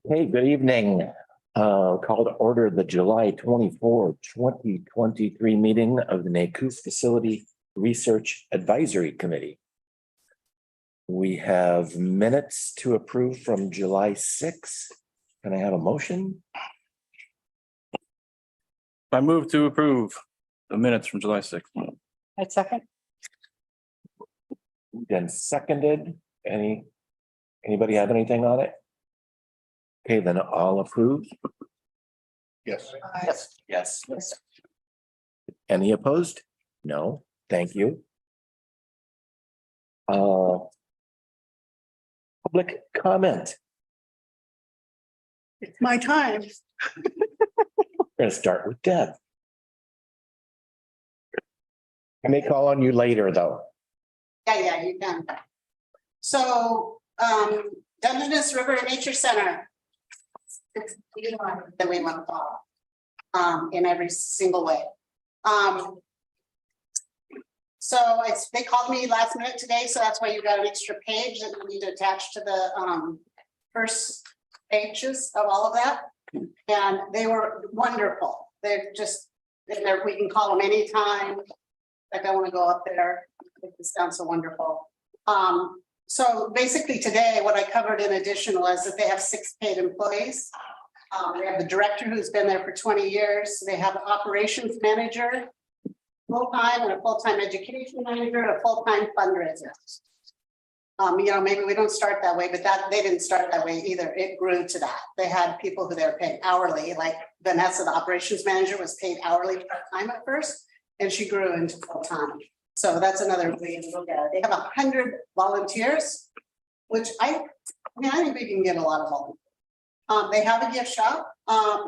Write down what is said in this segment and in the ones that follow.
Okay, good evening. Call to order the July 24, 2023 meeting of the NACUS Facility Research Advisory Committee. We have minutes to approve from July 6. Can I have a motion? I move to approve the minutes from July 6th. I second. Then seconded. Anybody have anything on it? Okay, then all approve. Yes. Yes. Any opposed? No, thank you. Public comment. It's my time. We're gonna start with Deb. I may call on you later, though. Yeah, you can. So, Dungeness River Nature Center. It's that we want to follow, in every single way. So they called me last minute today, so that's why you got an extra page that we need to attach to the first pages of all of that. And they were wonderful. They're just, we can call them anytime. Like, I want to go up there. This sounds so wonderful. So basically today, what I covered in addition was that they have 6 paid employees. They have the director who's been there for 20 years. They have an operations manager, full-time, and a full-time education manager, and a full-time fundraiser. Maybe we don't start that way, but they didn't start that way either. It grew to that. They had people who they were paying hourly, like Vanessa, the operations manager, was paid hourly part-time at first, and she grew into full-time. So that's another way to look at it. They have 100 volunteers, which I think we can get a lot of volunteers. They have a gift shop.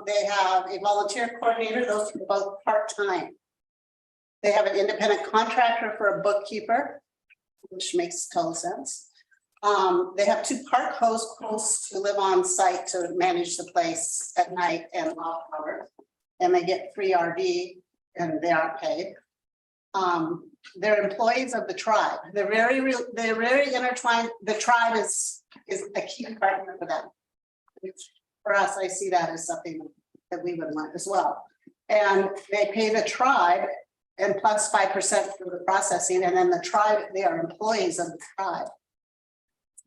They have a volunteer coordinator. Those are both part-time. They have an independent contractor for a bookkeeper, which makes total sense. They have 2 park hosts who live on site to manage the place at night and off hours, and they get free RV, and they aren't paid. They're employees of the tribe. They're very intertwined. The tribe is a key partner for them. Which for us, I see that as something that we would want as well. And they pay the tribe and plus 5% for the processing, and then the tribe, they are employees of the tribe.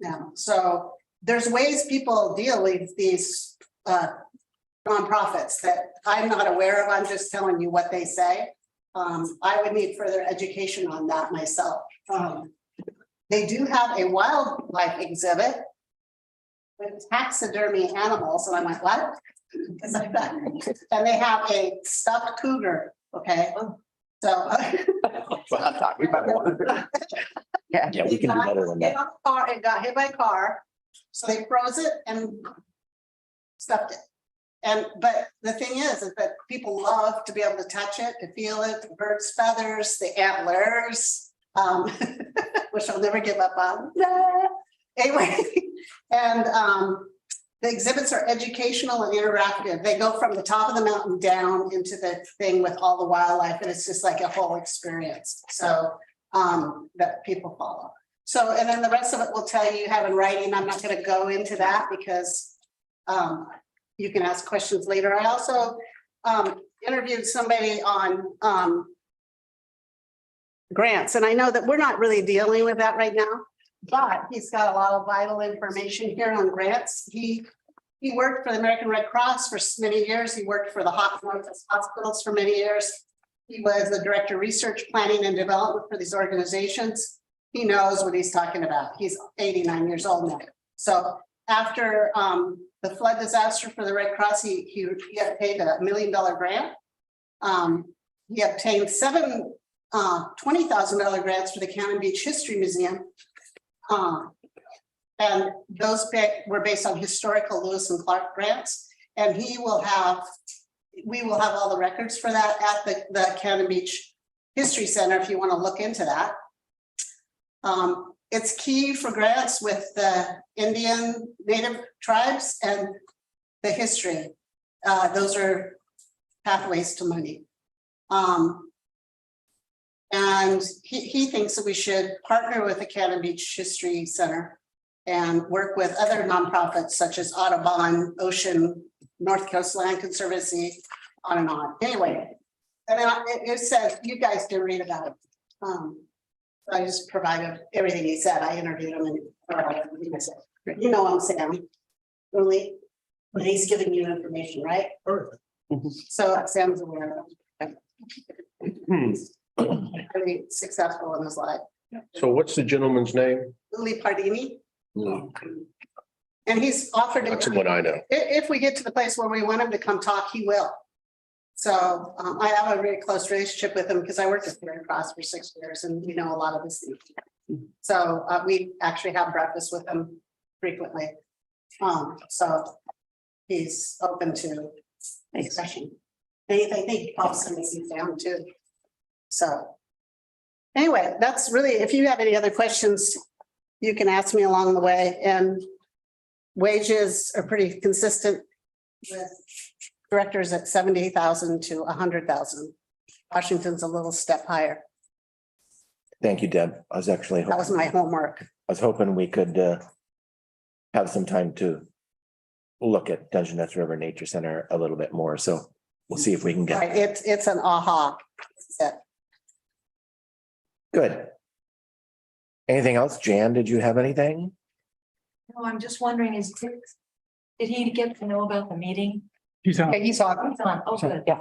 Now, so there's ways people deal with these nonprofits that I'm not aware of. I'm just telling you what they say. I would need further education on that myself. They do have a wildlife exhibit with taxidermy animals, and I'm like, what? And they have a stuffed cougar. Okay, so Yeah, we can do better than that. It got hit by a car, so they froze it and stuffed it. But the thing is that people love to be able to touch it, to feel it, the bird's feathers, the antlers, which I'll never give up on. Anyway, and the exhibits are educational and interactive. They go from the top of the mountain down into the thing with all the wildlife, and it's just like a whole experience. So that people follow. So, and then the rest of it will tell you have in writing. I'm not going to go into that because you can ask questions later. I also interviewed somebody on grants, and I know that we're not really dealing with that right now, but he's got a lot of vital information here on grants. He worked for the American Red Cross for many years. He worked for the Northwest Hospitals for many years. He was the director of research, planning, and development for these organizations. He knows what he's talking about. He's 89 years old now. So after the flood disaster for the Red Cross, he got paid $1 million grant. He obtained 7 $20,000 grants for the Cannon Beach History Museum. And those were based on historical Lewis and Clark grants. And we will have all the records for that at the Cannon Beach History Center if you want to look into that. It's key for grants with the Indian Native tribes and the history. Those are pathways to money. And he thinks that we should partner with the Cannon Beach History Center and work with other nonprofits such as Audubon, Ocean, North Coast Land Conservancy, on and on. Anyway, and then it says, you guys can read about it. I just provided everything he said. I interviewed him and everything I said. You know, I'm Sam, really, but he's giving you information, right? So Sam's aware of it. Really successful in his life. So what's the gentleman's name? Lee Pardini. And he's offered That's to, what I know. if we get to the place where we want him to come talk, he will. So I have a very close relationship with him because I worked at the Red Cross for 6 years and we know a lot of his things. So we actually have breakfast with him frequently. So he's open to discussion. And I think also makes him down too. So anyway, that's really, if you have any other questions, you can ask me along the way, and wages are pretty consistent with directors at 70,000 to 100,000. Washington's a little step higher. Thank you, Deb. I was actually, That was my homework. I was hoping we could have some time to look at Dungeness River Nature Center a little bit more. So we'll see if we can Right, get, it's an aha. Set. good. Anything else? Jan, did you have anything? No, I'm just wondering, did he get to know about the meeting? He's on. Okay, he's on. He's on, oh, good. Yeah.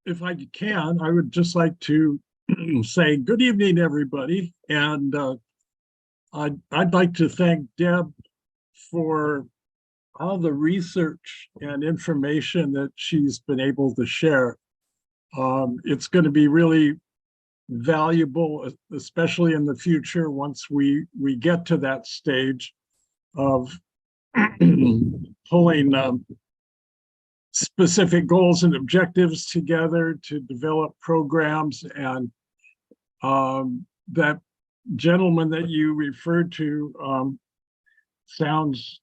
If I can, I would just like to say good evening, everybody. And I'd like to thank Deb for all the research and information that she's been able to share. It's going to be really valuable, especially in the future, once we get to that stage of pulling specific goals and objectives together to develop programs. And that gentleman that you referred to sounds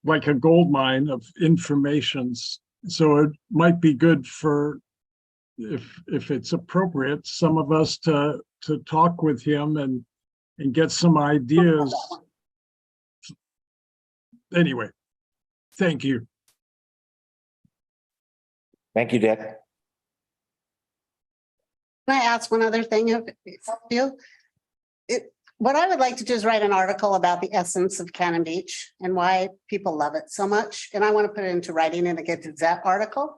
like a gold mine of information. So it might be good for, if it's appropriate, some of us to talk with him and get some ideas. Anyway, thank you. Thank you, Dick. Can I ask one other thing of you? What I would like to do is write an article about the essence of Cannon Beach and why people love it so much. And I want to put it into writing in a Get to Zap article.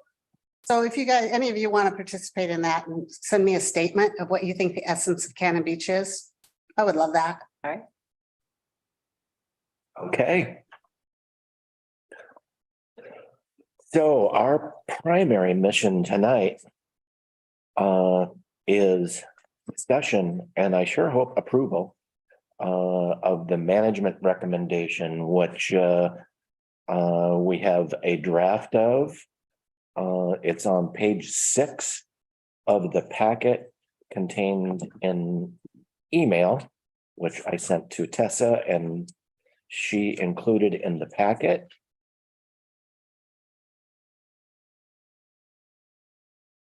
So if you guys, any of you want to participate in that and send me a statement of what you think the essence of Cannon Beach is, I would love that. All right. Okay. So our primary mission tonight is discussion, and I sure hope approval of the management recommendation, which we have a draft of. It's on page 6 of the packet contained in email, which I sent to Tessa and she included in the packet.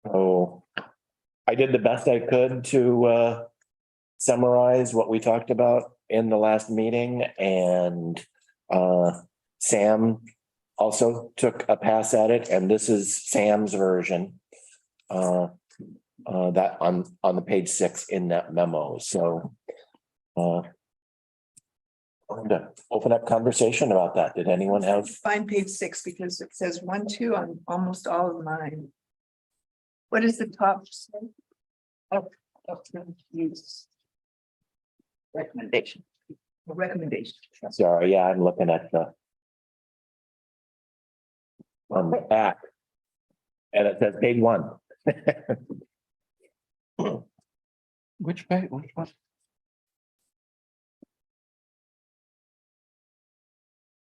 So I did the best I could to summarize what we talked about in the last meeting, and Sam also took a pass at it, and this is Sam's version that on the page 6 in that memo. So I'm going to open up conversation about that. Did anyone have? Find page 6 because it says 1, 2 on almost all of mine. What is the top? Use recommendation. Recommendation. Sorry, yeah, I'm looking at the on the back, and it says page 1. Which page? Which one?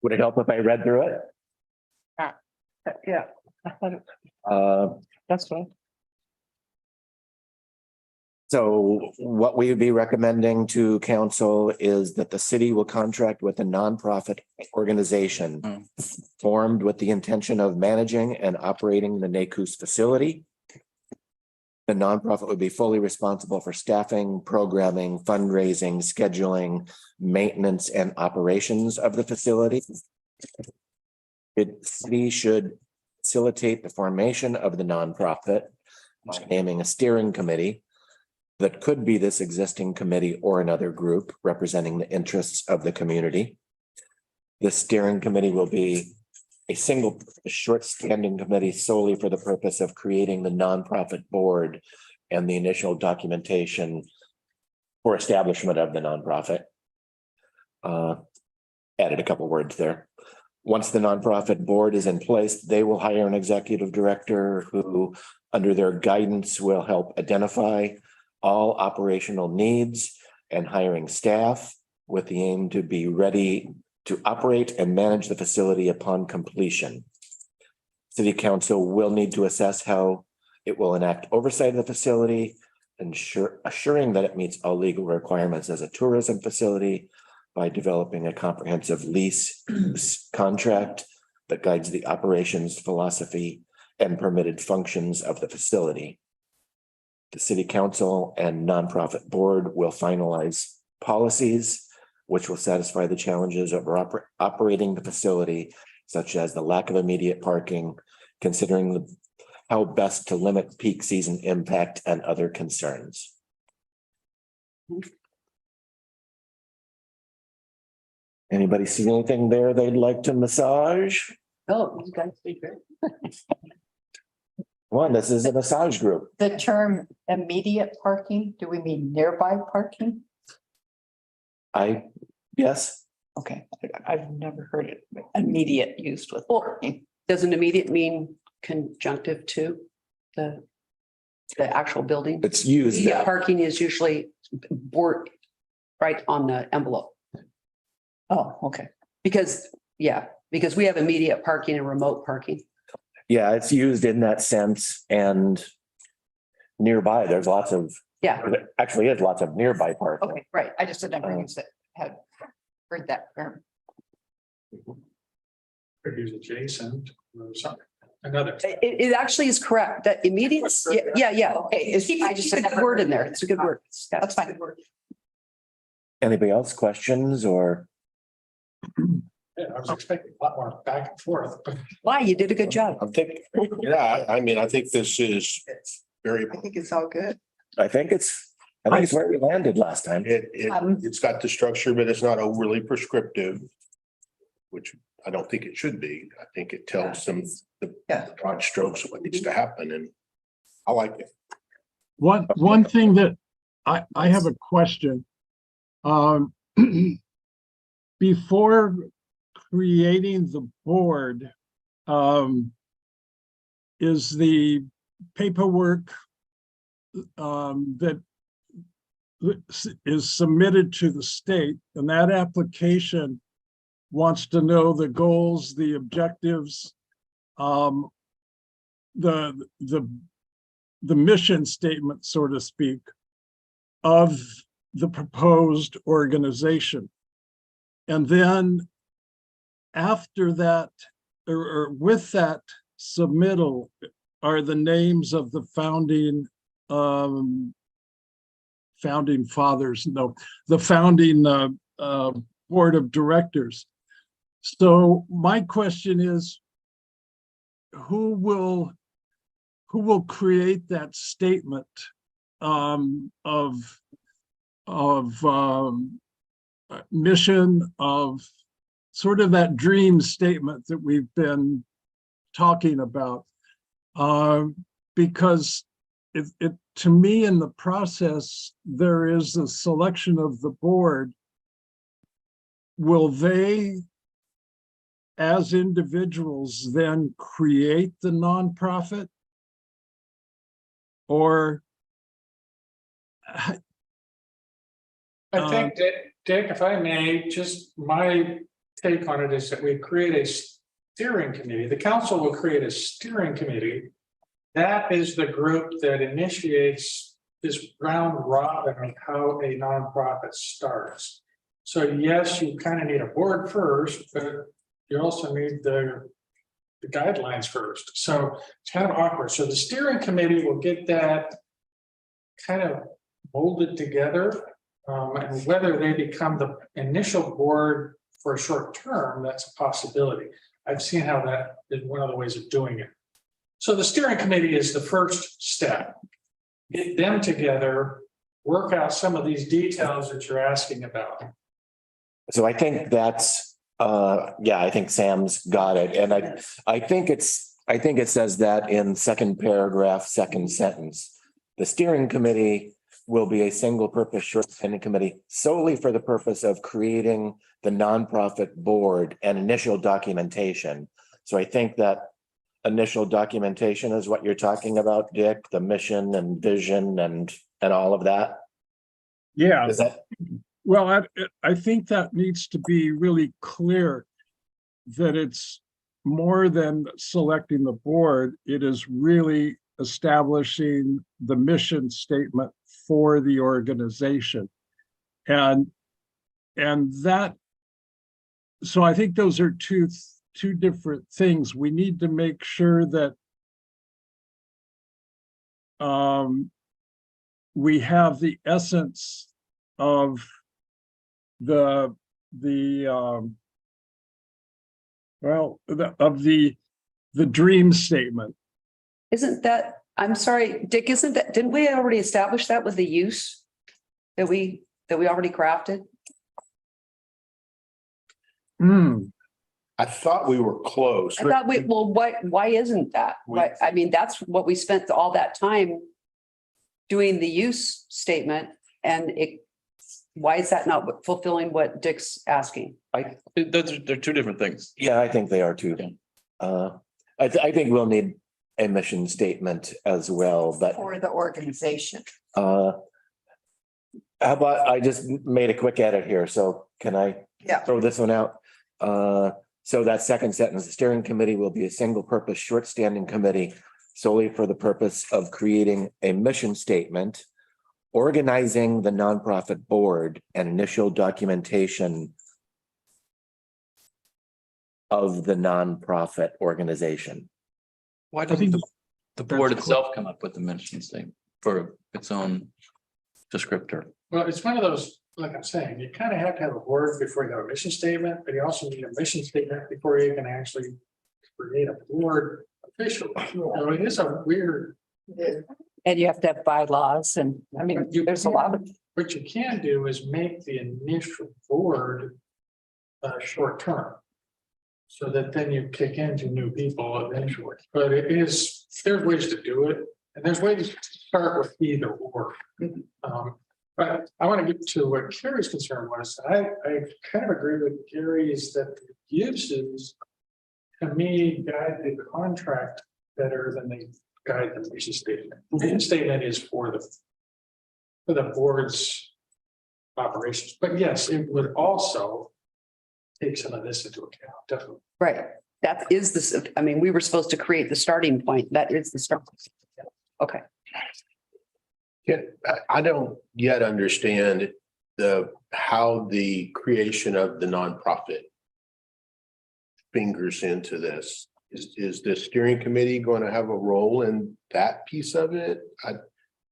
Would it help if I read through it? Yeah. That's fine. So what we would be recommending to council is that the city will contract with a nonprofit organization formed with the intention of managing and operating the NACUS facility. The nonprofit would be fully responsible for staffing, programming, fundraising, scheduling, maintenance, and operations of the facility. The city should facilitate the formation of the nonprofit by naming a steering committee that could be this existing committee or another group representing the interests of the community. The steering committee will be a single short standing committee solely for the purpose of creating the nonprofit board and the initial documentation for establishment of the nonprofit. Added a couple words there. Once the nonprofit board is in place, they will hire an executive director who, under their guidance, will help identify all operational needs and hiring staff with the aim to be ready to operate and manage the facility upon completion. City Council will need to assess how it will enact oversight of the facility, assuring that it meets all legal requirements as a tourism facility by developing a comprehensive lease contract that guides the operations, philosophy, and permitted functions of the facility. The City Council and nonprofit board will finalize policies which will satisfy the challenges of operating the facility, such as the lack of immediate parking, considering how best to limit peak season impact and other concerns. Anybody see anything there they'd like to massage? Oh, you guys be great. One, this is a massage group. The term immediate parking, do we mean nearby parking? Yes, Okay, I've never heard it immediate used with parking. Doesn't immediate mean conjunctive to the actual building? it's used. Immediate parking is usually board right on the envelope. Oh, okay. Because we have immediate parking and remote parking. Yeah, it's used in that sense, and nearby, there's lots of, Yeah, there actually is lots of nearby parking. Okay, right. I just had never used it, had heard that term. Could use adjacent or something, another. it actually is correct. That immediate, yeah. Okay, it's, I just It's a good word in there. It's a good word. That's fine. Anybody else questions or? Yeah, I was expecting a lot more back and forth, but Why? You did a good job. I think, yeah, I mean, I think this is very, I think it's all good. I think it's where we landed last time. it's got the structure, but it's not overly prescriptive, which I don't think it should be. I think it tells them the broad strokes of what needs to happen, and I like it. One thing that I have a question. Before creating the board, is the paperwork that is submitted to the state, and that application wants to know the goals, the objectives, the mission statement, so to speak, of the proposed organization. And then after that, or with that submittal, are the names of the founding fathers, no, the founding board of directors. So my question is, who will create that statement of mission, of sort of that dream statement that we've been talking about? Because it to me, in the process, there is a selection of the board. Will they, as individuals, then create the nonprofit? Or I think that, Dick, if I may, just my take on it is that we create a steering committee. The council will create a steering committee. That is the group that initiates this round robin of how a nonprofit starts. So yes, you kind of need a board first, but you also need the guidelines first. So it's kind of awkward. So the steering committee will get that kind of molded together. And whether they become the initial board for a short term, that's a possibility. I've seen how that is one of the ways of doing it. So the steering committee is the first step. Get them together, work out some of these details that you're asking about. So I think that's, yeah, I think Sam's got it. And I think it says that in second paragraph, second sentence. The steering committee will be a single purpose short standing committee solely for the purpose of creating the nonprofit board and initial documentation. So I think that initial documentation is what you're talking about, Dick, the mission and vision and all of that. Yeah, Is that, well, I think that needs to be really clear that it's more than selecting the board. It is really establishing the mission statement for the organization. And that, so I think those are two different things. We need to make sure that we have the essence of the dream statement. Isn't that, I'm sorry, Dick, isn't that, didn't we already establish that with the use that we already crafted? I thought we were close. I thought well, why isn't that? Why, I mean, that's what we spent all that time doing the use statement, and why is that not fulfilling what Dick's asking? They're two different things. yeah, I think they are too. I think we'll need a mission statement as well, but For the organization. how about I just made a quick edit here, so can I Yeah. throw this one out? So that second sentence, the steering committee will be a single purpose, short standing committee solely for the purpose of creating a mission statement, organizing the nonprofit board and initial documentation of the nonprofit organization. Why I think doesn't the board that's itself come up with the mission statement for its own descriptor? Well, it's one of those, like I'm saying, you kind of have to have a board before you have a mission statement, but you also need a mission statement before you can actually create a board official. So it is a weird, And you have to have bylaws and, I mean, there's a lot of, what you can do is make the initial board short term. So that then you kick into new people eventually, but there's ways to do it, and there's ways to start with either or. But I want to get to what Carrie's concern was. I kind of agree with Gary's that the uses, to me, guide the contract better than they guide the mission statement. The mission statement is for the board's operations, but yes, it would also take some of this into account, definitely. Right. That is this, I mean, we were supposed to create the starting point. That is the start. Okay. Yeah, I don't yet understand how the creation of the nonprofit fingers into this. Is the steering committee going to have a role in that piece of it?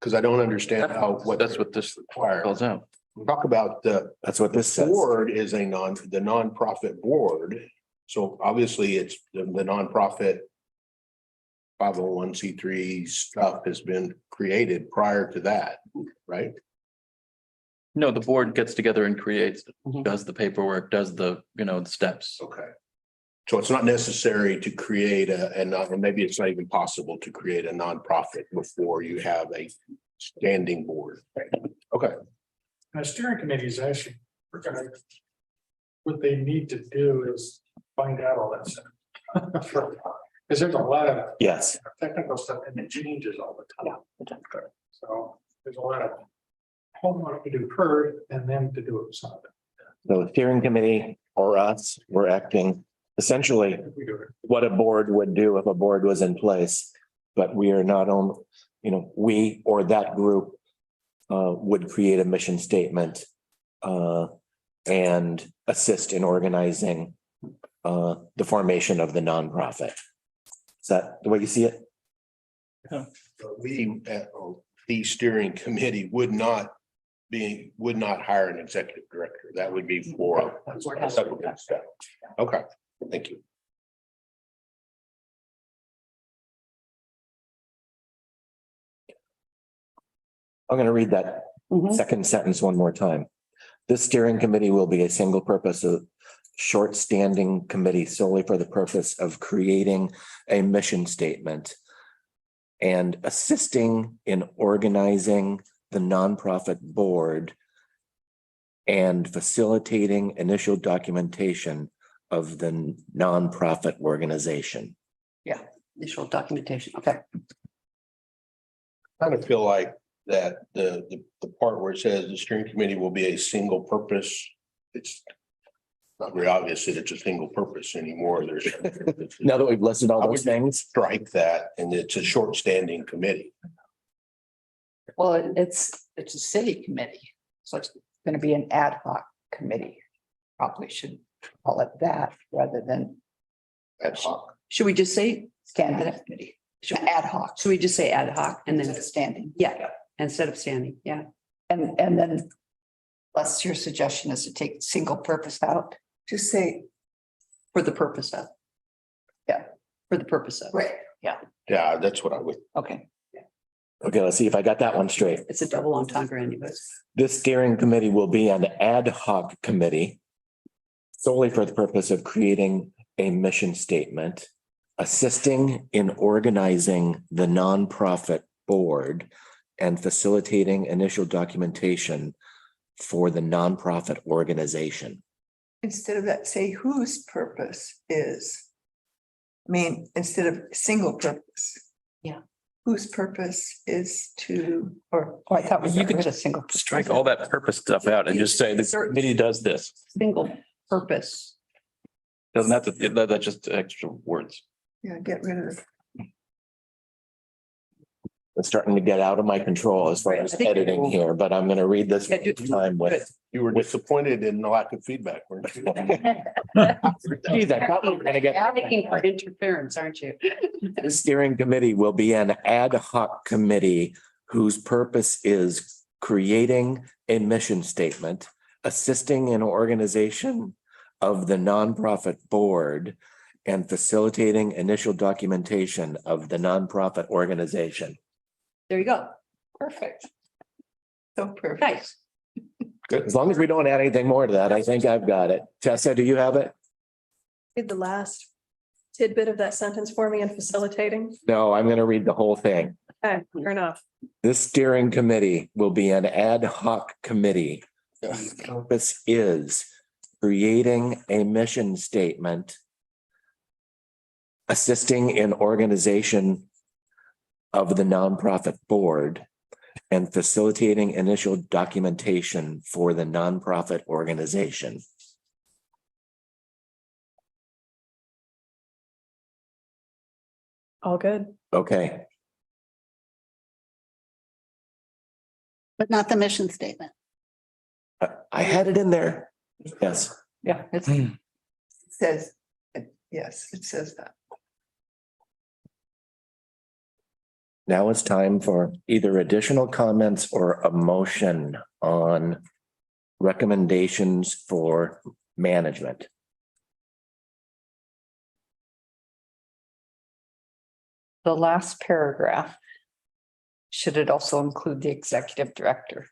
Because I don't understand That's what this calls out. Talk about That's what this says. board is the nonprofit board. So obviously it's the nonprofit 501c3 stuff has been created prior to that, right? No, the board gets together and creates, Mhm. does the paperwork, does the steps. Okay. So it's not necessary to create and maybe it's not even possible to create a nonprofit before you have a standing board. Okay. And the steering committee is actually, what they need to do is find out all that stuff. Because there's a lot of Yes, technical stuff and it changes all the time. So there's a lot of homework to do first and then to do it some of it. so the steering committee or us, we're acting essentially If we do it. what a board would do if a board was in place. But we are not only, we or that group would create a mission statement and assist in organizing the formation of the nonprofit. Is that the way you see it? the steering committee would not hire an executive director. That would be for. Okay, thank you. I'm going to read that Mhm. second sentence one more time. This steering committee will be a single purpose of short-standing committee solely for the purpose of creating a mission statement and assisting in organizing the nonprofit board and facilitating initial documentation of the nonprofit organization. Initial documentation. Okay. Kind of feel like that the part where it says the steering committee will be a single purpose, it's not very obvious that it's a single purpose anymore. There's. Now that we've listed all I those would things, strike that, and it's a short standing committee. Well, it's a city committee, so it's gonna be an ad hoc committee. Probably should call it that rather than Ad hoc. Should we just say, standing committee. Ad hoc, should we just say ad hoc and then, standing. yeah, instead of standing, yeah. And then, plus your suggestion is to take single purpose out. Just say, For the purpose of. Yeah. For the purpose of. Right. Yeah, that's what I would. Okay. okay, let's see if I got that one straight. It's a double entendre anyways. This steering committee will be an ad hoc committee solely for the purpose of creating a mission statement, assisting in organizing the nonprofit board, and facilitating initial documentation for the nonprofit organization. instead of that, say whose purpose is. I mean, instead of single purpose. Yeah. Whose purpose is to, or. Oh, I thought we You got could rid of single. Strike all that purpose stuff out and just say the committee does this. Single purpose. Doesn't have to, that's just extra words. Yeah, get rid of. It's starting to get out of my control as far as I think- editing here, but I'm going to read this Yeah, do- time with. You were disappointed in the lack of feedback, weren't you? Geez, I thought we were going to get. Advocating for interference, aren't you? The steering committee will be an ad hoc committee whose purpose is creating a mission statement, assisting in organization of the nonprofit board, and facilitating initial documentation of the nonprofit organization. There you go. Perfect. So perfect. Nice. As long as we don't add anything more to that, I think I've got it. Tessa, do you have it? Read the last tidbit of that sentence for me in facilitating. No, I'm going to read the whole thing. Okay, fair enough. This steering committee will be an ad hoc committee. whose purpose is creating a mission statement, assisting in organization of the nonprofit board, and facilitating initial documentation for the nonprofit organization. All good. Okay, But not the mission statement. I had it in there. Yes. Yeah, it's, It says, yes, it says that. Now it's time for either additional comments or a motion on recommendations for management. the last paragraph. Should it also include the executive director?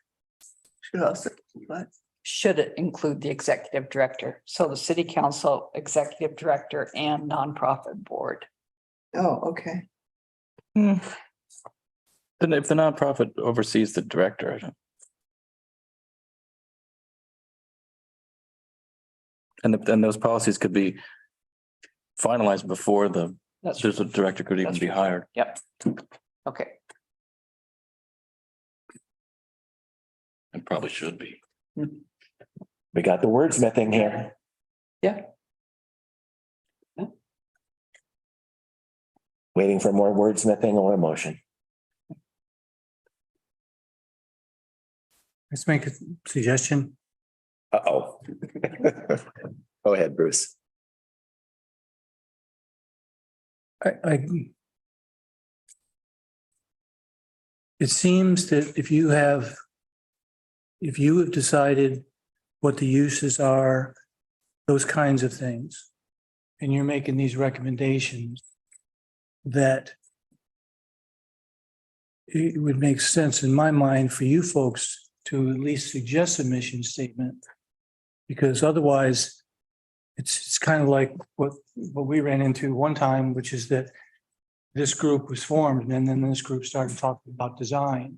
Should also, what? Should it include the executive director? So the city council, executive director and nonprofit board. Oh, okay. Then if the nonprofit oversees the director, I don't. And then those policies could be finalized before That's there's a director could even That's be true. hired. Yep. Okay. It probably should be. We got the wordsmithing here. Yeah. Waiting for more wordsmithing or a motion. Let's make a suggestion. Uh-oh. Go ahead, Bruce. I it seems that if you have decided what the uses are, those kinds of things, and you're making these recommendations, that it would make sense in my mind for you folks to at least suggest a mission statement. Because otherwise, it's kind of like what we ran into one time, which is that this group was formed and then this group started talking about design,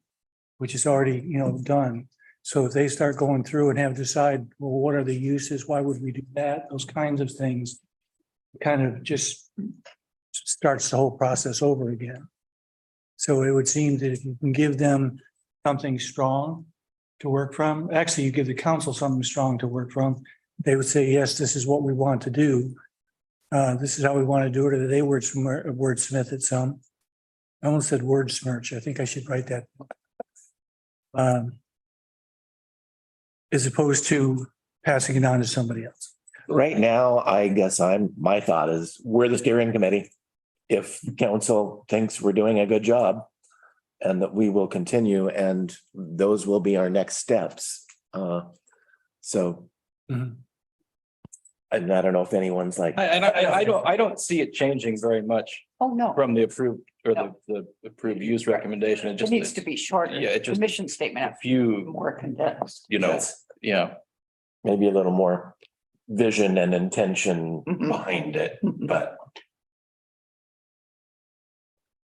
which is already, done. So if they start going through and have to decide, well, what are the uses? Why would we do that? Those kinds of things kind of just starts the whole process over again. So it would seem that if you can give them something strong to work from, actually you give the council something strong to work from, they would say, yes, this is what we want to do. This is how we want to do it, or they wordsmith it some. I almost said wordsmirch. I think I should write that. As opposed to passing it on to somebody else. Right now, I guess my thought is we're the steering committee. If council thinks we're doing a good job and that we will continue and those will be our next steps. And I don't know if anyone's like. I don't see it changing very much Oh, no, from the approved or No. the approved use recommendation. it needs to be shorter. Yeah, it The just- mission statement has If to be you, more condensed. yeah, Maybe a little more vision and intention Mhm. behind it, but.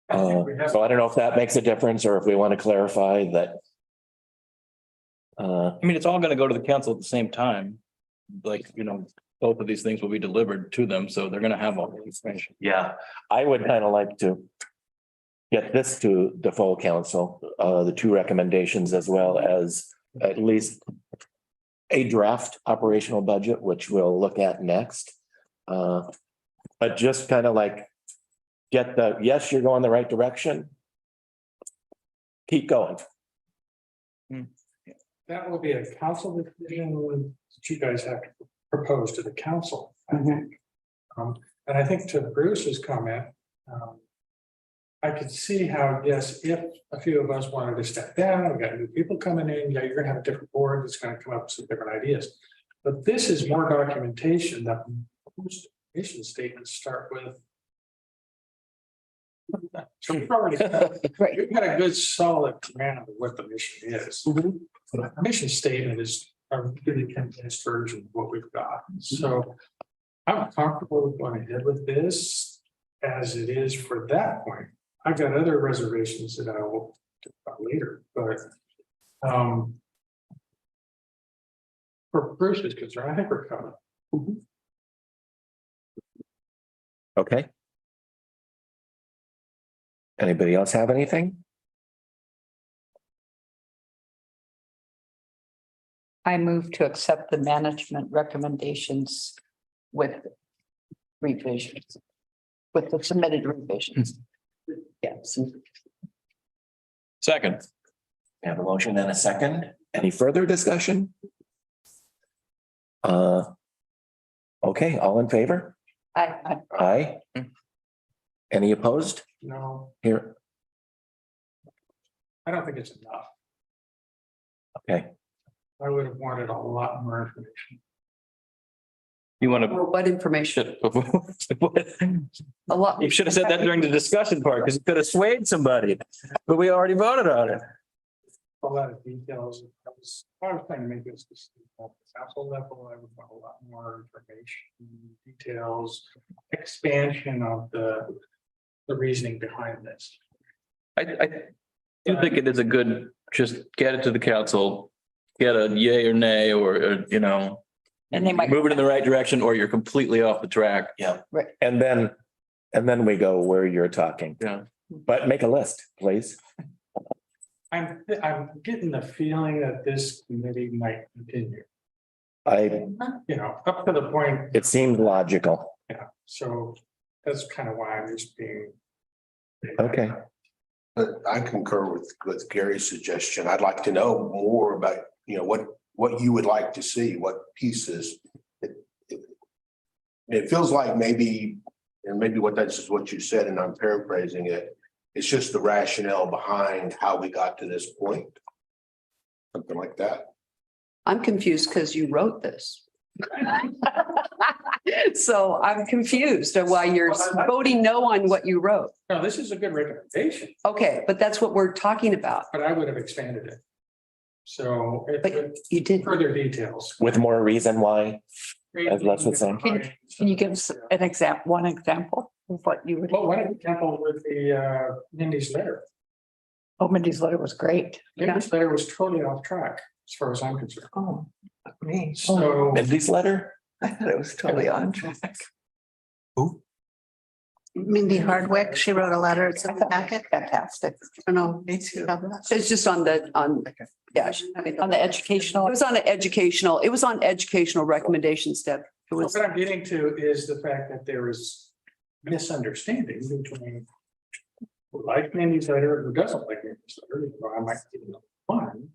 I think we have- So I don't know if that makes a difference or if we want to clarify that. I mean, it's all gonna go to the council at the same time. Like, both of these things will be delivered to them, so they're gonna have all the information. Yeah, I would kind of like to. Get this to the full council, the two recommendations as well as at least. A draft operational budget, which we'll look at next. But just kind of like. Get yes, you're going the right direction. Keep going. That will be a council decision that you guys have to propose to the council, I think. And I think to Bruce's comment, I could see how, yes, if a few of us wanted to step down, we got new people coming in, yeah, you're gonna have a different board that's gonna come up with some different ideas. But this is more documentation that most mission statements start with. So we've already, you've got a good solid command of what the mission is. The mission statement is a really condensed version of what we've got. So I'm comfortable with going ahead with this as it is for that point. I've got other reservations that I will talk about later, but for Bruce's concern, I think we're covered. Okay. Anybody else have anything? I move to accept the management recommendations with revisions. With the submitted revisions. Yes. Second, We have a motion and a second. Any further discussion? Okay, all in favor? Aye. Any opposed? No, Here, I don't think it's enough. okay. I would have wanted a lot more information. you want to. What information? A lot. You should have said that during the discussion part, because it could have swayed somebody, but we already voted on it. A lot of details. I was trying to make this at the council level. I would want a lot more information, details, expansion of the reasoning behind this. I do think it is a good, just get it to the council, get a yay or nay, or, And they might. move it in the right direction, or you're completely off the track. Yeah. Right. And then we go where you're talking. Yeah. But make a list, please. I'm getting the feeling that this committee might continue, up to the point. It seemed logical. Yeah, so that's kind of why I'm just being. Okay. But I concur with Gary's suggestion. I'd like to know more about, what you would like to see, what pieces. It feels like maybe, and maybe that's just what you said, and I'm paraphrasing it. It's just the rationale behind how we got to this point. Something like that. I'm confused because you wrote this. So I'm confused on why you're voting no on what you wrote. No, this is a good recommendation, Okay, but that's what we're talking about. but I would have expanded it. So But you did. further details. With more reason why, as Les was saying. Can you give us an example, one example of what you would? Well, one example with the Mindy's letter. Oh, Mindy's letter was great. Mindy's letter was totally off track as far as I'm concerned. Oh, me. So Mindy's letter? I thought it was totally on track. Mindy Hardwick, she wrote a letter, it's in the packet. Fantastic. I don't know. Me too. So it's just on the, yeah. I mean, On the educational. it was on educational recommendations, Deb. It was, what I'm getting to is the fact that there is misunderstanding between who likes Mindy's letter and who doesn't like Mindy's letter. I might get one.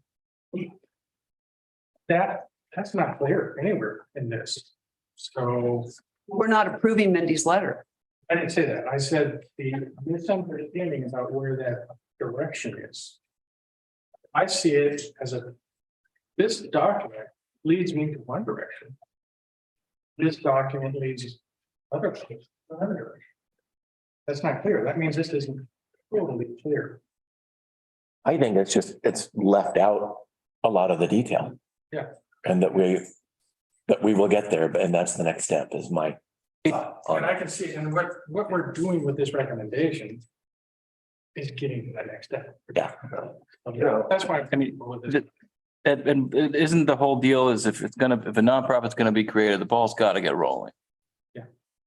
That's not clear anywhere in this. So we're not approving Mindy's letter. I didn't say that. I said the misunderstanding about where that direction is. I see it as this document leads me to one direction. This document leads other places to another direction. That's not clear. That means this isn't totally clear. I think it's left out a lot of the detail. Yeah. And that we will get there, and that's the next step is my. And I can see, and what we're doing with this recommendation is getting to that next step. Yeah. That's why I'm coming with it. And isn't the whole deal is if a nonprofit's gonna be created, the ball's gotta get rolling.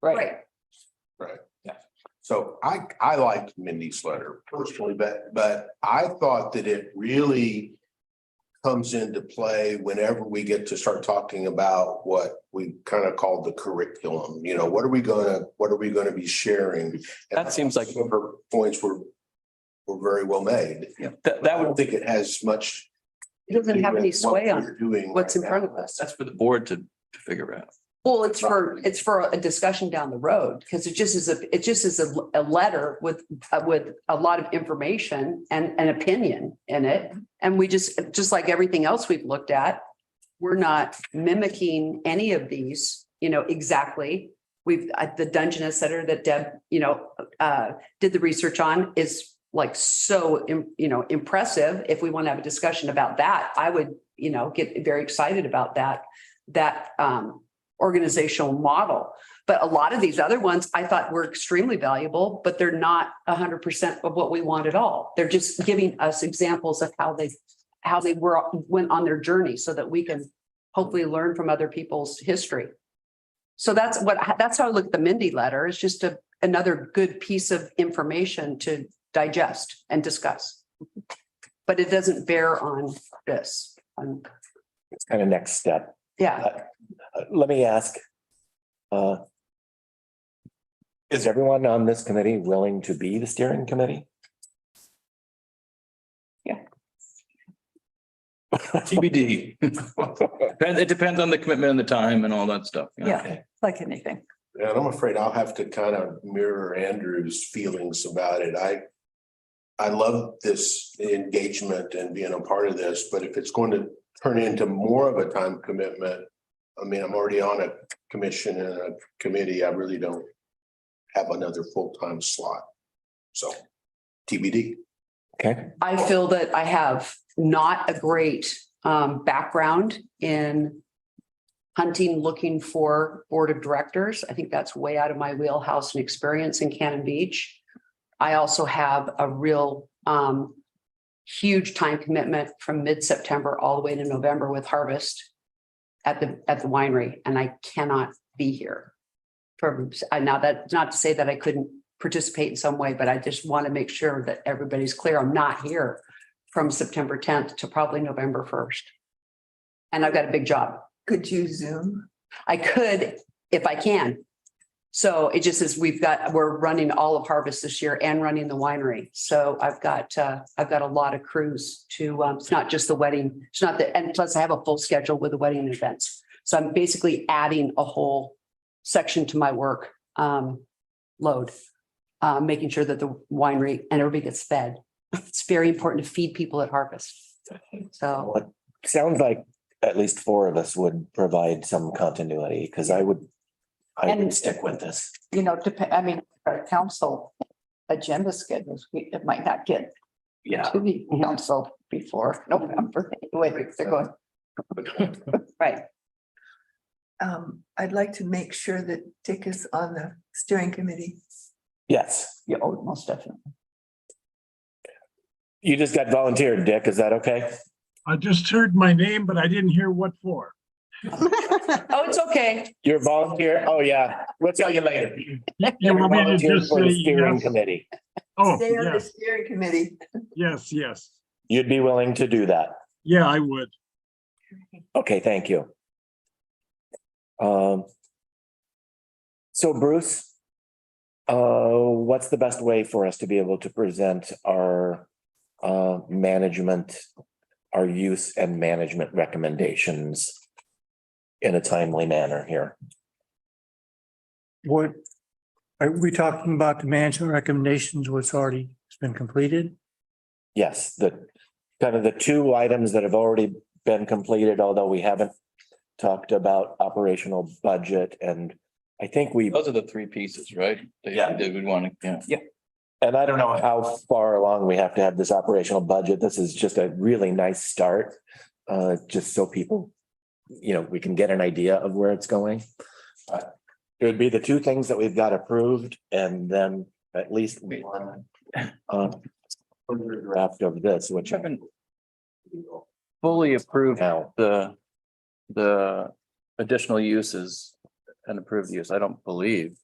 Right. Yeah. So I liked Mindy's letter personally, but I thought that it really comes into play whenever we get to start talking about what we kind of call the curriculum. You know, what are we gonna be sharing? And That seems like- some of her points were very well made. Yeah, I that don't would, think it has much. It doesn't have any to do with what sway on we're doing what's in right front now. of us. that's for the board to figure out. Well, it's for a discussion down the road, because it just is a letter with a lot of information and an opinion in it. And we just like everything else we've looked at, we're not mimicking any of these, exactly. The Dungeness Center that Deb, did the research on is like so, impressive. If we want to have a discussion about that, I would, get very excited about that organizational model. But a lot of these other ones I thought were extremely valuable, but they're not 100% of what we want at all. They're just giving us examples of how they went on their journey so that we can hopefully learn from other people's history. So that's how I look at the Mindy letter. It's just another good piece of information to digest and discuss. But it doesn't bear on this. It's kind of next step. Yeah. Let me ask. Is everyone on this committee willing to be the steering committee? TBD. It depends on the commitment and the time and all that stuff. Yeah, like anything. And I'm afraid I'll have to kind of mirror Andrew's feelings about it. I love this engagement and being a part of this, but if it's going to turn into more of a time commitment, I mean, I'm already on a commission and a committee. I really don't have another full-time slot. So TBD. Okay. I feel that I have not a great background in hunting, looking for board of directors. I think that's way out of my wheelhouse and experience in Cannon Beach. I also have a real huge time commitment from mid-September all the way to November with harvest at the winery, and I cannot be here. Now that's not to say that I couldn't participate in some way, but I just want to make sure that everybody's clear. I'm not here from September 10th to probably November 1st. And I've got a big job. Could you Zoom? I could if I can. So it just is, we're running all of harvest this year and running the winery. So I've got a lot of crews to, it's not just the wedding. It's not that, and plus I have a full schedule with the wedding events. So I'm basically adding a whole section to my work load. making sure that the winery and everybody gets fed. It's very important to feed people at harvest. So, Well, it sounds like at least four of us would provide some continuity, because I would And- stick with this. You know, I mean, our council agenda schedules, it might not get Yeah. to the council before November. Anyway, they're going. Right. I'd like to make sure that Dick is on the steering committee. Yes, Yeah, oh, most definitely. you just got volunteered, Dick. Is that okay? I just heard my name, but I didn't hear what for. oh, it's okay. You're volunteer. Oh, yeah. We'll tell you later. You want me to Volunteer just for the say steering yes? committee. Oh, Stay on the yes, steering committee. yes, yes. You'd be willing to do that. Yeah, I would. Okay, thank you. So Bruce, what's the best way for us to be able to present our management, our use and management recommendations in a timely manner here? What, are we talking about the management recommendations, what's already been completed? Yes, the kind of the two items that have already been completed, although we haven't talked about operational budget, and I think we, Those are the three pieces, right? Yeah. That we want to, yeah. and I don't know how far along we have to have this operational budget. This is just a really nice start. Just so people, we can get an idea of where it's going. It would be the two things that we've got approved, and then at least one draft of this, which Haven't fully approved now, the additional uses and approved use, I don't believe.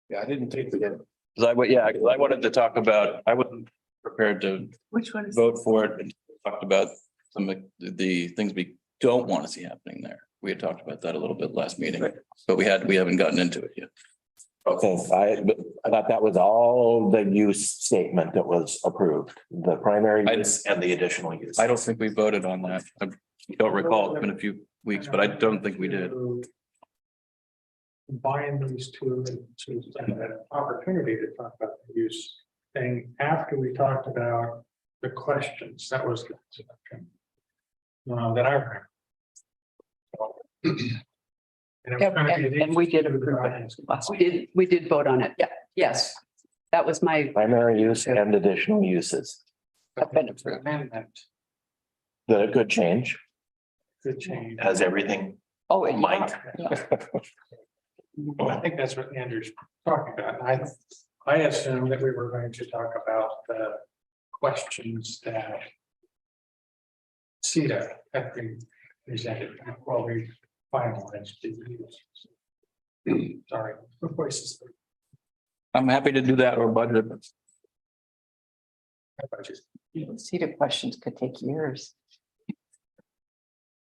Yeah, I didn't think we did. Cause I wanted to talk about, I wasn't prepared to Which one is? vote for it and talked about some of the things we don't want to see happening there. We had talked about that a little bit last meeting, but we haven't gotten into it yet. okay, I thought that was all the use statement that was approved, the primary use and the additional use. I don't think we voted on that. I don't recall. It's been a few weeks, but I don't think we did. Combine these two to an opportunity to talk about the use thing after we talked about the questions. That was that I remember. And we did approve it. We did vote on it. Yeah, yes. That was my, Primary use and additional uses. Amendment, The good change, good change. as everything Oh, it might. Well, I think that's what Andrew's talking about. I assumed that we were going to talk about the questions that CETA had been presented while we finalized the use. Sorry, the voices. I'm happy to do that or budget. See, the questions could take years.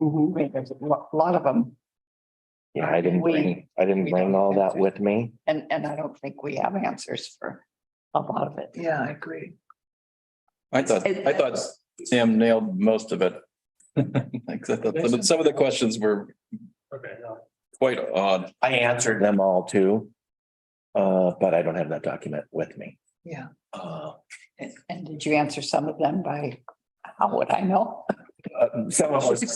Mhm. I mean, there's a lot of them, Yeah, I didn't bring all that with me. and I don't think we have answers for a lot of it. Yeah, I agree. I thought Sam nailed most of it. Like, I thought some of the questions were Okay, quite odd. I answered them all too. But I don't have that document with me. Yeah. And did you answer some of them by, how would I know? Some of us.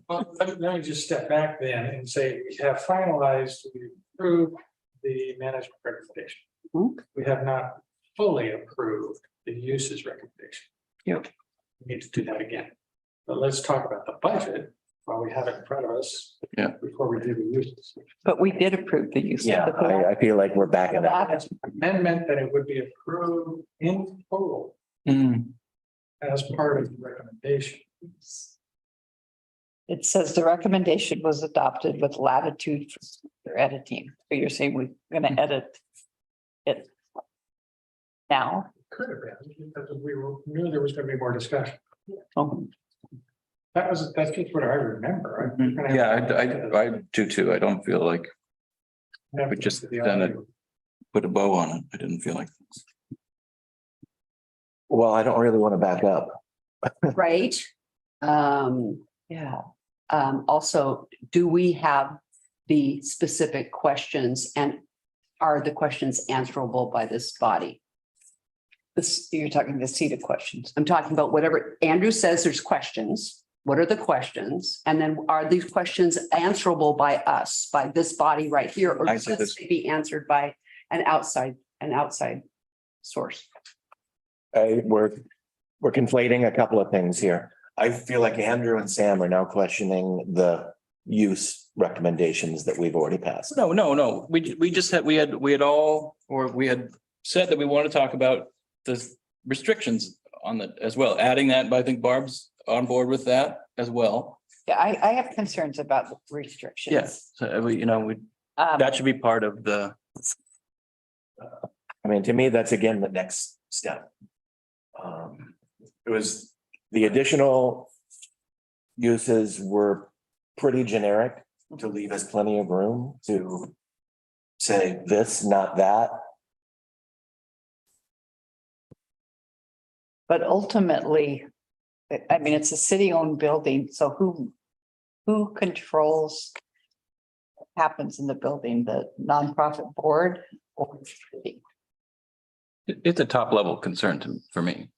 well, let me just step back then and say, we have finalized, we approved the management recommendation. Mhm. We have not fully approved the uses recommendation. Yep. We need to do that again. But let's talk about the budget while we have it in front of us. Yeah. Before we do the uses. But we did approve the use. of Yeah, the I feel like we're back in that. That's an amendment that it would be approved in total as part of the recommendation. It says the recommendation was adopted with latitude for editing. So you're saying we're gonna edit it now? Could have been, because knew there was gonna be more discussion. Oh, That's just what I remember. Yeah, I do too. I don't feel like we just done it, put a bow on it. I didn't feel like. Well, I don't really want to back up. right? Yeah. Also, do we have the specific questions and are the questions answerable by this body? This, you're talking the seated questions. I'm talking about whatever Andrew says, there's questions. What are the questions? And then are these questions answerable by us, by this body right here? Or I should see this. they be answered by an outside source? We're conflating a couple of things here. I feel like Andrew and Sam are now questioning the use recommendations that we've already passed. No. We just had, we had said that we want to talk about the restrictions on that as well, adding that, but I think Barb's on board with that as well. Yeah, I have concerns about the restrictions. Yes, so that should be part of the, I mean, to me, that's again, the next step. It was, the additional uses were pretty generic to leave us plenty of room to say this, not that. But ultimately, I mean, it's a city-owned building, so who controls what happens in the building, the nonprofit board or the city? it's a top level concern for me.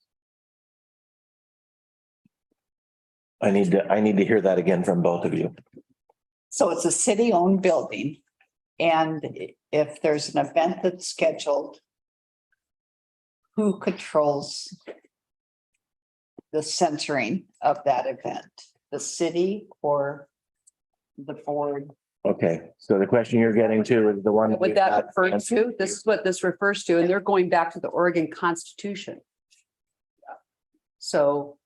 I need to hear that again from both of you. So it's a city-owned building, and if there's an event that's scheduled, who controls the censoring of that event? The city or the board? Okay, so the question you're getting to is the one. Would that refer to? This is what this refers to, and they're going back to the Oregon Constitution. So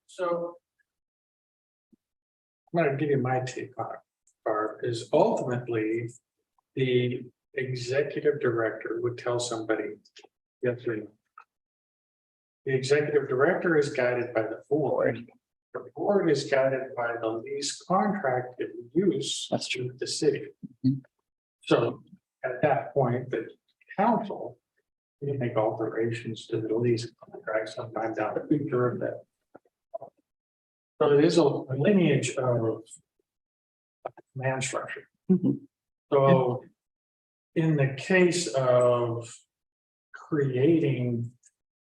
I'm gonna give you my take on it, Barb, is ultimately the executive director would tell somebody, yes or no. The executive director is guided by the board. The board is guided by the lease contracted use. That's true. With the city. Mhm. So at that point, the council can make alterations to the lease contract sometime down the future of that. So it is a lineage of command structure. Mhm. So in the case of creating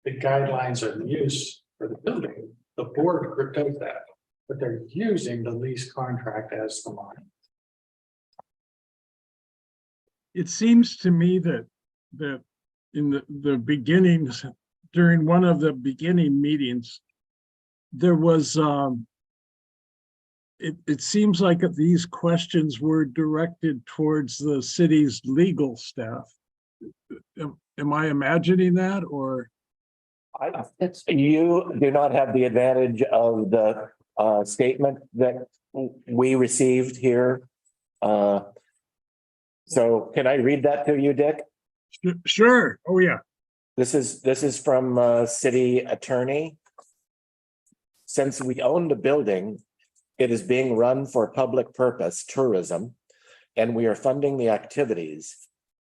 the guidelines of use for the building, the board does that, but they're using the lease contract as the line. It seems to me that in the beginnings, during one of the beginning meetings, there was it seems like these questions were directed towards the city's legal staff. Am I imagining that, or? You do not have the advantage of the statement that we received here. So can I read that to you, Dick? Sure. Oh, yeah. This is from city attorney. Since we own the building, it is being run for public purpose, tourism, and we are funding the activities.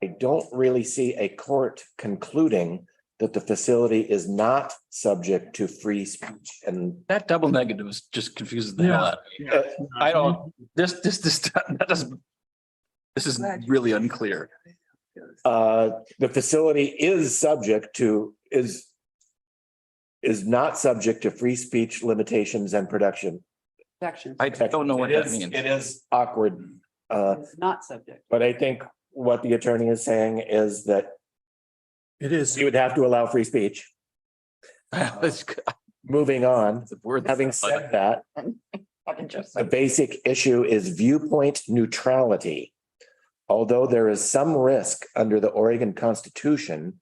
I don't really see a court concluding that the facility is not subject to free speech and That double negative is just confuses the hell out of me. Yeah. I don't, that doesn't, this is really unclear. the facility is subject to, is not subject to free speech limitations and production. sections. I don't know what It that is- means. It is awkward, It's not subject. but I think what the attorney is saying is that It is. you would have to allow free speech. It's- Moving on, the word- having said that, Just the basic issue is viewpoint neutrality. Although there is some risk under the Oregon Constitution,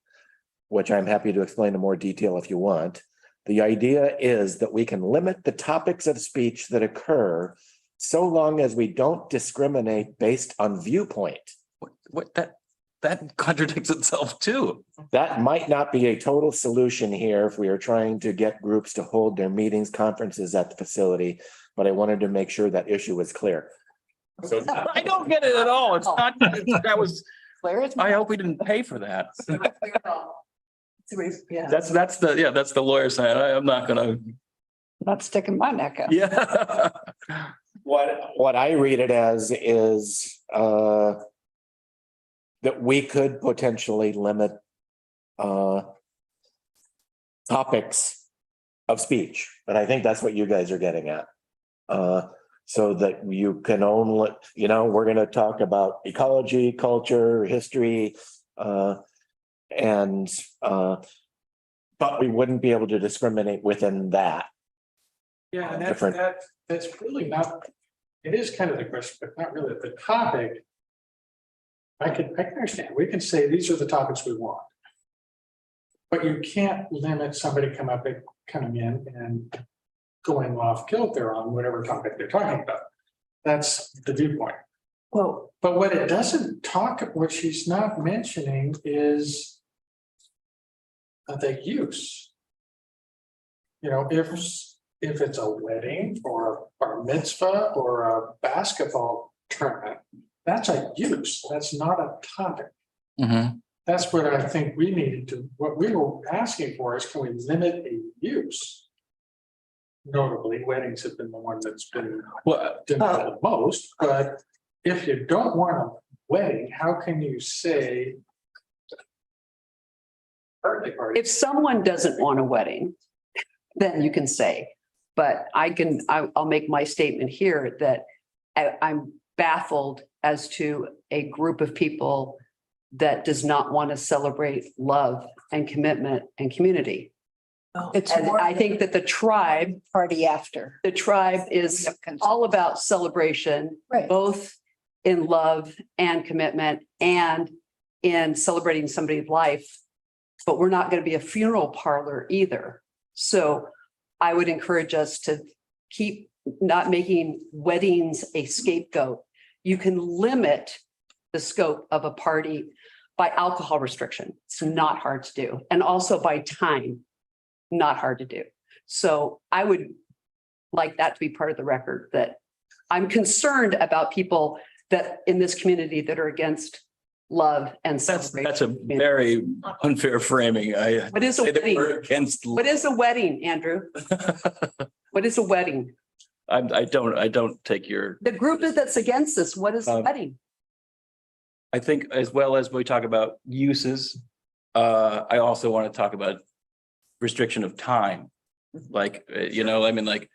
which I'm happy to explain in more detail if you want, the idea is that we can limit the topics of speech that occur so long as we don't discriminate based on viewpoint. What that contradicts itself too. That might not be a total solution here if we are trying to get groups to hold their meetings, conferences at the facility, but I wanted to make sure that issue was clear. So I don't get it at all. It's not, that was, clear as I hope we didn't pay for that. Yeah, That's the lawyer side. I'm not gonna, not sticking my neck out. yeah. what I read it as is that we could potentially limit topics of speech, and I think that's what you guys are getting at. So that you can only, we're gonna talk about ecology, culture, history, and but we wouldn't be able to discriminate within that. Yeah, and Different. that's really not, it is kind of the question, but not really the topic. I can understand, we can say these are the topics we want. But you can't limit somebody coming in and going off kilter on whatever topic they're talking about. That's the viewpoint. Well, But what it doesn't talk, what she's not mentioning is the use. If it's a wedding or a bar mitzvah or a basketball tournament, that's a use, that's not a topic. That's what I think we needed to, what we were asking for is, can we limit a use? Notably, weddings have been the one that's been the most, but if you don't want a wedding, how can you say? Birthday party? If someone doesn't want a wedding, then you can say, but I'll make my statement here that I'm baffled as to a group of people that does not want to celebrate love and commitment and community. It's And I think that the tribe party after. is all about celebration, Right. both in love and commitment and in celebrating somebody's life. But we're not going to be a funeral parlor either. So I would encourage us to keep not making weddings a scapegoat. You can limit the scope of a party by alcohol restriction. It's not hard to do. And also by time, not hard to do. So I would like that to be part of the record, that I'm concerned about people that in this community that are against love and celebration. That's a very unfair framing. What is a say that wedding? we're against. What is a wedding, Andrew? What is a wedding? I don't take your, The group that's against this, what is a Um, wedding? I think as well as we talk about uses, I also want to talk about restriction of time. Like, like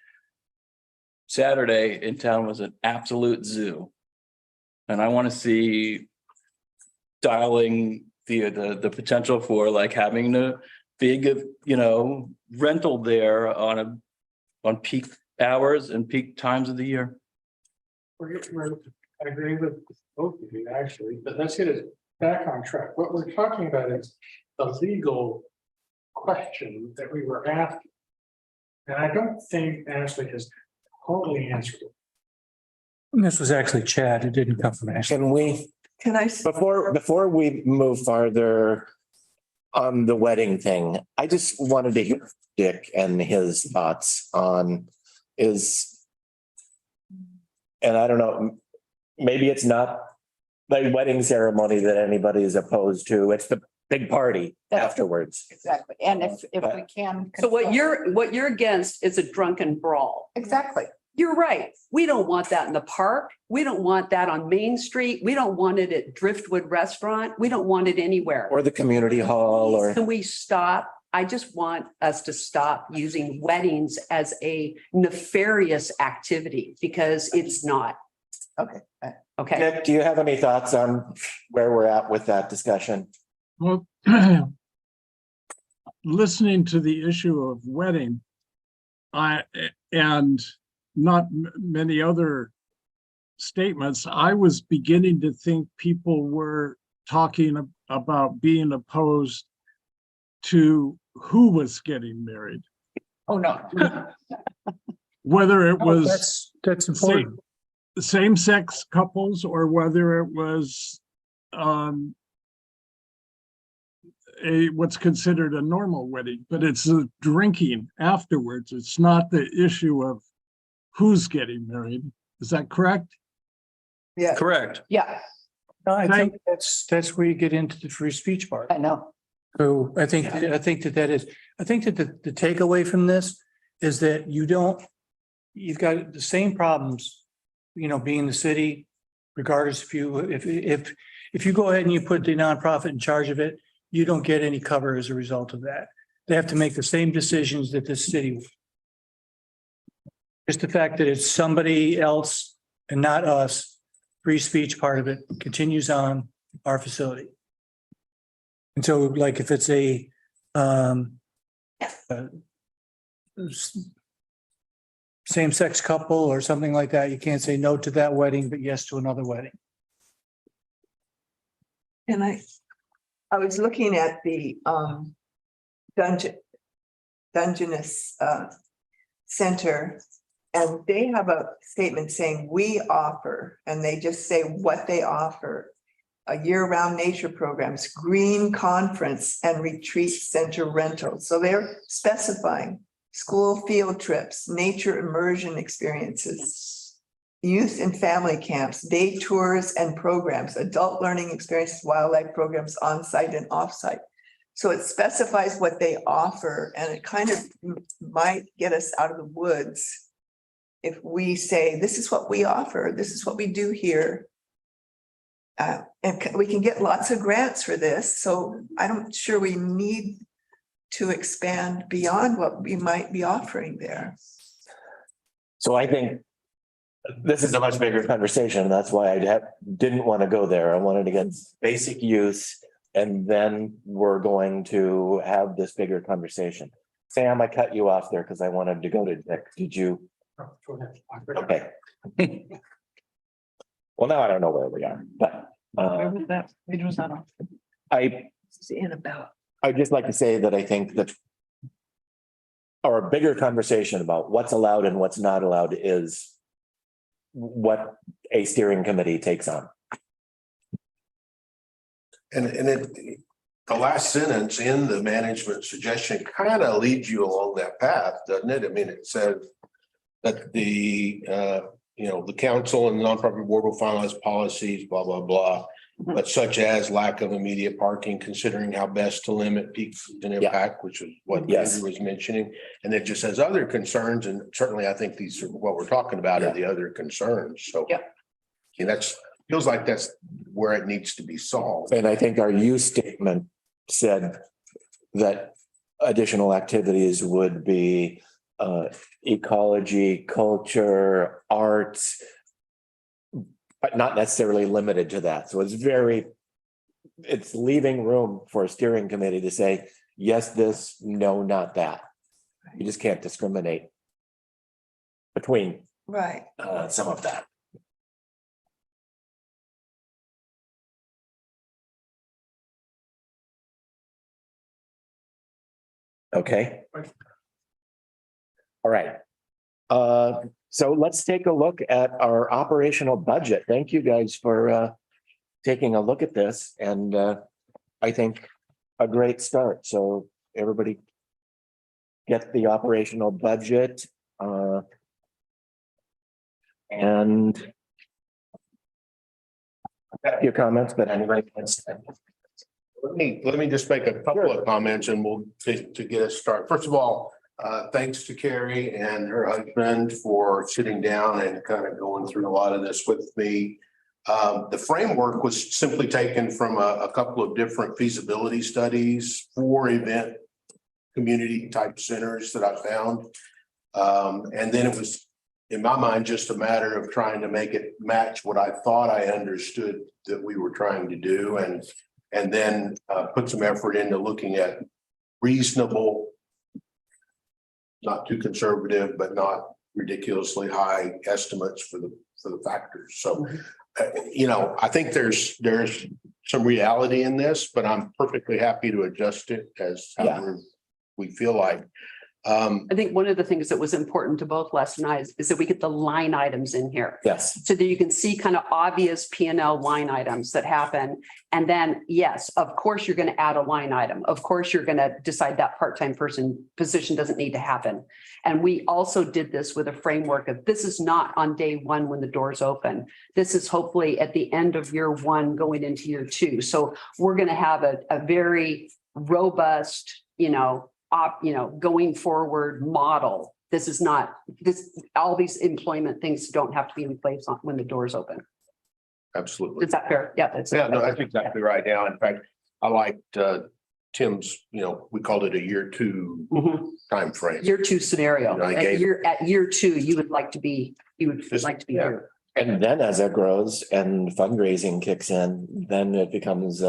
Saturday in town was an absolute zoo. And I want to see dialing the potential for like having a big, rental there on peak hours and peak times of the year. I agree with both of you, actually, but let's get it back on track. What we're talking about is the legal question that we were asking. And I don't think Ashley has totally answered it. This was actually Chad. It didn't come from Ashley. can I, Before we move farther on the wedding thing, I just wanted to hear Dick and his thoughts on and I don't know, maybe it's not the wedding ceremony that anybody is opposed to. It's the big party afterwards. Exactly. And if we can. So what you're against is a drunken brawl. Exactly. You're right. We don't want that in the park. We don't want that on Main Street. We don't want it at Driftwood Restaurant. We don't want it anywhere. Or the community hall or. Can we stop? I just want us to stop using weddings as a nefarious activity because it's not. Okay. Okay. Dick, do you have any thoughts on where we're at with that discussion? Well, listening to the issue of wedding, and not many other statements, I was beginning to think people were talking about being opposed to who was getting married, Oh, no. whether it was That's important. same-sex couples or whether it was what's considered a normal wedding, but it's the drinking afterwards. It's not the issue of who's getting married. Is that correct? yeah, Correct. Yeah, No, I think that's where you get into the free speech part. I know. So I think that the takeaway from this is that you've got the same problems, being the city, regardless if if you go ahead and you put the nonprofit in charge of it, you don't get any cover as a result of that. They have to make the same decisions that this city. Just the fact that it's somebody else and not us, free speech part of it continues on our facility. And so like if it's a same-sex couple or something like that, you can't say no to that wedding, but yes to another wedding. And I was looking at the Dungeness Center, and they have a statement saying, we offer, and they just say what they offer. A year-round nature programs, green conference and retreat center rentals. So they're specifying school field trips, nature immersion experiences, youth and family camps, day tours and programs, adult learning experiences, wildlife programs on-site and off-site. So it specifies what they offer, and it kind of might get us out of the woods if we say, this is what we offer, this is what we do here. And we can get lots of grants for this, so I'm sure we need to expand beyond what we might be offering there. So I think this is a much bigger conversation. That's why I didn't want to go there. I wanted to get basic use, and then we're going to have this bigger conversation. Sam, I cut you off there because I wanted to go to Dick. Did you? Go ahead. Okay. Well, now I don't know where we are, but Where was that? Page was that on? I'd just like to say that I think that our bigger conversation about what's allowed and what's not allowed is what a steering committee takes on. And the last sentence in the management suggestion kind of leads you along that path, doesn't it? I mean, it says that the council and the nonprofit board will finalize policies, blah, blah, blah. But such as lack of immediate parking, considering how best to limit peak season impact, which is what Yes. Andrew was mentioning. And it just says other concerns, and certainly I think these are what we're talking about are the other concerns, so. Yeah. And feels like that's where it needs to be solved. And I think our use statement said that additional activities would be ecology, culture, arts, but not necessarily limited to that. So it's leaving room for a steering committee to say, yes, this, no, not that. You just can't discriminate between Right. some of that. Okay. All right. So let's take a look at our operational budget. Thank you guys for taking a look at this, and I think a great start. So everybody get the operational budget and your comments, but anybody can say. Let me just make a couple of comments and we'll to get us started. First of all, thanks to Carrie and her husband for sitting down and kind of going through a lot of this with me. The framework was simply taken from a couple of different feasibility studies for event community type centers that I found. And then it was, in my mind, just a matter of trying to make it match what I thought I understood that we were trying to do, and then put some effort into looking at reasonable, not too conservative, but not ridiculously high estimates for the factors. So, I think there's some reality in this, but I'm perfectly happy to adjust it as however we feel like. I think one of the things that was important to both Les and I is that we get the line items in here. Yes. So that you can see kind of obvious P&L line items that happen. And then, yes, of course, you're going to add a line item. Of course, you're going to decide that part-time position doesn't need to happen. And we also did this with a framework of this is not on day one when the doors open. This is hopefully at the end of year one going into year two. So we're going to have a very robust, going forward model. This is not all these employment things don't have to be in place when the doors open. absolutely. Is that fair? Yeah, that's. Yeah, no, that's exactly right. Now, in fact, I liked Tim's, we called it a year two Mhm. timeframe. Year two scenario. You know, I At gave- year two, you would like to be Yeah. here. And then as it grows and fundraising kicks in, then it becomes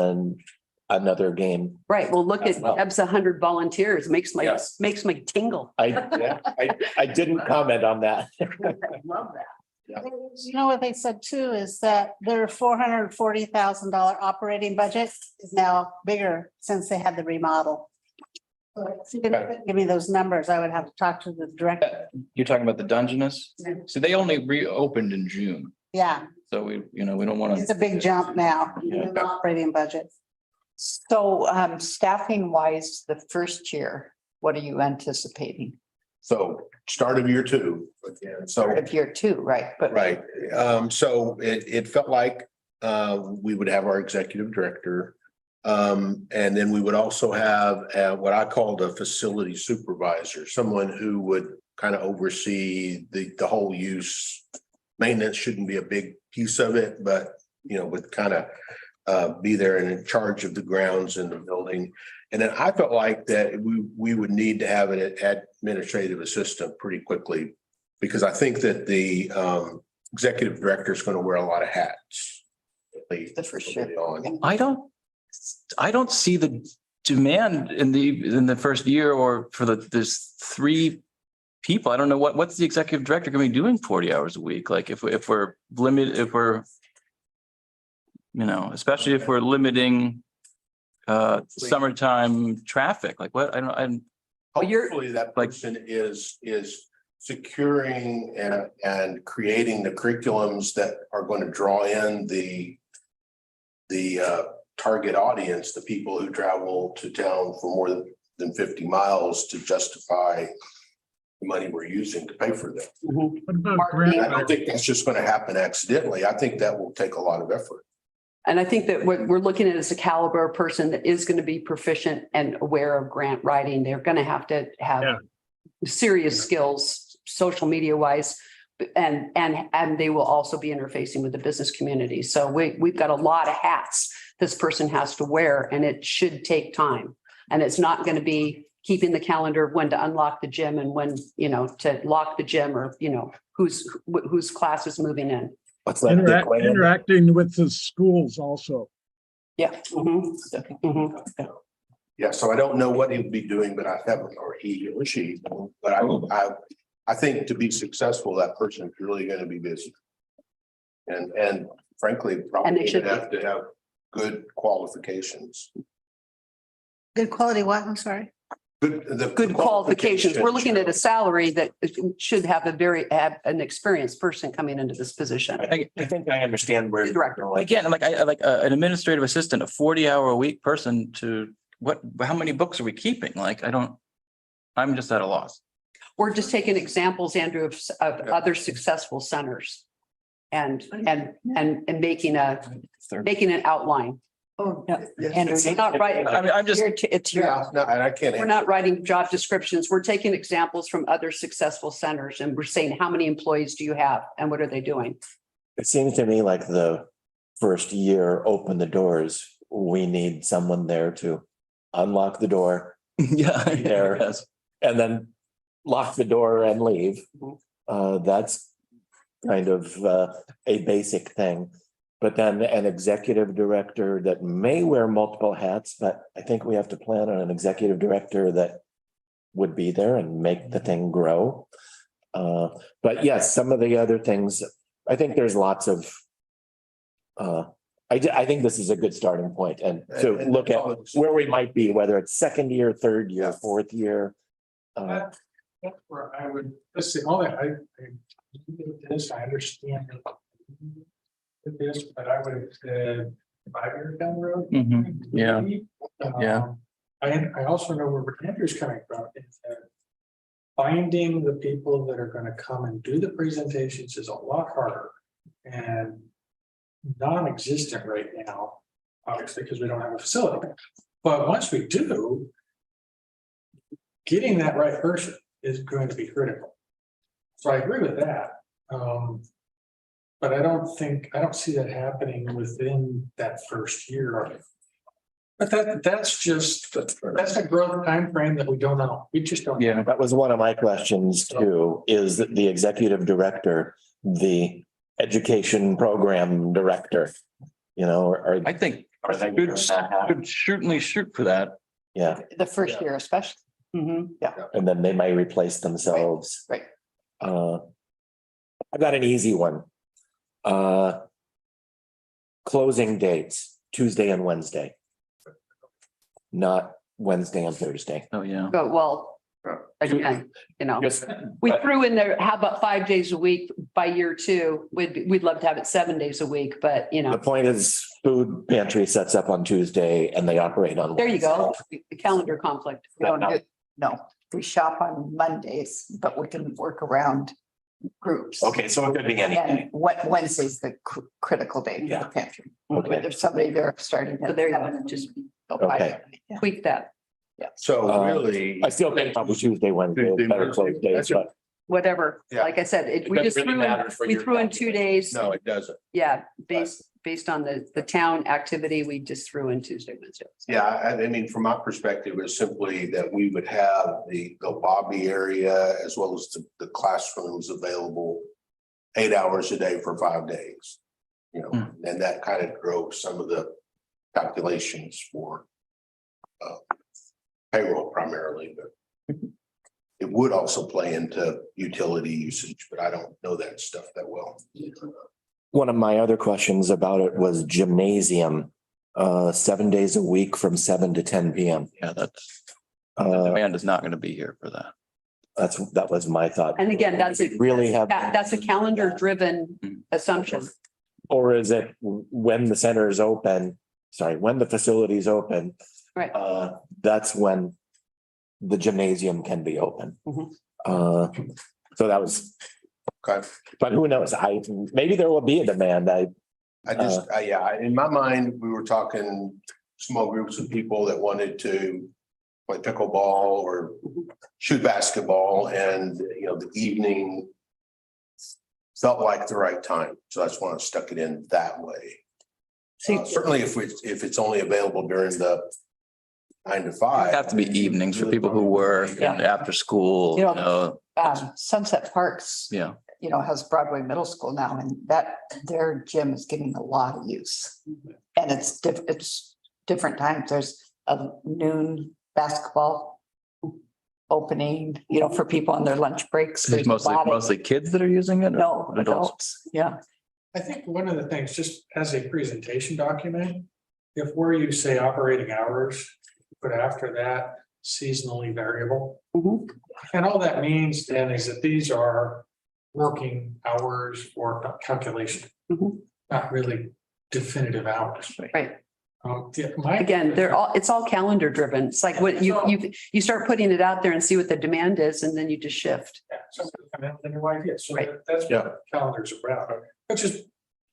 another game. Right. Well, look at Well. Deb's 100 volunteers. Makes Yes. me tingle. I didn't comment on that. I love that. You know what they said too, is that their $440,000 operating budget is now bigger since they had the remodel. So if you didn't give me those numbers, I would have to talk to the director. You're talking about the Dungeness? So they only reopened in June. Yeah, So we don't want it's to. a big jump now, in Yeah. the operating budget. So staffing wise, the first year, what are you anticipating? So start of year two, again, so. Of year two, right? But Right, so it felt like we would have our executive director. And then we would also have what I called a facility supervisor, someone who would kind of oversee the whole use. Maintenance shouldn't be a big piece of it, but would kind of be there and in charge of the grounds in the building. And then I felt like that we would need to have an administrative assistant pretty quickly, because I think that the executive director is going to wear a lot of hats. For sure. I don't see the demand in the first year or for there's 3 people. I don't know what's the executive director going to be doing 40 hours a week? Like if we're limited, especially if we're limiting summertime traffic, like what, Hopefully that person is securing and creating the curriculums that are going to draw in the target audience, the people who travel to town for more than 50 miles to justify the money we're using to pay for them. What about Marketing. I grant? don't think that's just going to happen accidentally. I think that will take a lot of effort. And I think that what we're looking at is a caliber of person that is going to be proficient and aware of grant writing. They're going to have Yeah. serious skills, social media wise, and they will also be interfacing with the business community. So we've got a lot of hats this person has to wear, and it should take time. And it's not going to be keeping the calendar of when to unlock the gym and when, to lock the gym, or, whose class is moving in. What's that? Dick Wayne? Interacting with the schools also. Yeah. Mhm. Mhm. Yeah, so I don't know what he'll be doing, but I haven't, or he or she, but I think to be successful, that person's really going to be busy. And frankly, probably should have to have good qualifications. Good quality what? I'm sorry. Good qualifications. We're looking at a salary that should have an experienced person coming into this position. I think I understand where. Director. again, I like an administrative assistant, a 40-hour-a-week person to how many books are we keeping? I'm just at a loss. We're just taking examples, Andrew, of other successful centers and making an outline. Oh, no, Andrew, you're not writing. I'm just, it's your, Yeah, no, and I can't. We're not writing job descriptions. We're taking examples from other successful centers, and we're saying, how many employees do you have and what are they doing? It seems to me like the first year, open the doors, we need someone there to unlock the door. yeah, There. yes. And then lock the door and leave. That's kind of a basic thing. But then an executive director that may wear multiple hats, but I think we have to plan on an executive director that would be there and make the thing grow. But yes, some of the other things, I think there's lots of I think this is a good starting point, and to look at where we might be, whether it's second year, third year, fourth year. That's where I would, let's see, all that, I this, I understand this, but I would have said 5 years down the road. Mhm. Yeah. Yeah. I also know where Andrew's coming from, is that finding the people that are going to come and do the presentations is a lot harder and non-existent right now, obviously, because we don't have a facility. But once we do, getting that right person is going to be critical. So I agree with that. But I don't see that happening within that first year. But that's a growth timeframe that we don't know. We just don't. Yeah. That was one of my questions too, is that the executive director, the education program director, you know, or, I think Are they should certainly shoot for that. yeah, The first year especially. Yeah. and then they might replace themselves. Right. I've got an easy one. Closing dates, Tuesday and Wednesday. Not Wednesday and Thursday. Oh, yeah. But well, again, you know, Just, we threw in there, how about 5 days a week by year 2? We'd love to have it 7 days a week, but you the know, point is food pantry sets up on Tuesday and they operate on. there you go. The calendar conflict. We don't do, no, we shop on Mondays, but we can work around groups. Okay, so it could be any. And what Wednesday's the critical day for Yeah. the pantry. Okay. There's somebody there starting. So there you go. Just Okay. tweak that, So really. I still think probably Tuesday, Wednesday, is better close days, but whatever. Yeah. Like I said, we doesn't just really threw matter in, for we your threw in calculation. 2 days. No, it doesn't. Yeah, based on the town activity, we just threw in Tuesday, Wednesday. Yeah, I mean, from my perspective, it's simply that we would have the lobby area as well as the classrooms available 8 hours a day for 5 days. You know, and that kind of drove some of the calculations for payroll primarily, but it would also play into utility usage, but I don't know that stuff that well. one of my other questions about it was gymnasium. 7 days a week from 7 to 10 PM. Yeah, the Uh, demand is not going to be here for that. that was my thought. And again, that's Really have. that's a calendar driven assumption. Or is it when the center is open, when the facility is open? Right. That's when the gymnasium can be open. Mhm. So that was, Okay. but who knows? Maybe there will be a demand. Yeah, in my mind, we were talking small groups of people that wanted to play pickleball or shoot basketball, and, you know, the evening felt like the right time. So that's why I stuck it in that way. Certainly if it's only available during the 9 to 5. Have to be evenings for people who work and after school, You you know, know, Sunset Parks, yeah. you know, has Broadway Middle School now, and that their gym is getting a lot of use. And it's different times. There's a noon basketball opening, you know, for people on their lunch breaks. It's There's a lot of- mostly kids that are using it? or No, adults, yeah. I think one of the things, just as a presentation document, if where you say operating hours, but after that seasonally variable. Mhm. And all that means then is that these are working hours for calculation, Mhm. not really definitive hours. Right. Again, It's all calendar driven. It's like what you start putting it out there and see what the demand is, and then you just shift. The new idea, so Right. that's what calendars are about, but just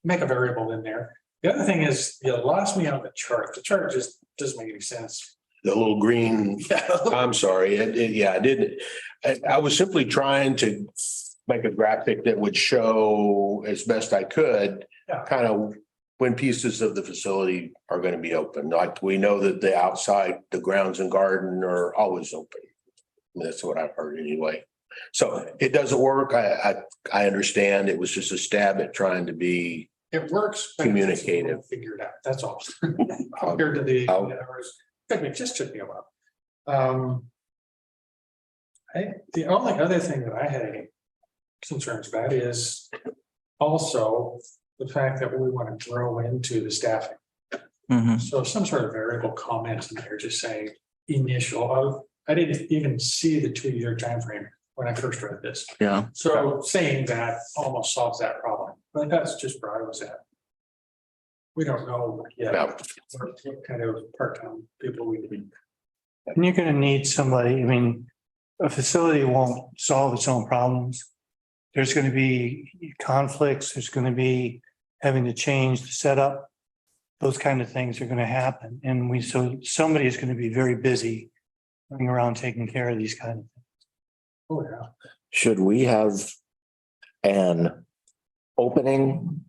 make a variable in there. The other thing is, you lost me on the chart. The chart just doesn't make any sense. The little green, I'm sorry, I didn't. I was simply trying to make a graphic that would show as best I could, Yeah. kind of when pieces of the facility are going to be open. Like we know that the outside, the grounds and garden are always open. That's what I've heard anyway. So it doesn't work. I understand. It was just a stab at trying to be It works. but it's communicative. Figure it out, that's all. Compared to the hours, it just took me a while. The only other thing that I had any concerns about is also the fact that we want to grow into the staffing. Mhm. So some sort of variable comment in there, just saying initial, I didn't even see the 2-year timeframe when I first read this. Yeah. So saying that almost solves that problem, but that's just where I was at. We don't know yet what kind of part-time people we need. And you're gonna need somebody, I mean, a facility won't solve its own problems. There's gonna be conflicts, there's gonna be having to change the setup. Those kind of things are gonna happen, and so somebody is gonna be very busy running around taking care of these kind of things. Oh, yeah. Should we have an opening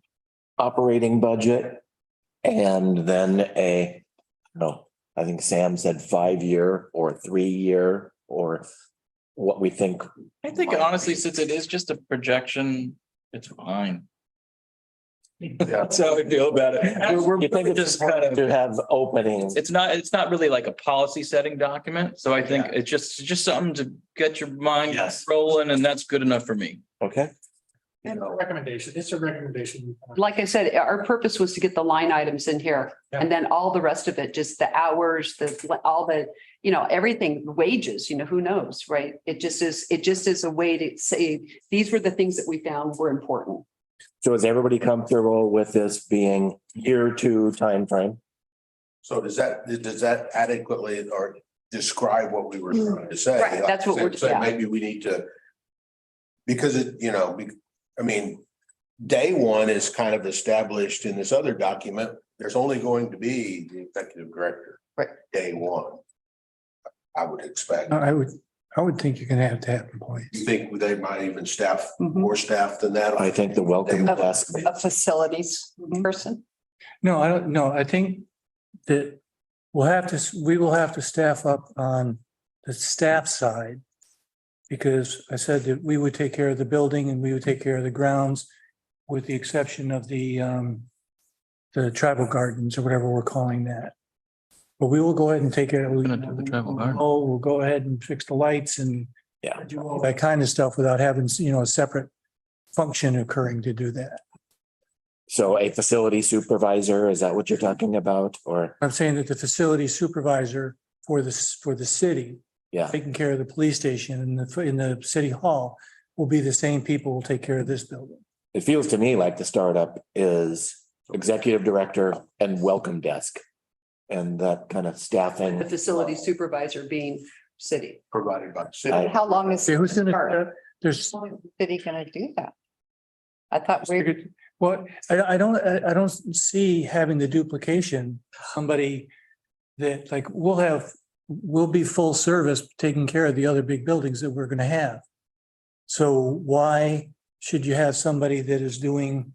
operating budget and then I think Sam said 5-year or 3-year or what we think. I think honestly, since it is just a projection, it's fine. That's how I feel about it. You think it's just kind important of, to have openings? it's not really like a policy setting document. So I think it's just something to get your mind Yes. rolling, and that's good enough for me. Okay, And a recommendation, it's a recommendation. Like I said, our purpose was to get the line items in here and then all the rest of it, just the hours, all the, everything, wages, who knows, right? It just is a way to say, these were the things that we found were important. so is everybody comfortable with this being year 2 timeframe? So does that adequately or describe what we were trying to say? Right, that's what we're- So yeah. maybe we need to. Because day one is kind of established in this other document. There's only going to be the executive director. Right. Day one. I would expect. I would think you're gonna have to have employees. You think they might even staff, Mhm. more staff than that? I think the welcome desk. A facilities person. No, I don't know. I think that we will have to staff up on the staff side. Because I said that we would take care of the building and we would take care of the grounds with the exception of the tribal gardens or whatever we're calling that. But we will go ahead and take care of. Gonna do the tribal garden. We'll go ahead and fix the lights and Yeah. do all that kind of stuff without having, a separate function occurring to do that. So a facility supervisor, is that what you're talking about? Or, I'm saying that the facility supervisor for the city, yeah, taking care of the police station and in the city hall will be the same people who will take care of this building. it feels to me like the startup is executive director and welcome desk. And that kind of staffing. The facility supervisor being city. Provided by the city. How long is Okay, who's gonna, Start. there's, city gonna do that? I thought we, well, I don't see having the duplication, somebody that like, we'll be full service taking care of the other big buildings that we're gonna have. So why should you have somebody that is doing,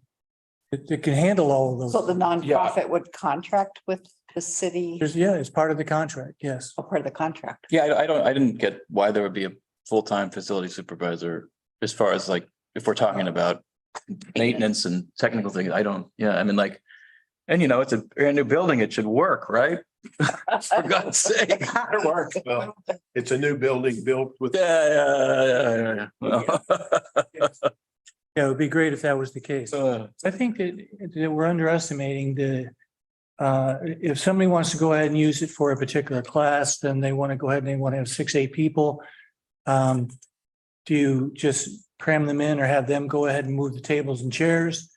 that can handle all of those? so the nonprofit would contract with the city It's part of the contract, yes. or part of the contract. Yeah, I didn't get why there would be a full-time facility supervisor as far as like, if we're talking about maintenance and technical things, and it's a brand new building, it should work, right? For God's sake. Well, it's a new building built with. Yeah. Yeah, it would be great if that was the case. I think that we're underestimating if somebody wants to go ahead and use it for a particular class, then they want to go ahead and they want to have 6-8 people. Do you just cram them in or have them go ahead and move the tables and chairs?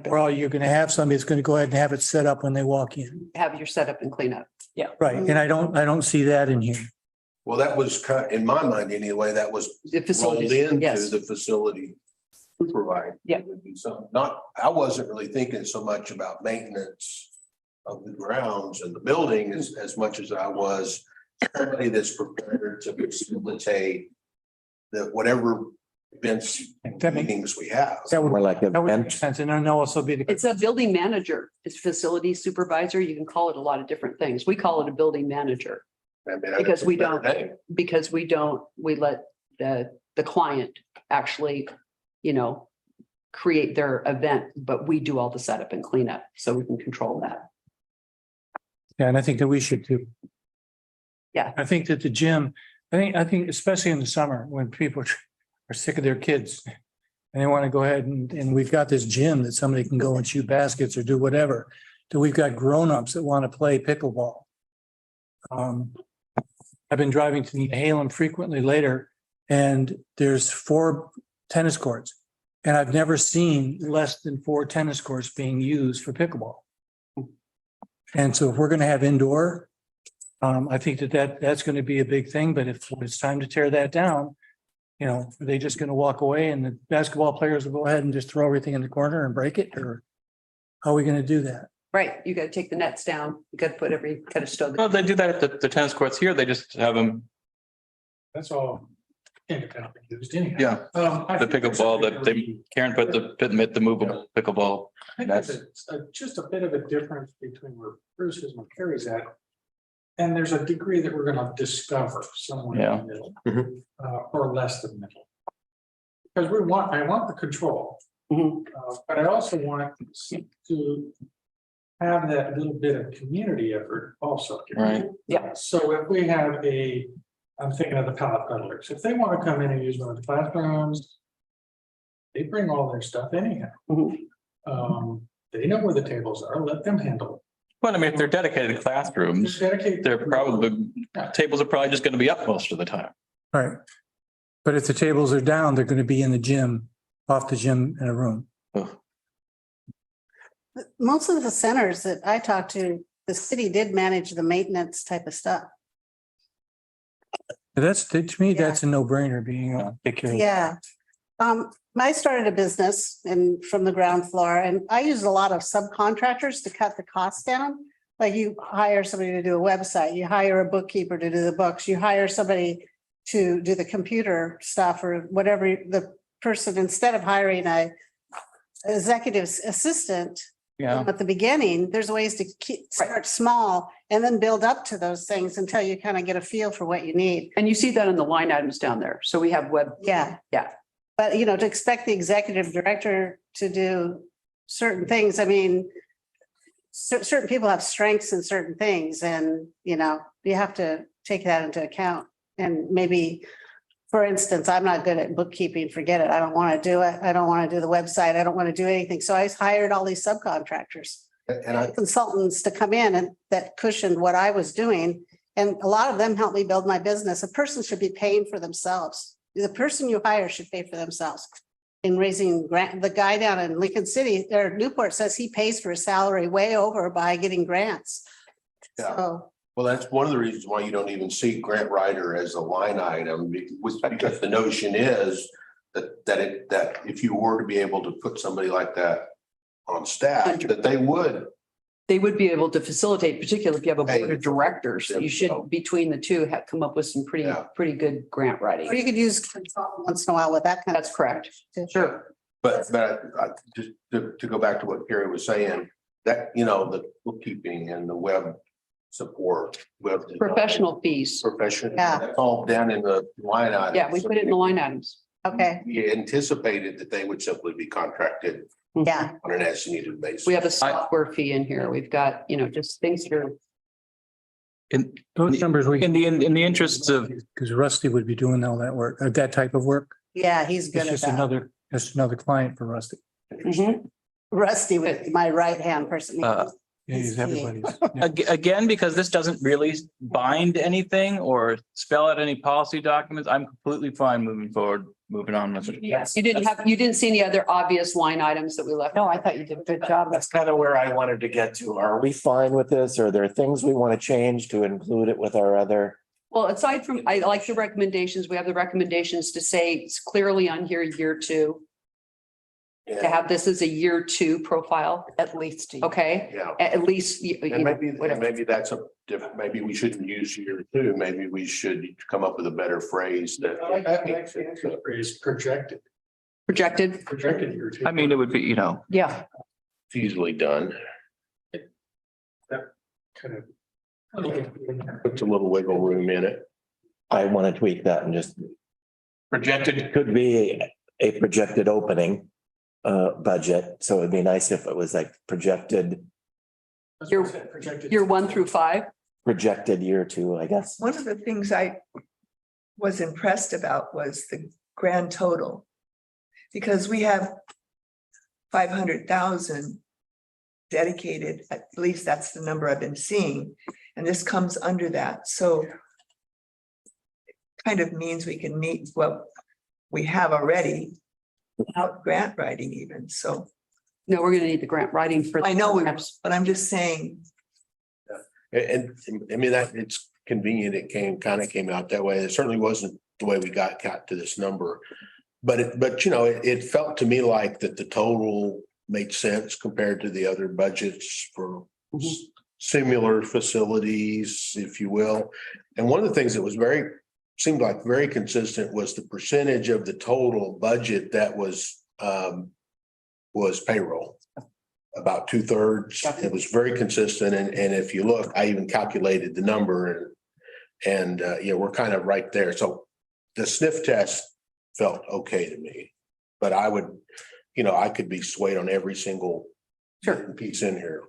Or you're going to have somebody that's going to go ahead and have it set up when they walk in. Have your setup and clean up. Yeah. Right, and I don't see that in here. Well, that was in my mind anyway, that was The rolled facilities, into yes. the facility supervisor. Yeah. So I wasn't really thinking so much about maintenance of the grounds and the building as much as I was somebody that's prepared to facilitate whatever events, meetings we have. That would, More like that would make event. sense, and I know also be the. It's a building manager, it's facility supervisor. You can call it a lot of different things. We call it a building manager I mean, I because think we it's a better don't, name. we let the client actually, create their event, but we do all the setup and cleanup, so we can control that. Yeah, and I think that we should too. Yeah. I think that the gym, I think especially in the summer when people are sick of their kids. And they want to go ahead and we've got this gym that somebody can go and shoot baskets or do whatever. So we've got grownups that want to play pickleball. I've been driving to New Halem frequently later and there's 4 tennis courts. And I've never seen less than 4 tennis courts being used for pickleball. And so if we're going to have indoor, I think that's going to be a big thing, but if it's time to tear that down, are they just going to walk away and the basketball players will go ahead and just throw everything in the corner and break it? Or how are we going to do that? Right, you gotta take the nets down, you gotta put kind of stow. Well, they do that at the tennis courts here. They just have them. That's all. independently used anyhow. Yeah, I the think there's a pickleball that they, degree- Karen put the movable pickleball. I think there's just a bit of a difference between where Bruce is and Carrie's at. And there's a degree that we're gonna discover somewhere in the middle, or less than middle. Because I want the control. But I also want to have that little bit of community effort also. Right. Yeah. So if we have I'm thinking of the pallet peddlers, if they want to come in and use one of the classrooms, they bring all their stuff anyhow. They know where the tables are, let them handle Well, I mean, if they're dedicated it. classrooms, Dedicated. they're probably, tables are probably just gonna be up most of the time. Right. But if the tables are down, they're going to be in the gym, off the gym in a room. Most of the centers that I talked to, the city did manage the maintenance type of stuff. To me, that's a no-brainer being, take care of. Yeah. I started a business from the ground floor, and I used a lot of subcontractors to cut the costs down. Like you hire somebody to do a website, you hire a bookkeeper to do the books, you hire somebody to do the computer stuff or whatever the person, instead of hiring a executive assistant. Yeah. At the beginning, there's ways to start small and then build up to those things until you kind of get a feel for what you need. And you see that in the line items down there. So we have web. Yeah. Yeah. But, to expect the executive director to do certain things, I mean, certain people have strengths in certain things and, you have to take that into account. And maybe, for instance, I'm not good at bookkeeping, forget it. I don't want to do it. I don't want to do the website. I don't want to do anything. So I hired all these subcontractors, And consultants to come in and that cushioned what I was doing. And a lot of them helped me build my business. A person should be paying for themselves. The person you hire should pay for themselves. In raising grant, the guy down in Lincoln City or Newport says he pays for his salary way over by getting grants. Yeah. So, well, that's one of the reasons why you don't even see grant writer as a line item, because the notion is that if you were to be able to put somebody like that on staff, that they would. They would be able to facilitate, particularly if you have a board of directors. You should, So- between the two, have come up with some pretty good grant or writing. you could use consultant once in a while with that kind of. That's correct. Sure. But just to go back to what Carrie was saying, that, the bookkeeping and the web support, web. design, Professional fees. Professional, Yeah. that's all down in the line item. Yeah, we put it in the line items. Okay, We anticipated that they would simply be contracted yeah. on an as needed basis. We have a software fee in here. We've got, just things that are. In, Those numbers we, in the interests of, because Rusty would be doing all that work, that type of work. Yeah, he's It's good at just that. just another client for Rusty. Rusty was my right-hand person. Uh, Yeah, he's everybody's. Yeah. again, because this doesn't really bind anything or spell out any policy documents, I'm completely fine moving on with it. You didn't see any other obvious line items that we left? No, I thought you did a good job. That's kind of where I wanted to get to. Are we fine with this? Are there things we want to change to include it with our other? Well, aside from, I like the recommendations. We have the recommendations to say it's clearly on here, year 2. To have this as a year 2 profile, At least. okay? Yeah. At least, And maybe, whatever. maybe that's maybe we shouldn't use year 2. Maybe we should come up with a better phrase that. I like the phrase projected Projected. year 2. I mean, it would be, Yeah. It's easily done. Kind of. Puts a little wiggle room in it. I want to tweak that and just, projected. could be a projected opening budget. So it'd be nice if it was like projected Year 1 through 5. projected year 2, I guess. One of the things I was impressed about was the grand total. Because we have 500,000 dedicated, at least that's the number I've been seeing, and this comes under that, so it kind of means we can meet what we have already without grant writing even, so No, we're gonna need the grant writing for. I know, but I'm just saying, And I mean, that it's convenient. It came out that way. It certainly wasn't the way we got to this number. But it felt to me like that the total made sense compared to the other budgets for similar facilities, if you will. And one of the things that was very seemed like very consistent was the percentage of the total budget that was payroll. About 2/3. It was very consistent. And if you look, I even calculated the number and yeah, we're kind of right there. So the sniff test felt okay to me. But I would, I could be swayed on every single piece in here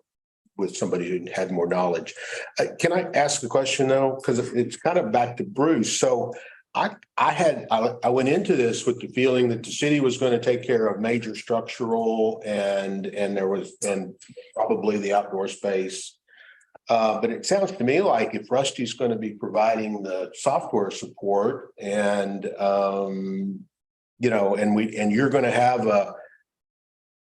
with somebody who had more knowledge. Can I ask a question though? Because it's kind of back to Bruce. So I went into this with the feeling that the city was going to take care of major structural and probably the outdoor space. But it sounds to me like if Rusty's going to be providing the software support and you're going to have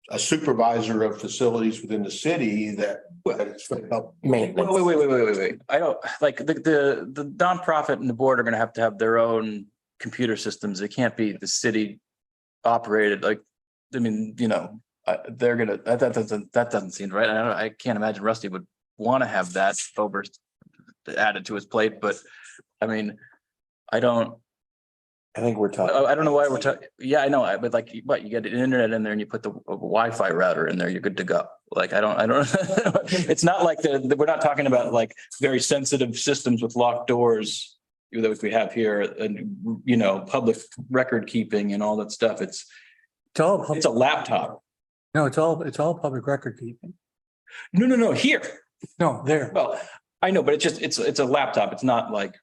a supervisor of facilities within the city that it's going to help. Maintenance. Wait. I don't like the nonprofit and the board are going to have their own computer systems. It can't be the city operated. Like, I mean, they're gonna that doesn't seem right. I can't imagine Rusty would want to have that over added to his plate. But I mean, I think we're talking. I don't know why we're talking. Yeah, I know. But like, what you get the internet in there and you put the Wi-Fi router in there, you're good to go. Like, I don't. It's not like we're not talking about like very sensitive systems with locked doors that we have here, and public record keeping and all that stuff. It's a laptop. No, it's all public record keeping. No. Here. No, there. Well, I know, but it's a laptop. It's not like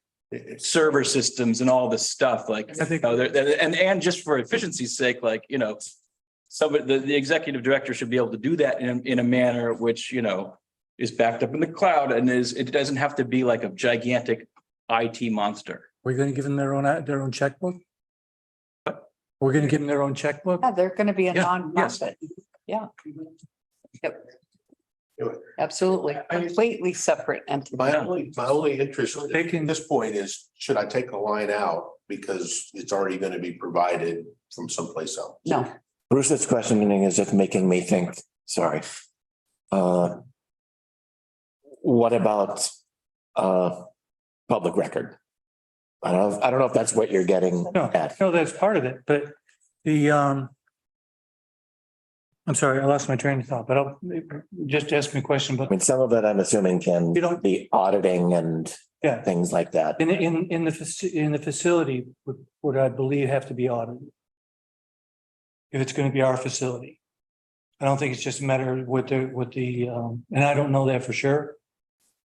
server systems and all this stuff, like, I think- and just for efficiency's sake, like, somebody, the executive director should be able to do that in a manner which, is backed up in the cloud and it doesn't have to be like a gigantic IT monster. We're going to give them their own checkbook. We're going to give them their own checkbook. Yeah, they're going to be a Yeah, nonprofit. Yeah. Yep. Absolutely. Completely separate entity. My only interest at this point is, should I take a line out because it's already going to be provided from someplace else? No, Bruce's questioning is just making me think, sorry. What about public record? I don't know if that's what you're getting at. No, that's part of it, but I'm sorry, I lost my train of thought, but I'll just ask me a question, I but mean, some of it I'm assuming can be auditing and yeah, things like that. in the facility would I believe have to be audited. If it's going to be our facility. I don't think it's just a matter of what the and I don't know that for sure.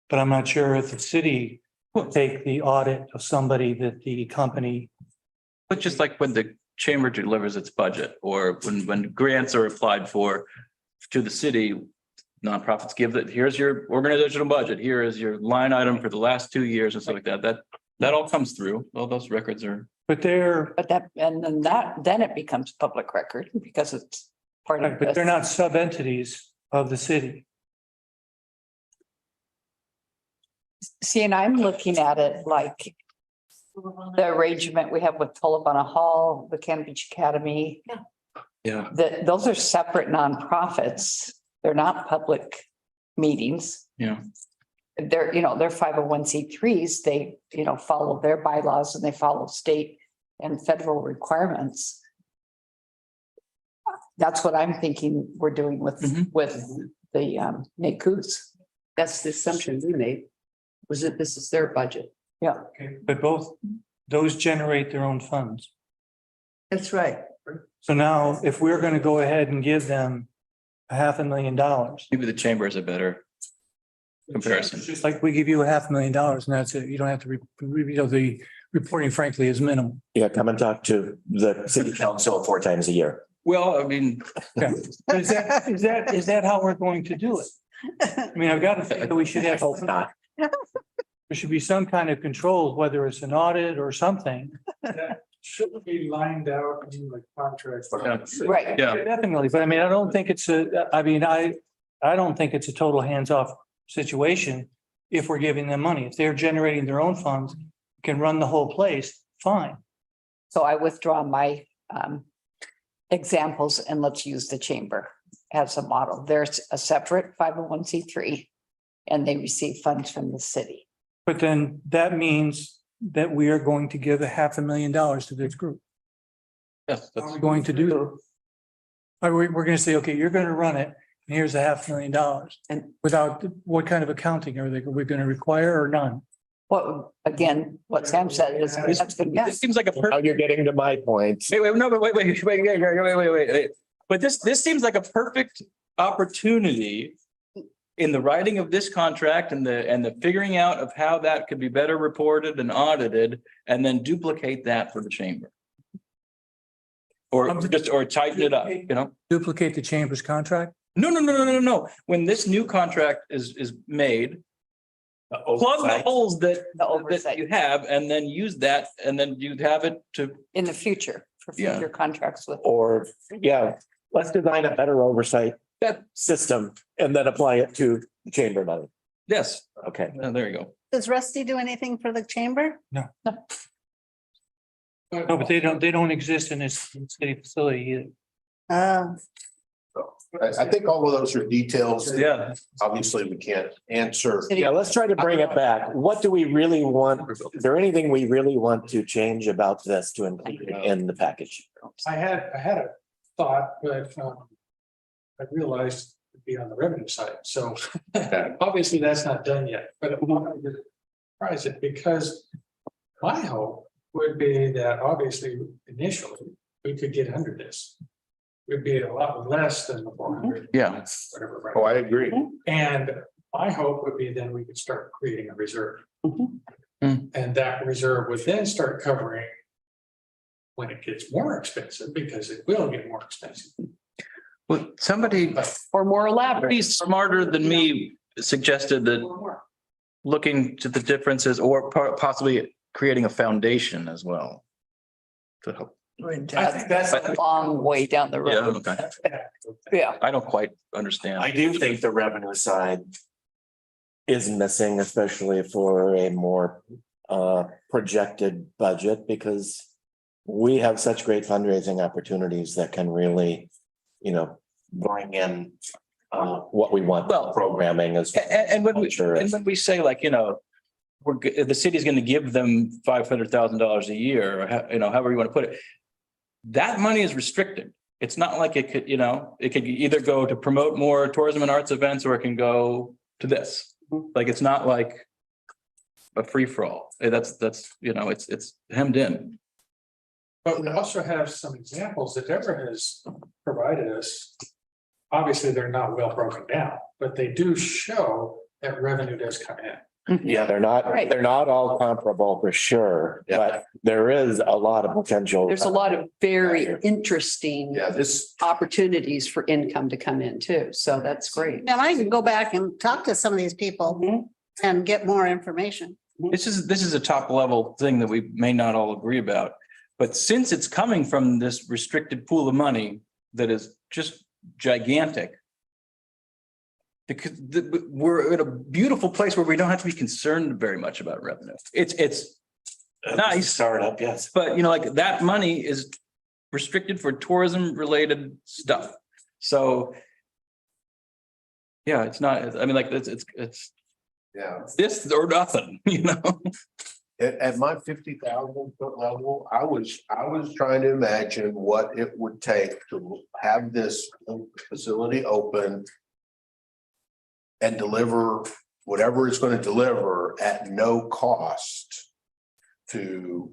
But I'm not sure if the city will take the audit of somebody that the company. But just like when the chamber delivers its budget, or when grants are applied for to the city, nonprofits give that, here's your organizational budget, here is your line item for the last 2 years and stuff like that. That all comes through. All those records are. But then it becomes public record because it's part of. But they're not sub-entities of the city. See, and I'm looking at it like the arrangement we have with Tullabana Hall, the Cannon Beach Academy. Yeah. Those are separate nonprofits. They're not public meetings. Yeah. They're 501c3s. They, follow their bylaws and they follow state and federal requirements. That's what I'm thinking we're doing with the NACUS. That's the assumption we made, was that this is their budget. Yeah. Okay, but both those generate their own funds. That's right. So now if we're going to go ahead and give them $500,000. Maybe the chamber is a better comparison. Just like we give you $500,000 and that's it. You don't have to, the reporting frankly is minimal. Yeah, come and talk to the city council 4 times a year. Well, I mean, Yeah. But is that how we're going to do it? I mean, I've got to think that we should have, Not. there should be some kind of control, whether it's an audit or something. Shouldn't be lined out in the contract. Right. yeah. Definitely, but I mean, I don't think it's I don't think it's a total hands-off situation if we're giving them money. If they're generating their own funds, can run the whole place, fine. So I withdraw my examples and let's use the chamber as a model. There's a separate 501c3 and they receive funds from the city. But then that means that we are going to give $500,000 to this group. Yes, Are that's, we going to do that? Are we, we're gonna say, okay, you're gonna run it, and here's $500,000. And- Without, what kind of accounting are we gonna require or none? What, again, what Sam said is, that's gonna be. this seems like a Now perfect. you're getting to my point. Wait, no, but wait. But this seems like a perfect opportunity in the writing of this contract and the figuring out of how that could be better reported and audited, and then duplicate that for the chamber. Or tighten it up, you know? Duplicate the chamber's contract? No. When this new contract is made, plug the holes that oversight. you have, and then use that, and then you have it to, In the future, for Yeah. future contracts with. Or, yeah, let's design a better oversight that, system and then apply it to chamber money. yes, Okay. there you go. Does Rusty do anything for the chamber? No, but they don't exist in this city facility either. I think all of those are details. Yeah. Obviously, we can't answer. Yeah, let's try to bring it back. What do we really want? Is there anything we really want to change about this to include in the package? I had a thought, but I realized it'd be on the revenue side, so obviously that's not done yet, but I'm not gonna surprise it, because my hope would be that obviously initially we could get under this. We'd be at a lot less than the 400. Yeah. Whatever. right? Oh, I agree. And my hope would be then we could start creating a reserve. Mhm. And that reserve would then start covering when it gets more expensive, because it will get more expensive. Well, somebody Or more elaborate. smarter than me suggested that looking to the differences or possibly creating a foundation as well. To help. I think that's. A long way down the Yeah, road. okay. Yeah. I don't quite understand. I do think the revenue side is missing, especially for a more projected budget, because we have such great fundraising opportunities that can really, bring in what we want. Well, Programming as. And when we say like, the city's going to give them $500,000 a year, or however you want to put it. That money is restricted. It's not like it could, it could either go to promote more tourism and arts events, or it can go to this. Like, it's not like a free for all. That's, it's hemmed in. But we also have some examples that Deborah has provided us. Obviously, they're not well broken down, but they do show that revenue does come in. Yeah, they're not all comparable for sure, but there is a lot of potential. There's a lot of very interesting Yeah, this, opportunities for income to come in too. So that's great. And I can go back and talk to some of these people and get more information. This is a top level thing that we may not all agree about. But since it's coming from this restricted pool of money that is just gigantic. Because we're in a beautiful place where we don't have to be concerned very much about revenue. It's nice. Startup, yes. But like that money is restricted for tourism related stuff. So. Yeah, it's not, I mean, like it's yeah, this or nothing, at my 50,000 foot level, I was trying to imagine what it would take to have this facility open and deliver whatever it's going to deliver at no cost to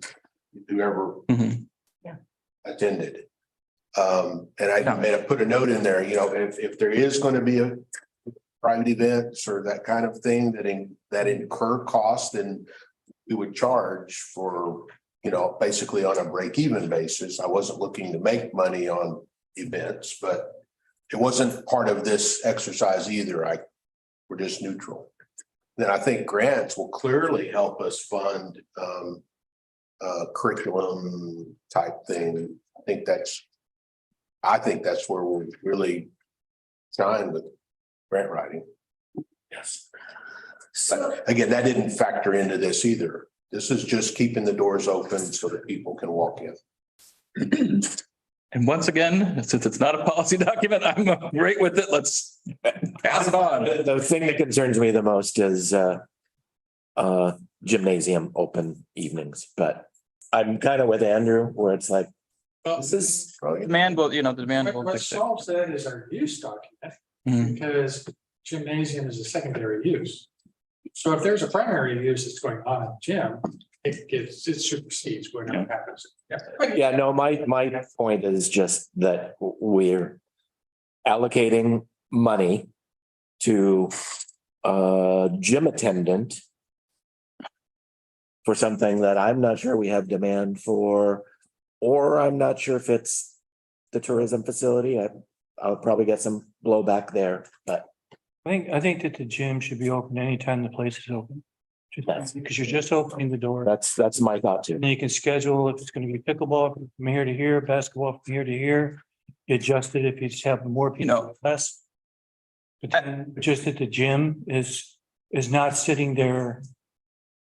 whoever Mhm. attended. And I put a note in there, if there is going to be a private events or that kind of thing that incur cost, then we would charge for, basically on a break-even basis. I wasn't looking to make money on events, but it wasn't part of this exercise either. We're just neutral. Then I think grants will clearly help us fund curriculum type thing. I think that's where we'll really shine with grant writing. Yes. But again, that didn't factor into this either. This is just keeping the doors open so that people can walk in. And once again, since it's not a policy document, I'm great with it. Let's pass it on. The thing that concerns me the most is the gymnasium open evenings, but I'm kind of with Andrew where it's like, this is. Demand will, the demand will What dictate. solves that is our use document, Mhm. because gymnasium is a secondary use. So if there's a primary use that's going on in the gym, it supersedes whatever happens. Yeah. Yeah, no, my point is just that we're allocating money to a gym attendant for something that I'm not sure we have demand for, or I'm not sure if it's the tourism facility. I'll probably get some blowback there, but I think that the gym should be open anytime the place is open. Because you're just opening the door. that's my thought too. And then you can schedule if it's gonna be pickleball from here to here, basketball from here to here. You adjust it if you just have more people, less. But then just that the gym is not sitting there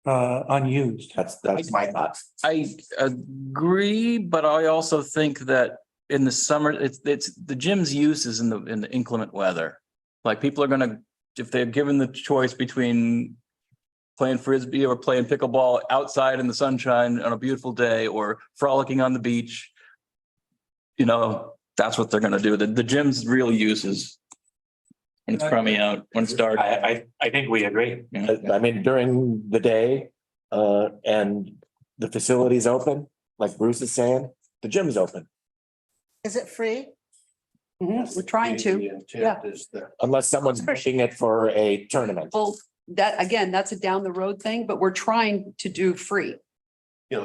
unused. That's my thoughts. I agree, but I also think that in the summer, it's the gym's use is in the inclement weather. Like people are gonna, if they're given the choice between playing frisbee or playing pickleball outside in the sunshine on a beautiful day or frolicking on the beach, that's what they're gonna do. The gym's real use is when it's crummy out, when it's dark. I think we agree. Yeah. I mean, during the day, and the facility's open, like Bruce is saying, the gym's open, Is it free? Mhm, we're trying to. The intent Yeah. is that unless someone's booking it for a tournament. Well, that's a down the road thing, but we're trying to do free.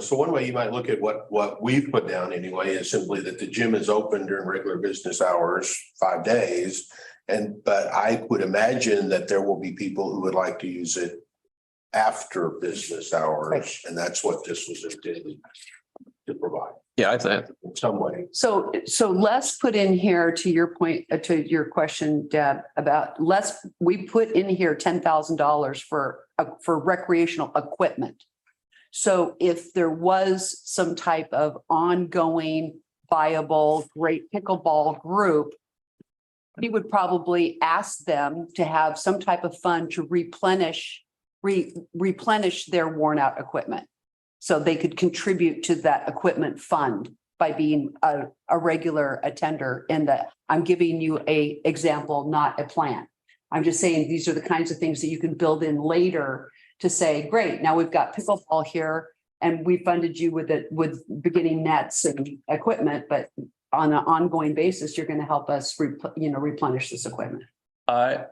so one way you might look at what we've put down anyway is simply that the gym is open during regular business hours, 5 days. But I would imagine that there will be people who would like to use it after business hours, Right. and that's what this was intended to provide Yeah, I'd say. in some way. So let's put in here to your point, to your question, Deb, about we put in here $10,000 for recreational equipment. So if there was some type of ongoing viable great pickleball group, we would probably ask them to have some type of fund to replenish their worn out equipment. So they could contribute to that equipment fund by being a regular attender in that. I'm giving you a example, not a plan. I'm just saying these are the kinds of things that you can build in later to say, great, now we've got pickleball here and we funded you with beginning nets and equipment, but on an ongoing basis, you're going to help us replenish this equipment. I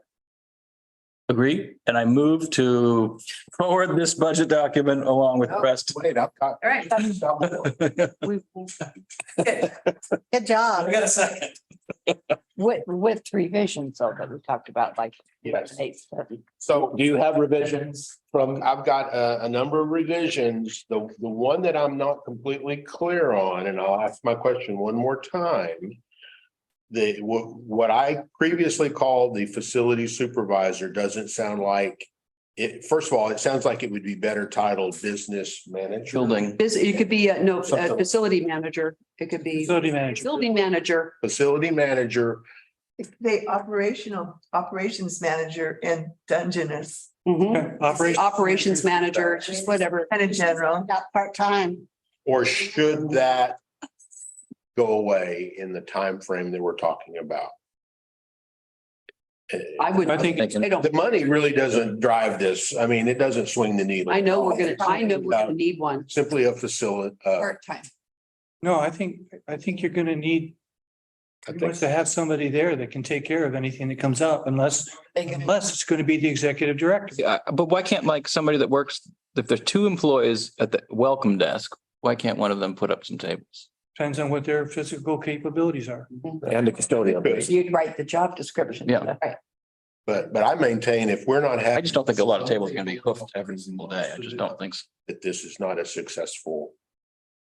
agree, and I move to forward this budget document along with the rest. Wait, I've got. All right. Good job. I got a second. With revisions though that we talked about, like. Yes. eight. So Do you have revisions from, I've got a number of revisions. The one that I'm not completely clear on, and I'll ask my question one more time. What I previously called the facility supervisor doesn't sound like it. First of all, it sounds like it would be better titled business manager. Building. It could be a Something. facility manager. It could be Facility manager. facility manager. Facility manager. The operations manager and Dungeness, Mhm. Operations manager, just whatever. kind of general. Not part-time. Or should that go away in the time frame that we're talking about? I would. I think- I don't, The money really doesn't drive this. I mean, it doesn't swing the needle. I know we're gonna need one. Simply a facility. Part-time. No, I think you're gonna need to have somebody there that can take care of anything that comes up unless it's gonna be the executive director. Yeah, but why can't somebody that works, if there's 2 employees at the welcome desk, why can't one of them put up some tables? Depends on what their physical capabilities are. and the custodial? You'd write the job description. Yeah. Right. But I maintain if we're not having. I just don't think a lot of tables are gonna be hoofed every single day. I just don't think so. That this is not as successful.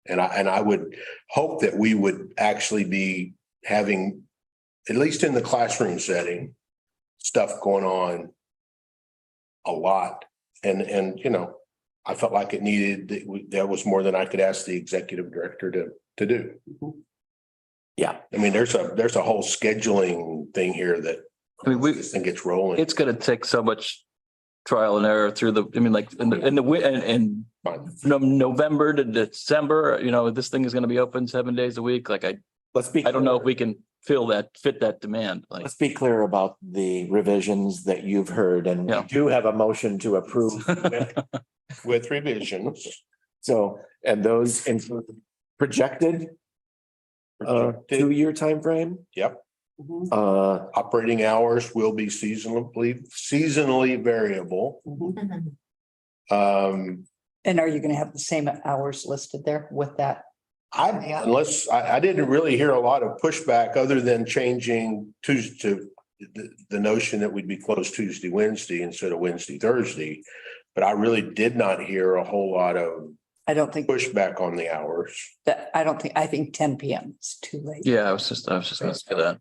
And I would hope that we would actually be having, at least in the classroom setting, stuff going on a lot. And I felt like it needed, that was more than I could ask the executive director to do. Yeah. I mean, there's a whole scheduling thing here that I mean, this thing gets rolling. It's gonna take so much trial and error through the, I mean, like in November to December, you know, this thing is gonna be open 7 days a week. Like Let's be. I don't know if we can fit that demand, like. Let's be clear about the revisions that you've heard, and we Yeah. do have a motion to approve. With revisions. So, and those include projected Projected. 2-year timeframe. Yep. Uh, Operating hours will be seasonally variable. And are you gonna have the same hours listed there with that? I didn't really hear a lot of pushback other than changing Tuesday to the notion that we'd be closed Tuesday, Wednesday instead of Wednesday, Thursday. But I really did not hear a whole lot of I don't think pushback on the hours. that, I think 10 PM is too late. Yeah, I was just gonna say that.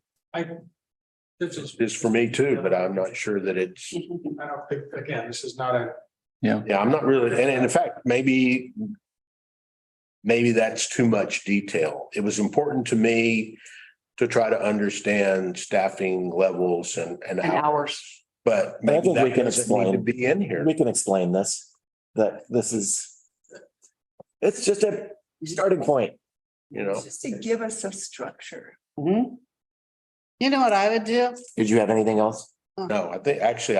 This is, It's for me too, but I'm not sure that it's, I don't think, again, this is not a, yeah, I'm not really, and in fact, maybe that's too much detail. It was important to me to try to understand staffing levels and And hours. but I maybe think we that can doesn't need to explain. be in here. We can explain this, that this is. It's just a starting point, You know, Just to give us a structure. Mhm. You know what I would do? did you have anything else? no, I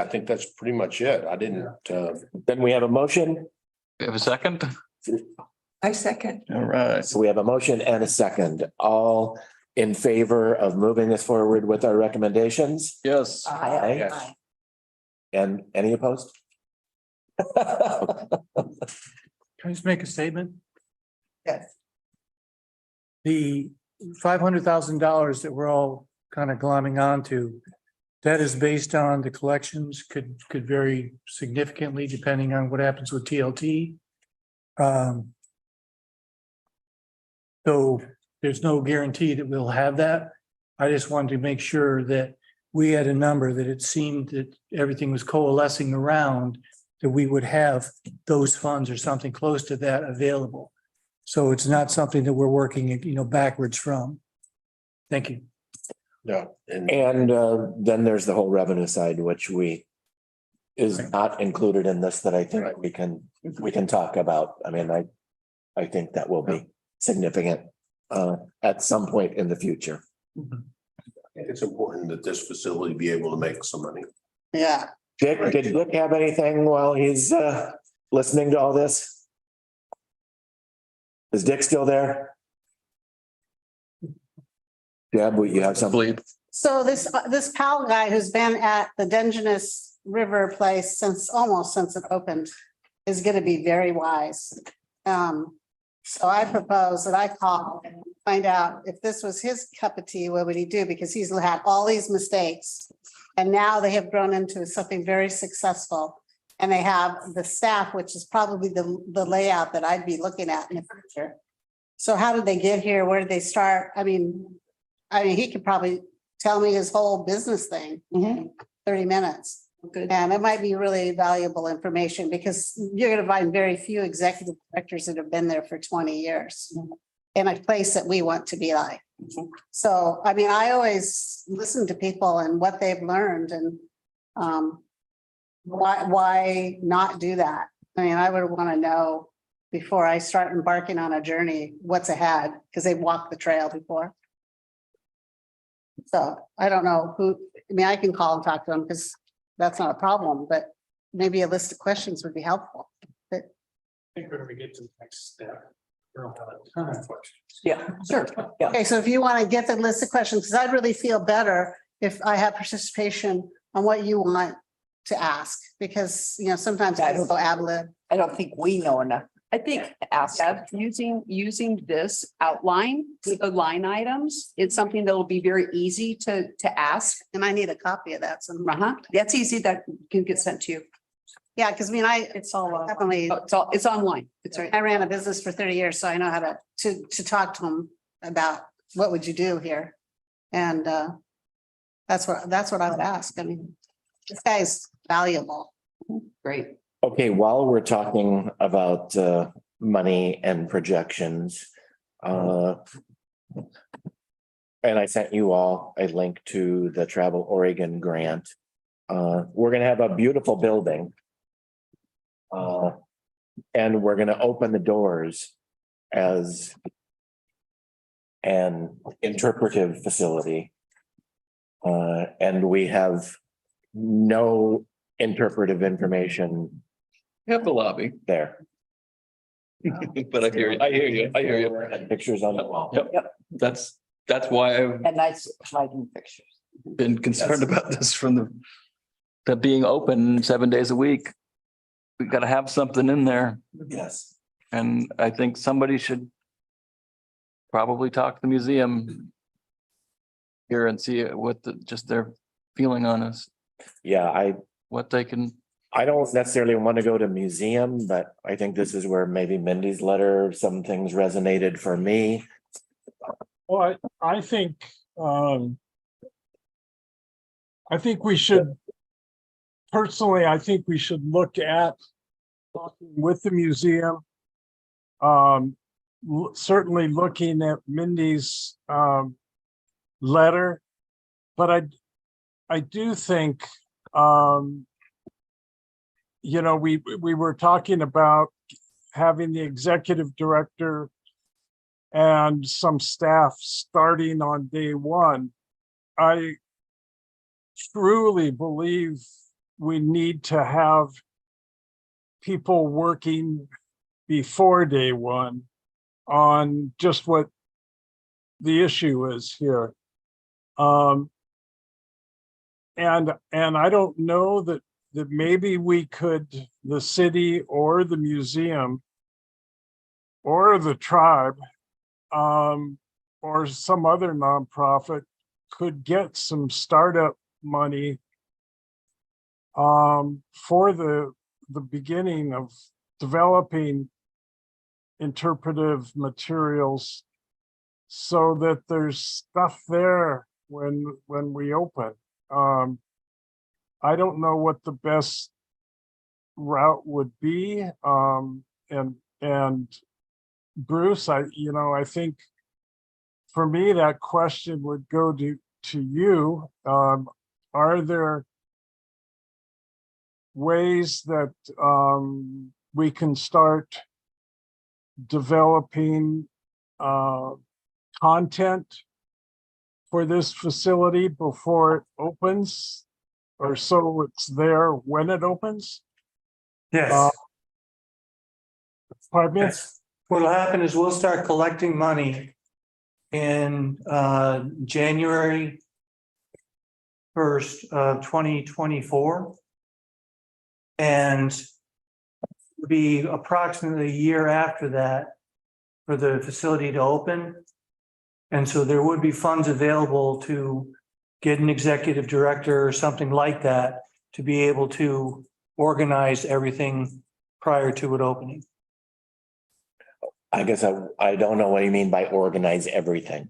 think that's pretty much it. I didn't, Then we have a motion, We have a second? I second. All right. so we have a motion and a second, all in favor of moving this forward with our recommendations, Yes. Aye. Yes. and any opposed? Can I just make a statement? Yes. The $500,000 that we're all kind of glomming onto, that is based on the collections could vary significantly depending on what happens with TLT. So there's no guarantee that we'll have that. I just wanted to make sure that we had a number that it seemed that everything was coalescing around, that we would have those funds or something close to that available. So it's not something that we're working, backwards from. Thank you. yeah, and And then there's the whole revenue side, which is not included in this, that I think we can talk about. I mean, I think that will be significant at some point in the future. it's important that this facility be able to make some money. Yeah. Dick, did Dick have anything while he's listening to all this? Is Dick still there? Deb, you have something? Sleep. So this Powell guy who's been at the Dungeness River place almost since it opened is gonna be very wise. So I propose that I call and find out if this was his cup of tea, what would he do? Because he's had all these mistakes. And now they have grown into something very successful. And they have the staff, which is probably the layout that I'd be looking at in the future. So how did they get here? Where did they start? I mean, he could probably tell me his whole business thing in 30 minutes. Good. And it might be really valuable information because you're gonna find very few executive directors that have been there for 20 years. In a place that we want to be like. So, I mean, I always listen to people and what they've learned and why not do that? I mean, I would want to know before I start embarking on a journey, what's ahead, because they've walked the trail before. So I don't know I can call and talk to them because that's not a problem, but maybe a list of questions would be helpful. I think when we get to the next step, we'll have a ton of questions. Yeah, sure. Yeah. Okay, so if you want to get the list of questions, because I'd really feel better if I have participation on what you want to ask, because, sometimes I go ad lib. I don't think we know enough. I think using this outline, the line items, it's something that will be very easy to ask. And I need a copy of that. So, That's easy. That can get sent to you. yeah, because it's all definitely, It's online. It's right. I ran a business for 30 years, so I know how to talk to them about what would you do here? And that's what I would ask. I mean, this guy's valuable. Great. Okay, while we're talking about money and projections, and I sent you all a link to the Travel Oregon grant. We're gonna have a beautiful building And we're gonna open the doors as an interpretive facility. And we have no interpretive information We have the lobby, there. but I hear you. And pictures on the wall. Yep. That's why I've And nice lighting fixtures. been concerned about this from the being open 7 days a week. We gotta have something in there, Yes. and I think somebody should probably talk to the museum here and see what just their feeling on us, Yeah, what they can. I don't necessarily want to go to museum, but I think this is where maybe Mindy's letter, some things resonated for me. Well, I think we should, personally, I think we should look at talking with the museum. Certainly looking at Mindy's letter, but I do think you know, we were talking about having the executive director and some staff starting on day one. I truly believe we need to have people working before day one on just what the issue is here. And I don't know that maybe we could, the city or the museum or the tribe, or some other nonprofit could get some startup money for the beginning of developing interpretive materials so that there's stuff there when we open. I don't know what the best route would be. And Bruce, I think for me, that question would go to you. Are there ways that we can start developing content for this facility before it opens? Or so it's there when it opens? Yes. Pardon me? Yes. What'll happen is we'll start collecting money in January 1st, 2024. And it'll be approximately a year after that for the facility to open. And so there would be funds available to get an executive director or something like that to be able to organize everything prior to it opening. I guess I don't know what you mean by organize everything.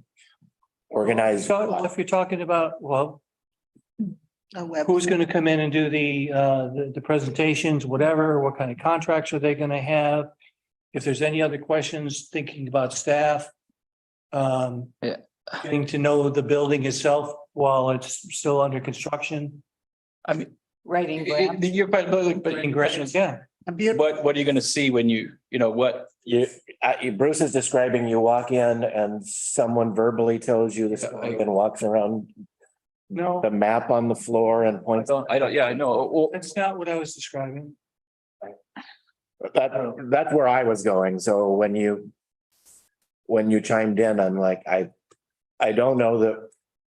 Organize. So if you're talking about, well, who's going to come in and do the presentations, whatever, what kind of contracts are they going to have? If there's any other questions, thinking about staff. Getting to know the building itself while it's still under construction. I mean, Writing grants. you're quite, Writing grants, yeah. what are you gonna see when what? Bruce is describing, you walk in and someone verbally tells you the story and walks around No, the map on the floor and points. I don't, yeah, I know. Well, that's not what I was describing. That's where I was going. So when you chimed in, I'm like, I don't know that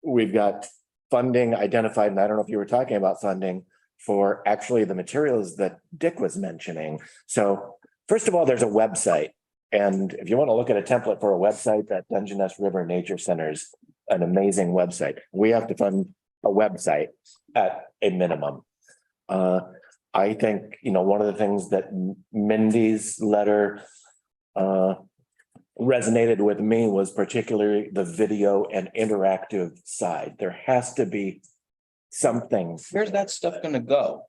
we've got funding identified, and I don't know if you were talking about funding for actually the materials that Dick was mentioning. So first of all, there's a website. And if you want to look at a template for a website, that Dungeness River Nature Center is an amazing website. We have to fund a website at a minimum. I think, one of the things that Mindy's letter resonated with me was particularly the video and interactive side. There has to be something. Where's that stuff gonna go?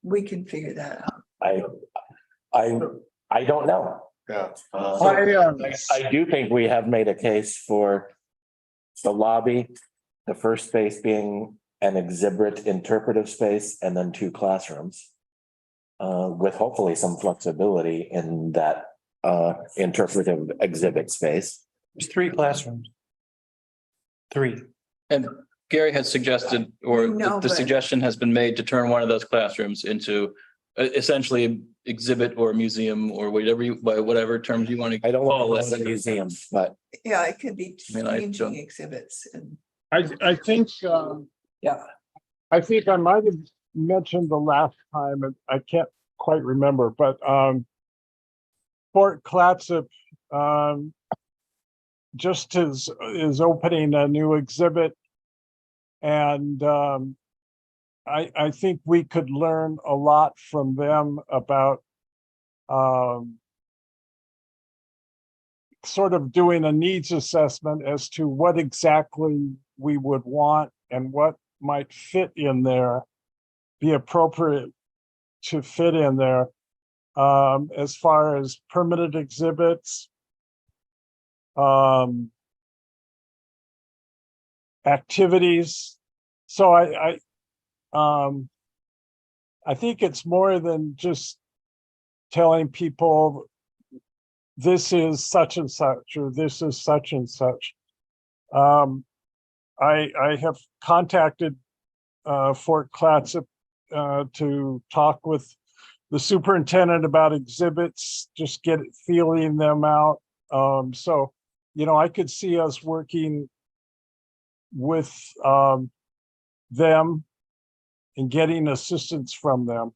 We can figure that out. I don't know. Yeah. I do think we have made a case for the lobby, the first space being an exhibit interpretive space and then 2 classrooms. With hopefully some flexibility in that interpretive exhibit space. There's 3 classrooms. 3. And Gary has suggested, or No, the but- suggestion has been made to turn one of those classrooms into essentially an exhibit or museum or whatever you, by whatever terms you want to I don't want call to call it a it. museum, but Yeah, it could be I mean, I changing don't- exhibits and. I think, Yeah. I think I might have mentioned the last time, and I can't quite remember, but, Fort Clatsop, just is opening a new exhibit. And, I think we could learn a lot from them about, sort of doing a needs assessment as to what exactly we would want and what might fit in there, be appropriate to fit in there, as far as permanent exhibits, activities. So I think it's more than just telling people this is such and such, or this is such and such. I have contacted Fort Clatsop to talk with the superintendent about exhibits, just feeling them out. So, I could see us working with them and getting assistance from them.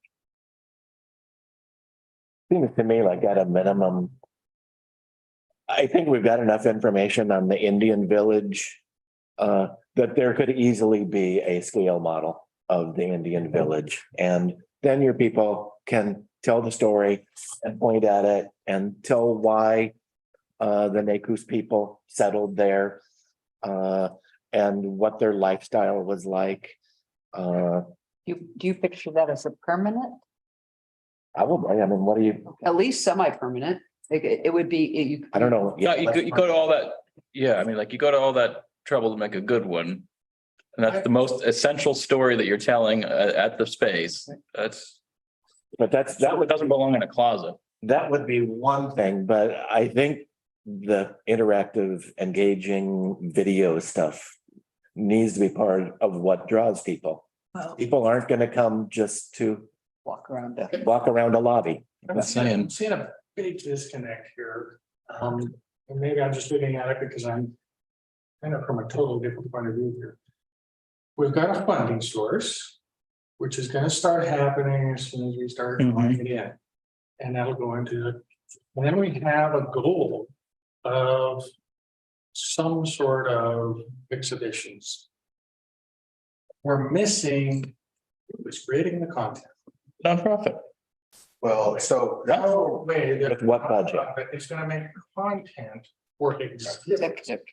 seems to me like at a minimum, I think we've got enough information on the Indian village that there could easily be a scale model of the Indian village. And then your people can tell the story and point at it and tell why the Nakus people settled there and what their lifestyle was like. Do you picture that as a permanent? Probably, I mean, what do you, At least semi-permanent. It would be, you. I don't know. Yeah, you go to all that, yeah, I mean, like you go to all that trouble to make a good one. And that's the most essential story that you're telling at the space. But that Doesn't belong in a closet. that would be one thing, but I think the interactive, engaging video stuff needs to be part of what draws people. Well, People aren't gonna come just to Walk around. walk around a lobby. I'm saying. seeing a big disconnect here. And maybe I'm just looking at it because I'm kind of from a totally different point of view here. We've got a funding source, which is gonna start happening as soon as we start putting it in. And that'll go into it. And then we have a goal of some sort of exhibitions. We're missing who's creating the content. Nonprofit. Well, so No way that. With what budget? It's gonna make content for exhibits. and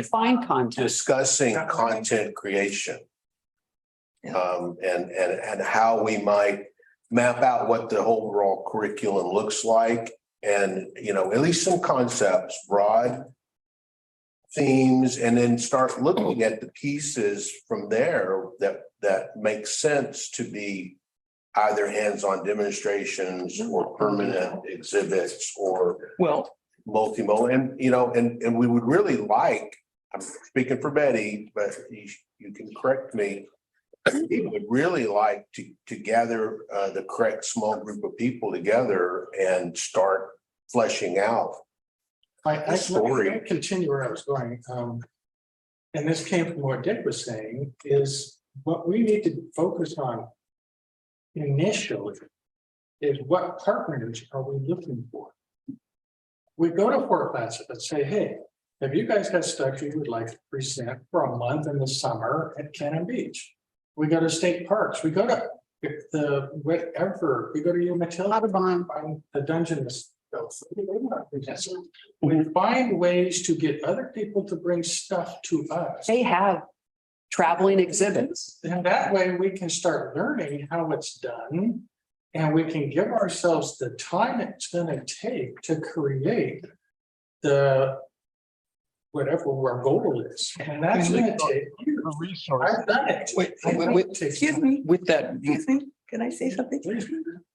Find content. discussing content creation. And how we might map out what the overall curriculum looks like. And, at least some concepts, broad themes, and then start looking at the pieces from there that make sense to be either hands-on demonstrations or permanent exhibits or Well, multimodal. And, and we would really like, I'm speaking for Betty, but you can correct me. We would really like to gather the correct small group of people together and start fleshing out. I Story. continue where I was going. And this came from what Dick was saying, is what we need to focus on initially is what partners are we looking for? We go to Fort Clatsop and say, hey, have you guys got stuff you would like to present for a month in the summer at Cannon Beach? We go to state parks, we go to the whatever, we go to Umatilla, Audubon. find the Dungeness. We find ways to get other people to bring stuff to us. They have traveling exhibits. And that way we can start learning how it's done. And we can give ourselves the time it's gonna take to create the whatever our goal is. And that's gonna take years. A resource. I've done it. Excuse me, With that, excuse me, can I say something? Please.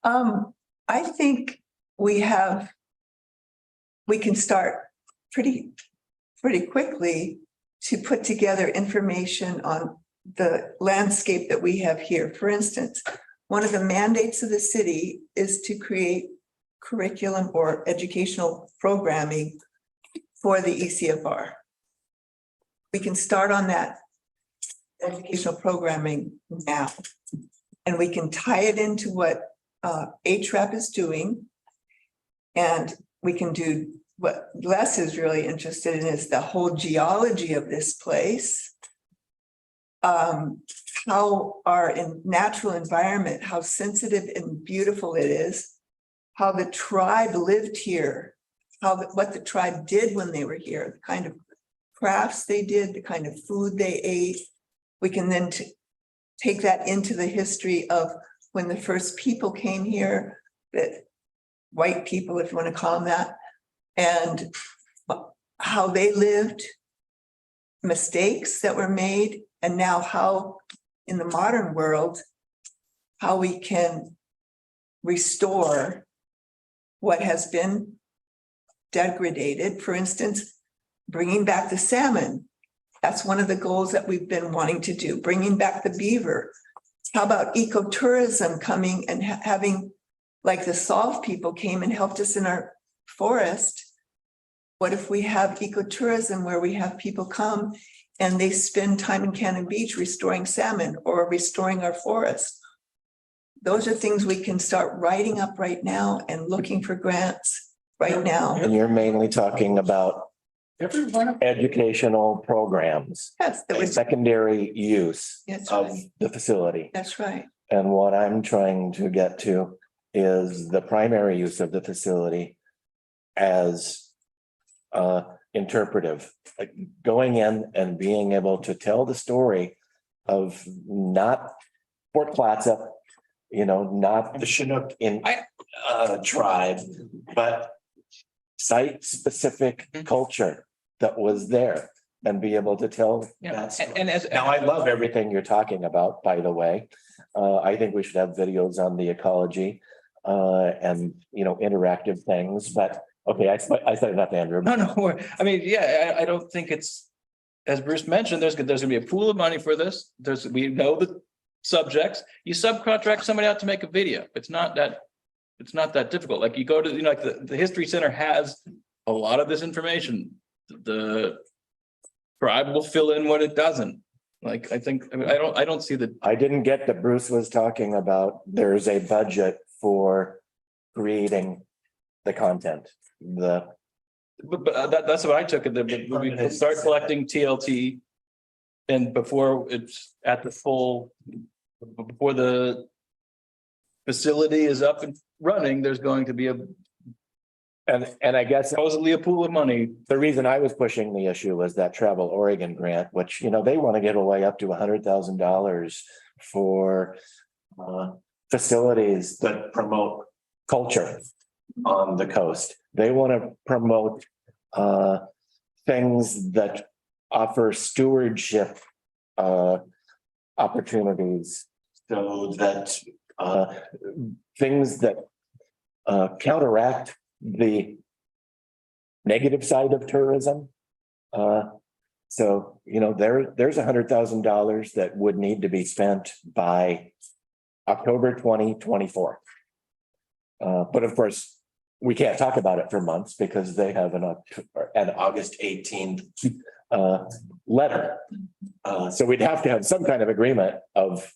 I think we can start pretty quickly to put together information on the landscape that we have here. For instance, one of the mandates of the city is to create curriculum or educational programming for the ECFR. We can start on that educational programming now. And we can tie it into what HRAP is doing. And we can do what Les is really interested in is the whole geology of this place. How our natural environment, how sensitive and beautiful it is, how the tribe lived here, what the tribe did when they were here, the kind of crafts they did, the kind of food they ate. We can then take that into the history of when the first people came here, that white people, if you want to call them that, and how they lived, mistakes that were made, and now how in the modern world, how we can restore what has been degraded. For instance, bringing back the salmon. That's one of the goals that we've been wanting to do, bringing back the beaver. How about ecotourism coming and having, like the Solve people came and helped us in our forest. What if we have ecotourism where we have people come and they spend time in Cannon Beach restoring salmon or restoring our forest? Those are things we can start writing up right now and looking for grants right now. And you're mainly talking about Everyone. educational programs, Yes, that a was, secondary use that's of right. the facility. That's right. And what I'm trying to get to is the primary use of the facility as interpretive, like going in and being able to tell the story of not Fort Plaza, not the Chinook in tribe, but site-specific culture that was there and be able to tell that story. and as Now, I love everything you're talking about, by the way. I think we should have videos on the ecology and, interactive things, but okay, I said enough, Andrew. No, I mean, yeah, I don't think it's, as Bruce mentioned, there's gonna be a pool of money for this. We know the subjects. You subcontract somebody out to make a video. It's not that difficult. Like you go to, like the History Center has a lot of this information. The tribe will fill in what it doesn't. Like, I don't see the. I didn't get that Bruce was talking about, there's a budget for creating the content, But that's what I took it. But we can start collecting TLT. And before it's at the full, before the facility is up and running, there's going to be and I guess supposedly a pool of money. the reason I was pushing the issue was that Travel Oregon grant, which, they want to give away up to $100,000 for facilities that promote culture on the coast. They want to promote things that offer stewardship opportunities, so that things that counteract the negative side of tourism. So, there's $100,000 that would need to be spent by October 2024. But of course, we can't talk about it for months because they have an August 18th letter. So we'd have to have some kind of agreement of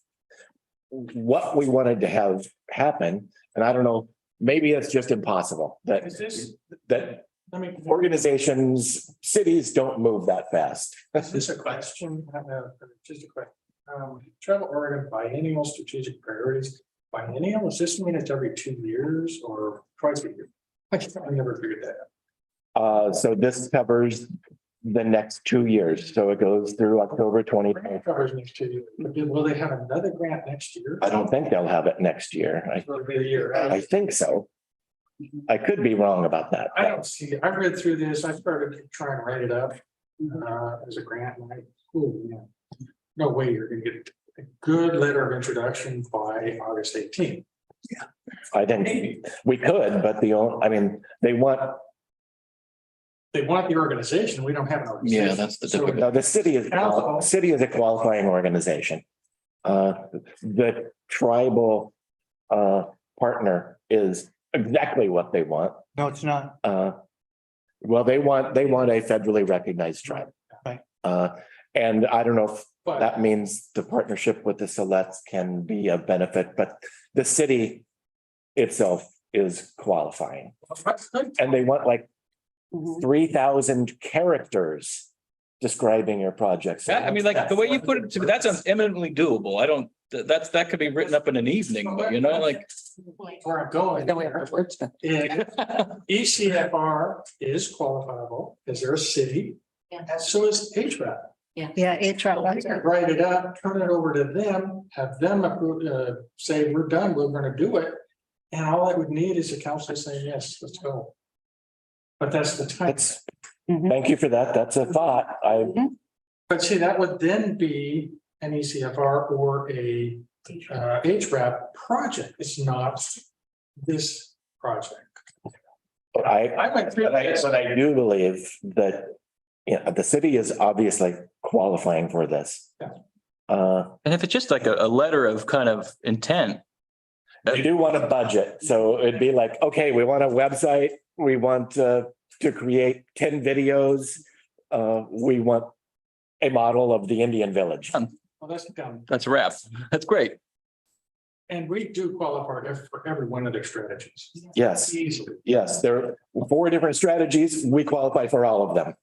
what we wanted to have happen. And I don't know, maybe it's just impossible that organizations, cities don't move that fast. Is this a question? Just a question. Travel Oregon biennial strategic priorities. Biennial, does this mean it's every 2 years or twice a year? I never figured that out. So this covers the next 2 years. So it goes through October 2020. Covers next 2 years. But will they have another grant next year? I don't think they'll have it next year. It'll be a year. I think so. I could be wrong about that. I don't see, I read through this, I started trying to write it up. as a grant, and no way you're gonna get a good letter of introduction by August 18th. I think we could, but they want, They want the organization, we don't have an organization. Yeah, that's the So difficult- no, the city is a qualifying organization. The tribal partner is exactly what they want. No, it's not. Well, they want a federally recognized tribe. Right. And I don't know if But that means the partnership with the Siletz can be a benefit, but the city itself is qualifying. And they want like Mhm. 3,000 characters describing your project. So Yeah, I mean, like the way you put it to me, that sounds eminently doable. I don't, that could be written up in an evening, but you know, like. where I'm going. Then we have our wordsmith. ECFR is qualifiable, because they're a city, and so is HVAC. Yeah, HR. Write it up, turn it over to them, have them approve, say, we're done, we're gonna do it. And all I would need is a council saying, yes, let's go. But that's the time. That's, thank you for that. That's a thought. But see, that would then be an ECFR or a HVAC project. It's not this project. But I went through this. but I do believe that, the city is obviously qualifying for this. Yeah. And if it's just like a letter of kind of intent, We do want a budget, so it'd be like, okay, we want a website, we want to create 10 videos. We want a model of the Indian village. Well, that's done. that's a wrap. That's great. And we do qualify for every one of their strategies. Yes, Easily. yes, there are 4 different strategies. We qualify for all of them.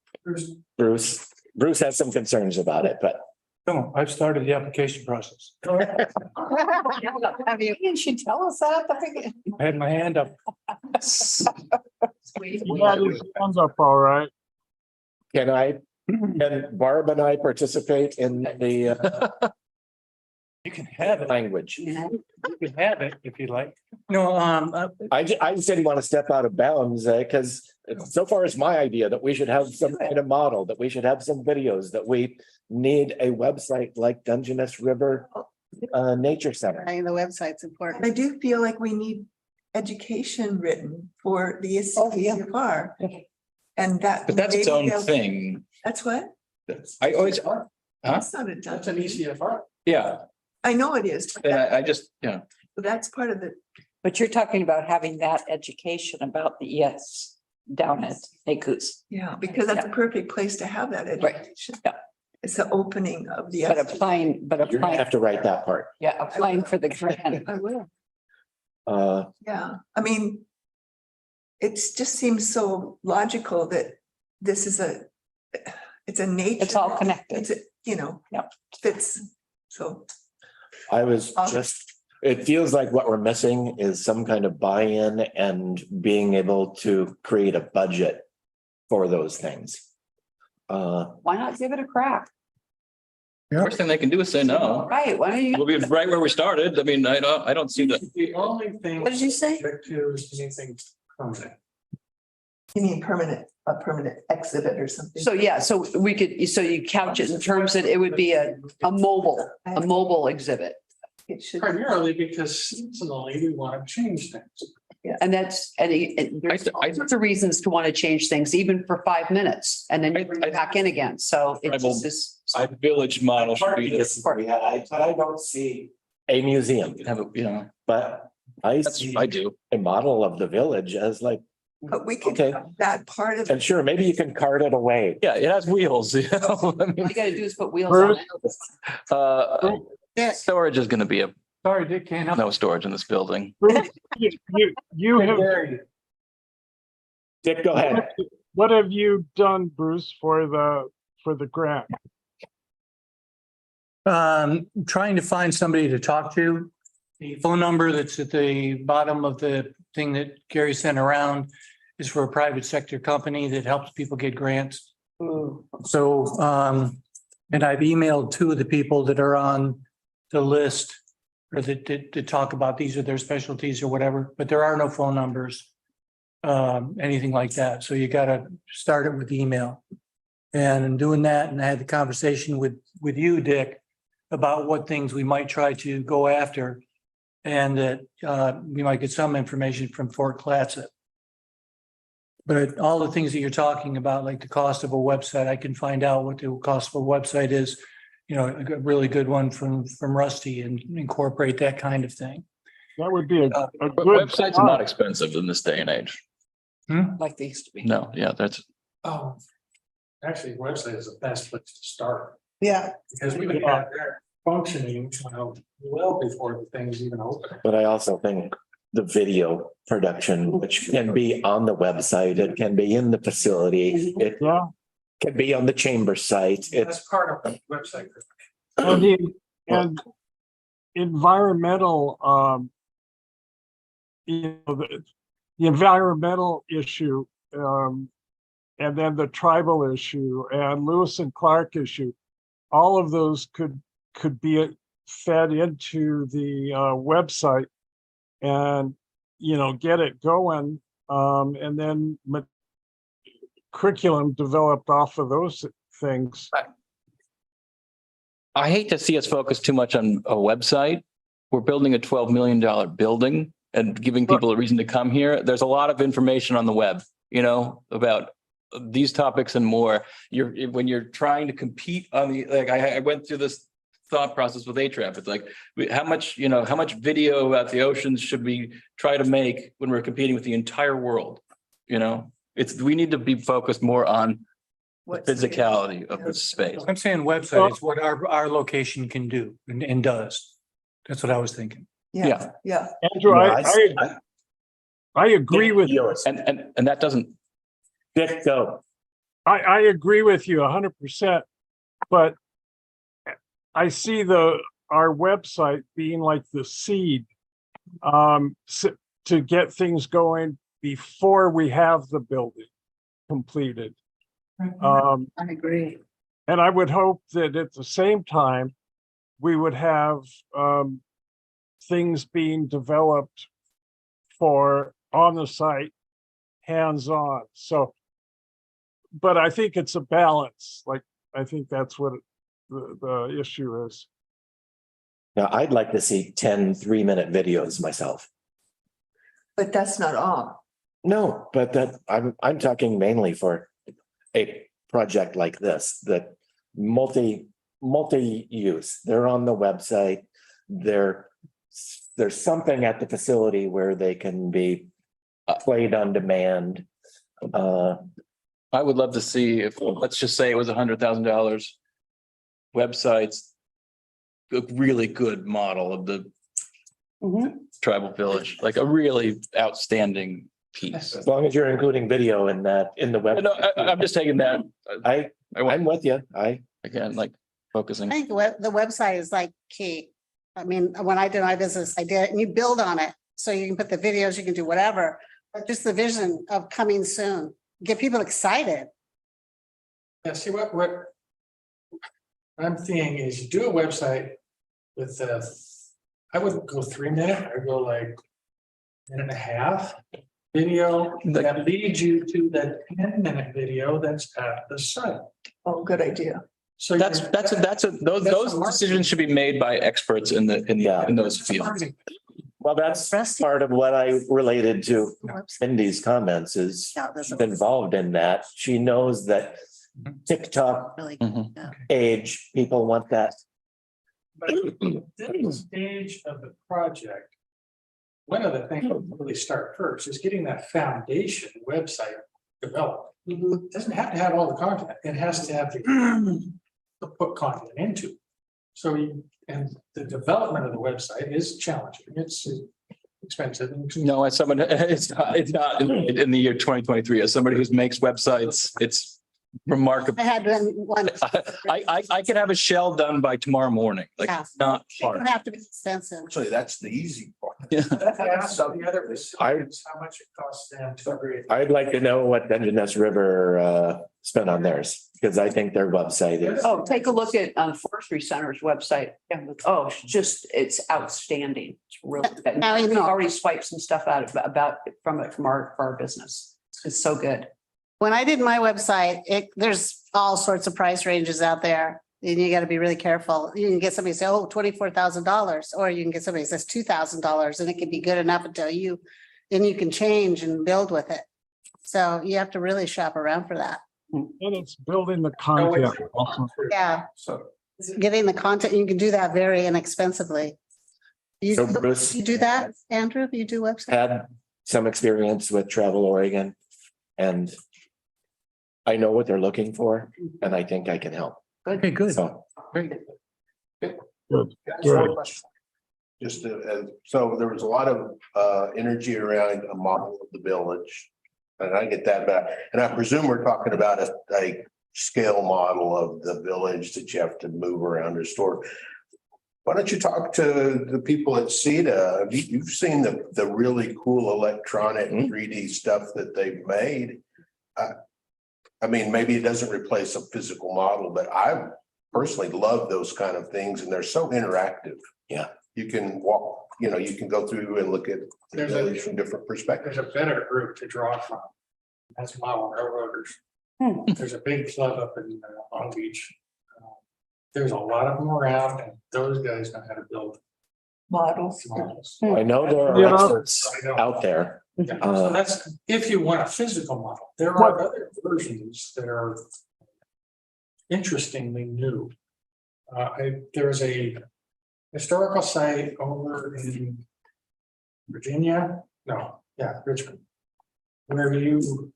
Bruce has some concerns about it, but No, I've started the application process. Have you should tell us that at the beginning. I had my hand up. Yeah, his hands up, all right. can Barb and I participate in the You can have it. language? You can have it if you like. No, I just didn't want to step out of bounds because so far it's my idea that we should have some kind of model, that we should have some videos, that we need a website like Dungeness River Nature Center. I mean, the website's important. I do feel like we need education written for the ECFR. And that. But that's its maybe own they'll- thing. That's what? I always, That's not a. That's an ECFR. yeah, I know it is. but and that- I just, That's part of the, But you're talking about having that education about the ES down at Nakus. yeah, because that's a perfect place to have that Right. education. Yeah. It's the opening of the. But applying, You're gonna have to write that part. yeah, applying for the grant. I will. Uh, Yeah, I mean. It just seems so logical that this is it's a nature. It's all connected. It's, Yep. fits, so. I was just, it feels like what we're missing is some kind of buy-in and being able to create a budget for those things. Why not give it a crack? worst thing they can do is say no. Right, why don't you? We'll be right where we started. I mean, I don't see that. The only thing. What did you say? Subject to is anything permanent. You mean a permanent exhibit or something? So, yeah, so we could, so you couch it in terms that it would be a mobile exhibit. It should. Primarily because seasonally we want to change things. And that's, and there's all sorts of reasons to want to change things, even for 5 minutes, and then you bring it back in again. So it's Tribal- just this. I village model should be this. But I don't see a museum, Have a, but I that's, see I do. a model of the village as like, But we can, Okay. that part of and sure, maybe you can cart it away. Yeah, it has wheels, you know, I mean, All you gotta do is put wheels on it. storage is gonna be sorry, Dick, can't help. no storage in this building. You have, Dick, go ahead. what have you done, Bruce, for the grant? Trying to find somebody to talk to. The phone number that's at the bottom of the thing that Gary sent around is for a private sector company that helps people get grants. So, and I've emailed 2 of the people that are on the list or that talk about these are their specialties or whatever, but there are no phone numbers, anything like that. So you gotta start it with email. And in doing that, and I had the conversation with you, Dick, about what things we might try to go after. And that we might get some information from Fort Clatsop. But all the things that you're talking about, like the cost of a website, I can find out what the cost of a website is. You know, a really good one from Rusty and incorporate that kind of thing. That would be a But good. websites are not expensive in this day and age. Like they used to be. No, yeah, that's, Oh, actually, website is the best place to start, Yeah, because we would have that functioning, well before the thing's even open. But I also think the video production, which can be on the website, it can be in the facility, it Yeah, can be on the chamber site. It's That's part of the website. and environmental, the environmental issue, and then the tribal issue and Lewis and Clark issue, all of those could be fed into the website and, get it going, and then curriculum developed off of those things. I hate to see us focus too much on a website. We're building a $12 million building and giving people a reason to come here. There's a lot of information on the web, about these topics and more. When you're trying to compete on I went through this thought process with ATRAP. It's like, how much video about the oceans should we try to make when we're competing with the entire world? We need to be focused more on the physicality of the space. I'm saying website is what our location can do and does. That's what I was thinking. yeah. Andrew, Yeah, I agree with you. yours. And that doesn't, Dick, go. I agree with you 100%, but I see our website being like the seed to get things going before we have the building completed. I agree. And I would hope that at the same time, we would have things being developed for on the site, hands-on. So, but I think it's a balance. Like, I think that's what the issue is. Now, I'd like to see 10 3-minute videos myself. But that's not all. No, but I'm talking mainly for a project like this, that multi-use. They're on the website. There's something at the facility where they can be played on demand. I would love to see if, let's just say it was $100,000 websites, a really good model of the tribal village, like a really outstanding piece. As long as you're including video in the web. No, I'm just taking that. I'm with you. Again, like focusing. I think the website is like key. I mean, when I did my business, I did, and you build on it. So you can put the videos, you can do whatever, but just the vision of coming soon, get people excited. Yeah, see what I'm thinking is you do a website with I wouldn't go 3 minutes, I'd go like 1.5 video that leads you to the 10-minute video that's at the site. Oh, good idea. So Those decisions should be made by experts in those fields. Well, that's part of what I related to Cindy's comments is she's involved in that. She knows that TikTok Really. age, people want that. But this stage of the project, one of the things that really start first is getting that foundation website developed. It doesn't have to have all the content. It has to have to put content into. So and the development of the website is challenging. It's expensive. No, as someone, it's not in the year 2023, as somebody who makes websites, it's remarkable. I had one. I could have a shell done by tomorrow morning, like Yeah. not It hard. don't have to be expensive. Actually, that's the easy part. Yeah. Ask the other facilities how much it costs them to upgrade. I'd like to know what Dungeness River spent on theirs, because I think their website is. Oh, take a look at Forestry Center's website. Oh, it's outstanding. It's really good. Now you We've know. already swiped some stuff out from our business. It's so good. When I did my website, there's all sorts of price ranges out there. And you gotta be really careful. You can get somebody to say, oh, $24,000, or you can get somebody that says $2,000, and it can be good enough until you, then you can change and build with it. So you have to really shop around for that. And it's building the content also. Yeah, So getting the content, you can do that very inexpensively. So Bruce You do that, Andrew? You do websites? had some experience with Travel Oregon. And I know what they're looking for, and I think I can help. Okay, good. So, just so there was a lot of energy around a model of the village. And I get that back. And I presume we're talking about a scale model of the village that you have to move around or store. Why don't you talk to the people at CETA? You've seen the really cool electronic 3D stuff that they've made. I mean, maybe it doesn't replace a physical model, but I personally love those kind of things, and they're so interactive. Yeah. You can walk, you can go through and look at the village from different perspectives. There's a better group to draw from. That's model railroaders. There's a big club up in Long Beach. There's a lot of them around, and those guys know how to build Models. models. I know there are You know- experts out there. Yeah, so that's if you want a physical model. There are What- other versions that are interestingly new. There's a historical site over in Richmond, where you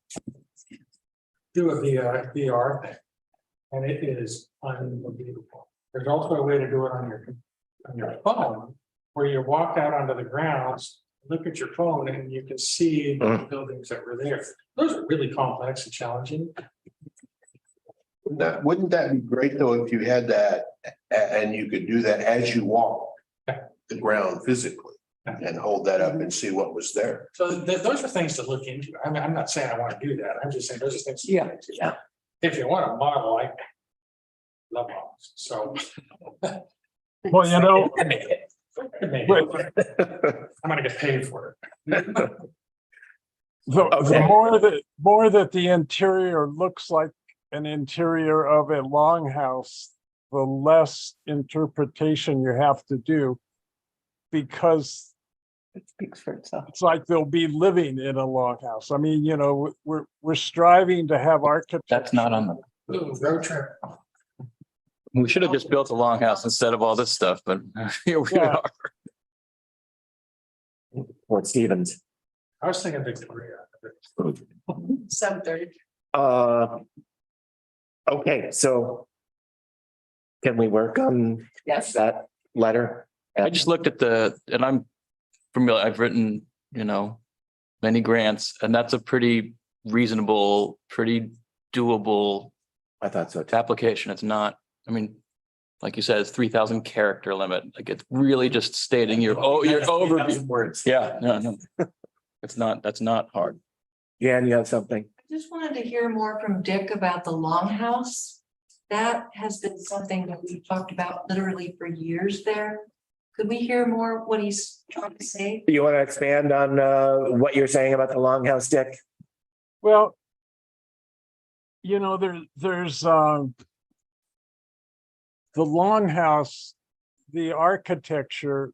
do a VR thing, and it is unbelievable. There's also a way to do it on your phone, where you walk out onto the grounds, look at your phone, and you can see the buildings that were there. Those are really complex and challenging. Wouldn't that be great though, if you had that and you could do that as you walk the ground physically and hold that up and see what was there? So those are things to look into. I mean, I'm not saying I want to do that. I'm just saying those are things. Yeah, yeah. If you want a model, I love models, so. Well, you know, Maybe. I'm gonna get paid for it. the more that the interior looks like an interior of a longhouse, the less interpretation you have to do. Because it speaks for itself. it's like they'll be living in a longhouse. I mean, we're striving to have architecture. That's not on the, Ooh, road trip. we should have just built a longhouse instead of all this stuff, but here we Yeah. are. Fort Stevens. I was thinking Victoria. 7:30. Okay, so can we work on Yes. that letter? I just looked at and I'm familiar, I've written, many grants, and that's a pretty reasonable, pretty doable I thought so. application. It's not, I mean, like you said, it's 3,000 character limit. Like, it's really just stating your overview. Words. Yeah, no. That's not hard. Jan, you have something? I just wanted to hear more from Dick about the longhouse. That has been something that we've talked about literally for years there. Could we hear more what he's trying to say? You want to expand on what you're saying about the longhouse, Dick? Well, there's the longhouse, the architecture,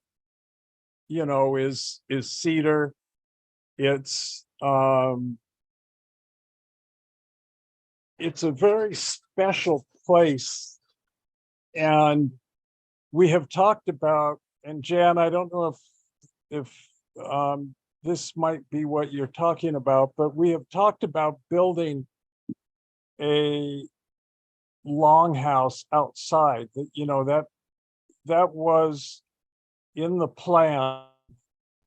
is cedar. It's a very special place. And we have talked about, and Jan, I don't know if this might be what you're talking about, but we have talked about building a longhouse outside that was in the plan.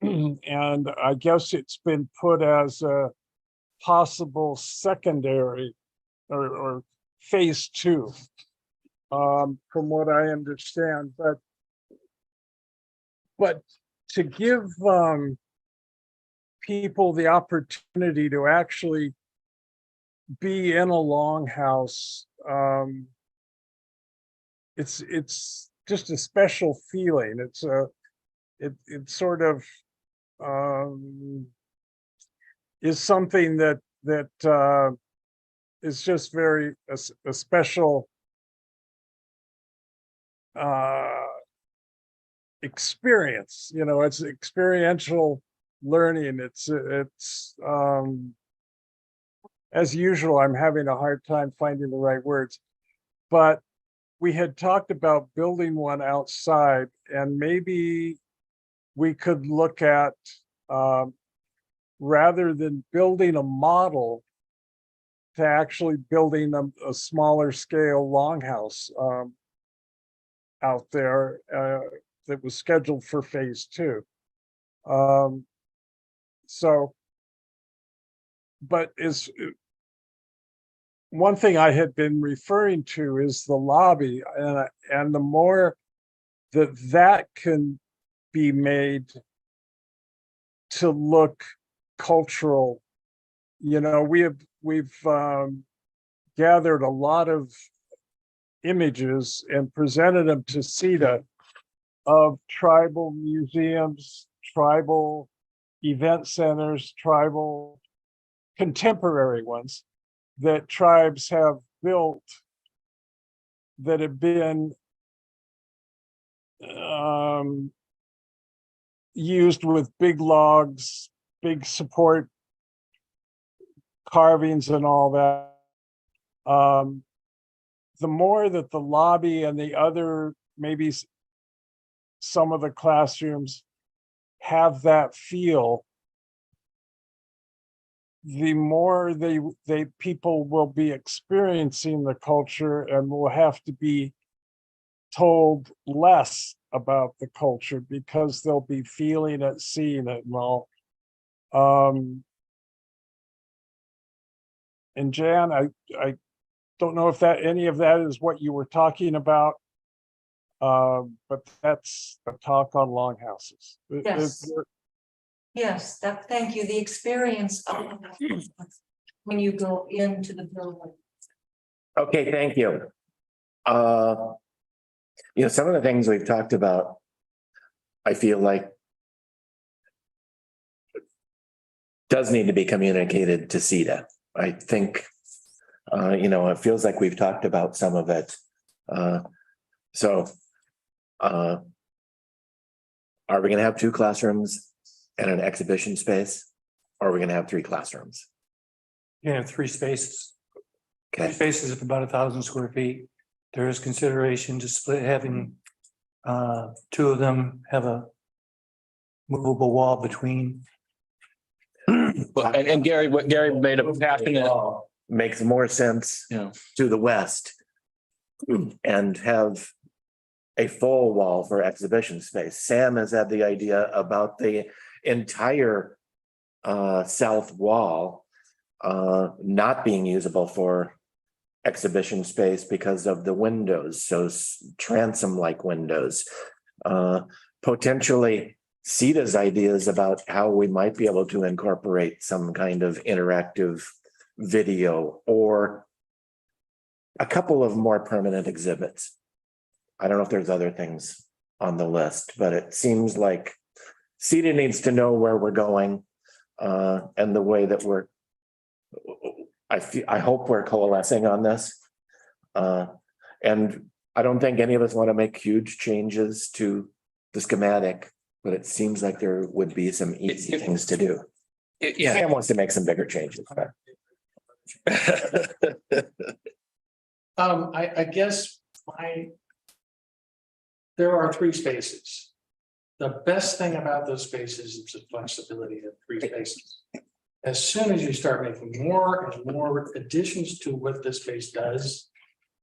And I guess it's been put as a possible secondary or phase 2, from what I understand, but to give people the opportunity to actually be in a longhouse, it's just a special feeling. It sort of is something that is just very, a special experience, you know, it's experiential learning. It's as usual, I'm having a hard time finding the right words. But we had talked about building one outside, and maybe we could look at rather than building a model, to actually building a smaller scale longhouse out there that was scheduled for phase 2. So, but is one thing I had been referring to is the lobby, and the more that can be made to look cultural. You know, we've gathered a lot of images and presented them to CETA of tribal museums, tribal event centers, tribal contemporary ones that tribes have built that have been used with big logs, big support carvings and all that. The more that the lobby and the other, maybe some of the classrooms have that feel, the more they people will be experiencing the culture and will have to be told less about the culture because they'll be feeling it, seeing it and all. And Jan, I don't know if any of that is what you were talking about. But that's a talk on longhouses. Yes. Yes, thank you. The experience of when you go into the building. Okay, thank you. You know, some of the things we've talked about, I feel like does need to be communicated to CETA. I think, you know, it feels like we've talked about some of it. Are we going to have 2 classrooms and an exhibition space? Or are we going to have 3 classrooms? You have 3 spaces. Okay. 3 spaces of about 1,000 square feet. There is consideration to split, having 2 of them have a movable wall between. And Gary, what Gary made a passionate, Makes more sense to the west and have a full wall for exhibition space. Sam has had the idea about the entire south wall not being usable for exhibition space because of the windows, so transom-like windows. Potentially CETA's ideas about how we might be able to incorporate some kind of interactive video or a couple of more permanent exhibits. I don't know if there's other things on the list, but it seems like CETA needs to know where we're going and the way that I hope we're coalescing on this. And I don't think any of us want to make huge changes to the schematic, but it seems like there would be some easy things to do. Sam wants to make some bigger changes. I guess there are 3 spaces. The best thing about those spaces is the flexibility of 3 spaces. As soon as you start making more and more additions to what the space does,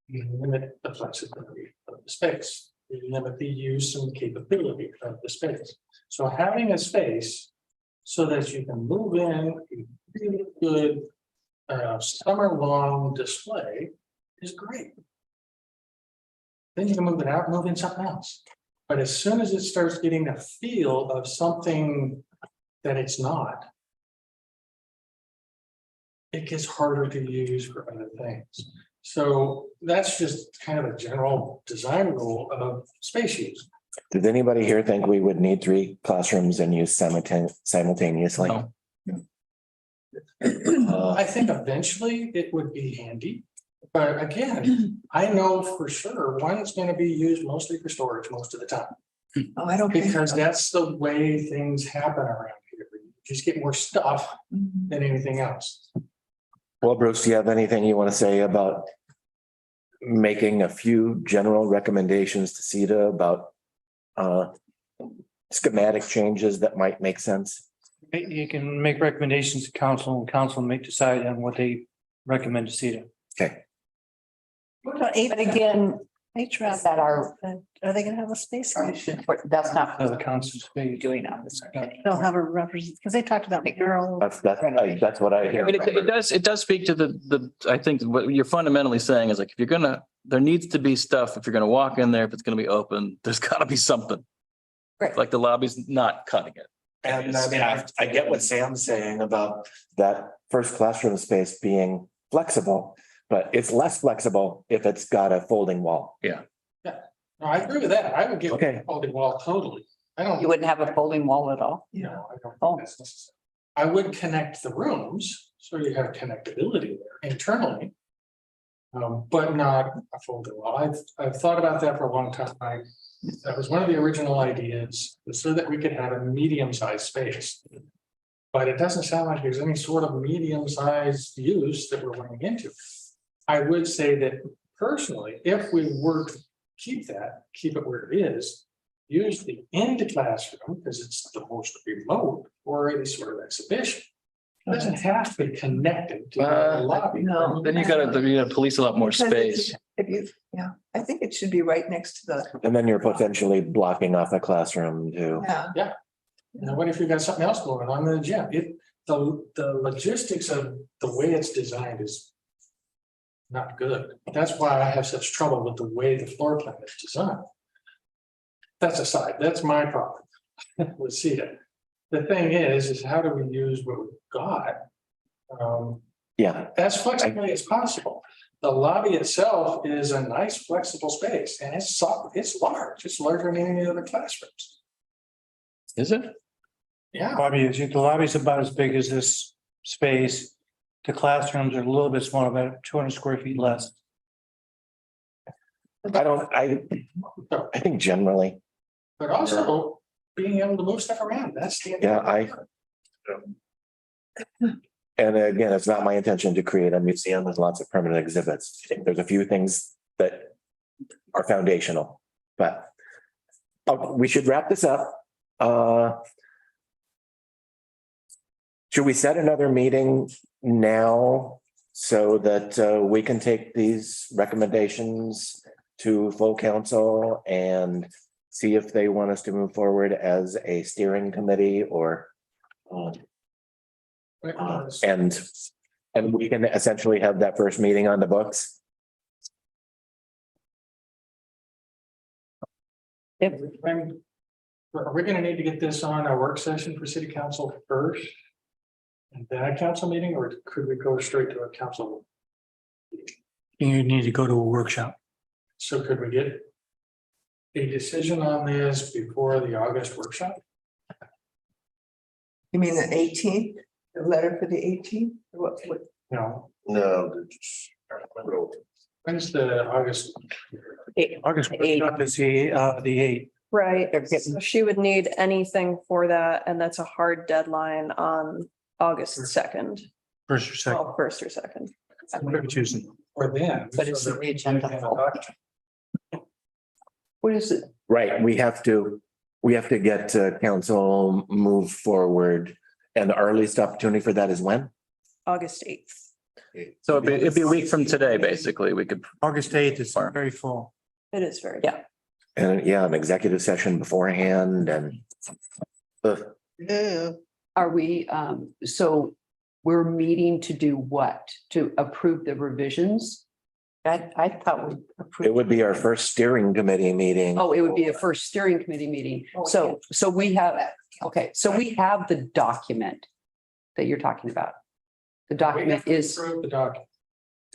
you limit the flexibility of the space. You limit the use and capability of the space. So having a space so that you can move in a really good summer-long display is great. Then you can move it out, move in something else. But as soon as it starts getting a feel of something that it's not, it gets harder to use for other things. So that's just kind of a general design rule of space use. Does anybody here think we would need 3 classrooms and use simultaneously? No. I think eventually it would be handy. But again, I know for sure one's gonna be used mostly for storage most of the time. Oh, I don't think Because so. that's the way things happen around here. You just get more stuff than anything else. Well, Bruce, do you have anything you want to say about making a few general recommendations to CETA about schematic changes that might make sense? You can make recommendations to council and council may decide on what they recommend to CETA. Okay, But again, that are, Are they gonna have a space? that's not Other councils. doing on this. They'll have a represent, because they talked about girls. that's what I hear. I mean, it does speak to I think what you're fundamentally saying is like, if you're gonna, there needs to be stuff, if you're gonna walk in there, if it's gonna be open, there's gotta be something. Right. Like the lobby's not cutting it. And I mean, I get what Sam's saying about that first classroom space being flexible, but it's less flexible if it's got a folding wall. No, I agree with that. I would give Okay. a folding wall totally. I don't. You wouldn't have a folding wall at all? No, I don't Oh. think that's necessary. I would connect the rooms, so you have connectability there internally. But not a folding wall. I've thought about that for a long time. That was one of the original ideas, was so that we could have a medium-sized space. But it doesn't sound like there's any sort of medium-sized use that we're running into. I would say that personally, if we were to keep it where it is, use the end classroom, because it's the most remote, or any sort of exhibition. It doesn't have to be connected to the lobby. no. Then you gotta police a lot more Because space. If you, yeah, I think it should be right next to the, And then you're potentially blocking off a classroom too. yeah. Now, what if you got something else going on in the gym? The logistics of the way it's designed is not good. That's why I have such trouble with the way the floor plan is designed. That's aside, that's my problem with CETA. The thing is how do we use what we've got? Yeah, As flexibly as possible. The lobby itself is a nice flexible space and it's soft, it's large, it's larger than any other classrooms. Is it? Yeah, The lobby's about as big as this space. The classrooms are a little bit smaller, about 200 square feet less. I think generally, but also being able to move stuff around, that's the. yeah, and again, it's not my intention to create a museum with lots of permanent exhibits. I think there's a few things that are foundational, but we should wrap this up. Should we set another meeting now so that we can take these recommendations to full council and see if they want us to move forward as a steering committee or and we can essentially have that first meeting on the books? Are we gonna need to get this on a work session for city council first? And then a council meeting, or could we go straight to a council? You need to go to a workshop. So could we get a decision on this before the August workshop? You mean the 18th, the letter for the 18th? What, No, No. when's the August? August workshop is the 8th. Right, so she would need anything for that, and that's a hard deadline on August 2nd, First or second. well, first or second. Whatever you choose. Or then. But it's so the that we agenda. can talk. What is it? Right, we have to get council move forward. And the earliest opportunity for that is when? August 8th. So it'd be a week from today, basically. We could, August 8th is very full. It is very. Yeah. And yeah, an executive session beforehand and. Yeah. Are we, so we're meeting to do what? To approve the revisions? I thought we It approved. would be our first steering committee meeting. Oh, it would be a first steering committee meeting. So we have, okay, so we have the document that you're talking about. The We have document to is, approve the document.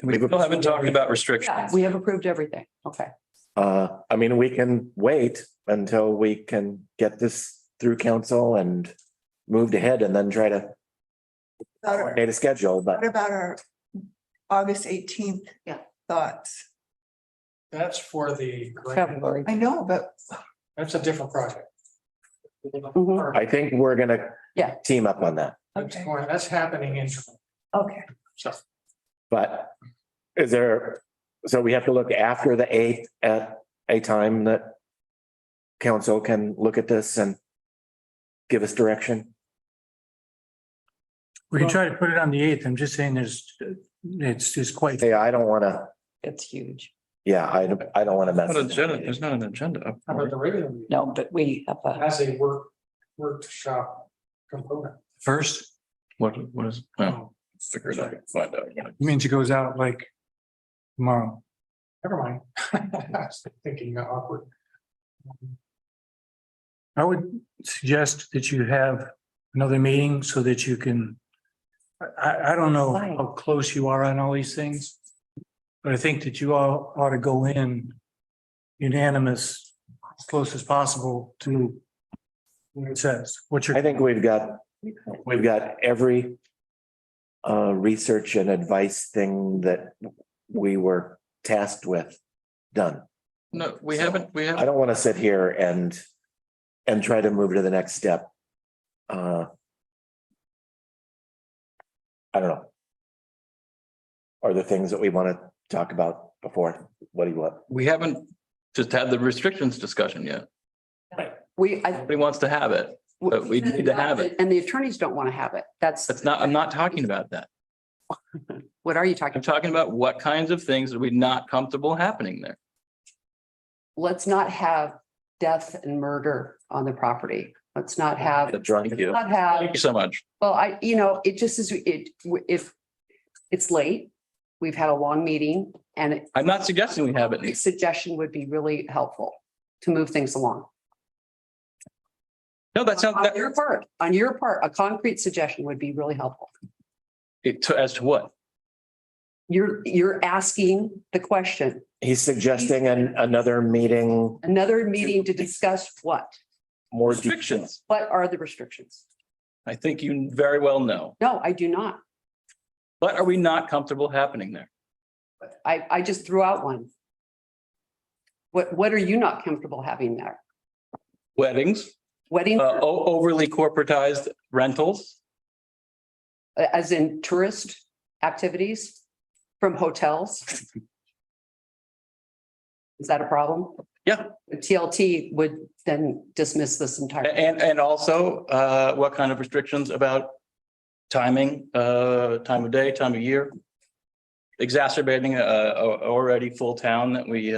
we still haven't talked about yeah, restrictions. we have approved everything. Okay. I mean, we can wait until we can get this through council and moved ahead and then try to coordinate a schedule, but What about our August 18th? Yeah. Thoughts? That's for the, grant. February. I know, but That's a different project. Mhm. I think we're gonna Yeah. team up on that. That's happening in, okay. so. But is there, so we have to look after the 8th at a time that council can look at this and give us direction? We can try to put it on the 8th. I'm just saying it's just quite. Yeah, I don't wanna, It's huge. yeah, I don't wanna mess. with that. There's not an agenda. up. How about the regular meeting? No, but we have a, As a workshop component. First, What is, oh, figure it out, find out. it means it goes out like tomorrow. Never mind. I was thinking awkward. I would suggest that you have another meeting so that you can. I don't know Right. how close you are on all these things. But I think that you all ought to go in unanimous, as close as possible to what it says, what I you're. think we've got every research and advice thing that we were tasked with done. No, we haven't, I don't want to sit here and try to move to the next step. I don't know. Are there things that we want to talk about before? What do you want? we haven't just had the restrictions discussion yet. Nobody wants to have it, but we need to have it. And the attorneys don't want to have it. That's not, I'm not talking about that. What are you talking I'm about? talking about what kinds of things are we not comfortable happening there? Let's not have death and murder on the property. Let's not have, The drunk. Thank you. not have, Thank you so much. well, it just is, if it's late, we've had a long meeting and I'm not suggesting we have a it. suggestion would be really helpful to move things along. No, that's not, On your part, a concrete suggestion would be really helpful. as to what? You're asking the question, He's suggesting another meeting, another meeting to discuss what? more Restrictions. What are the restrictions? I think you very well know. No, I do not. What are we not comfortable happening there? I just threw out one. What are you not comfortable having there? Weddings, Wedding, overly corporatized rentals, as in tourist activities from hotels? Is that a problem? Yeah. The TLT would then dismiss this entirely. and also, what kind of restrictions about timing, time of day, time of year? Exacerbating a already full town that we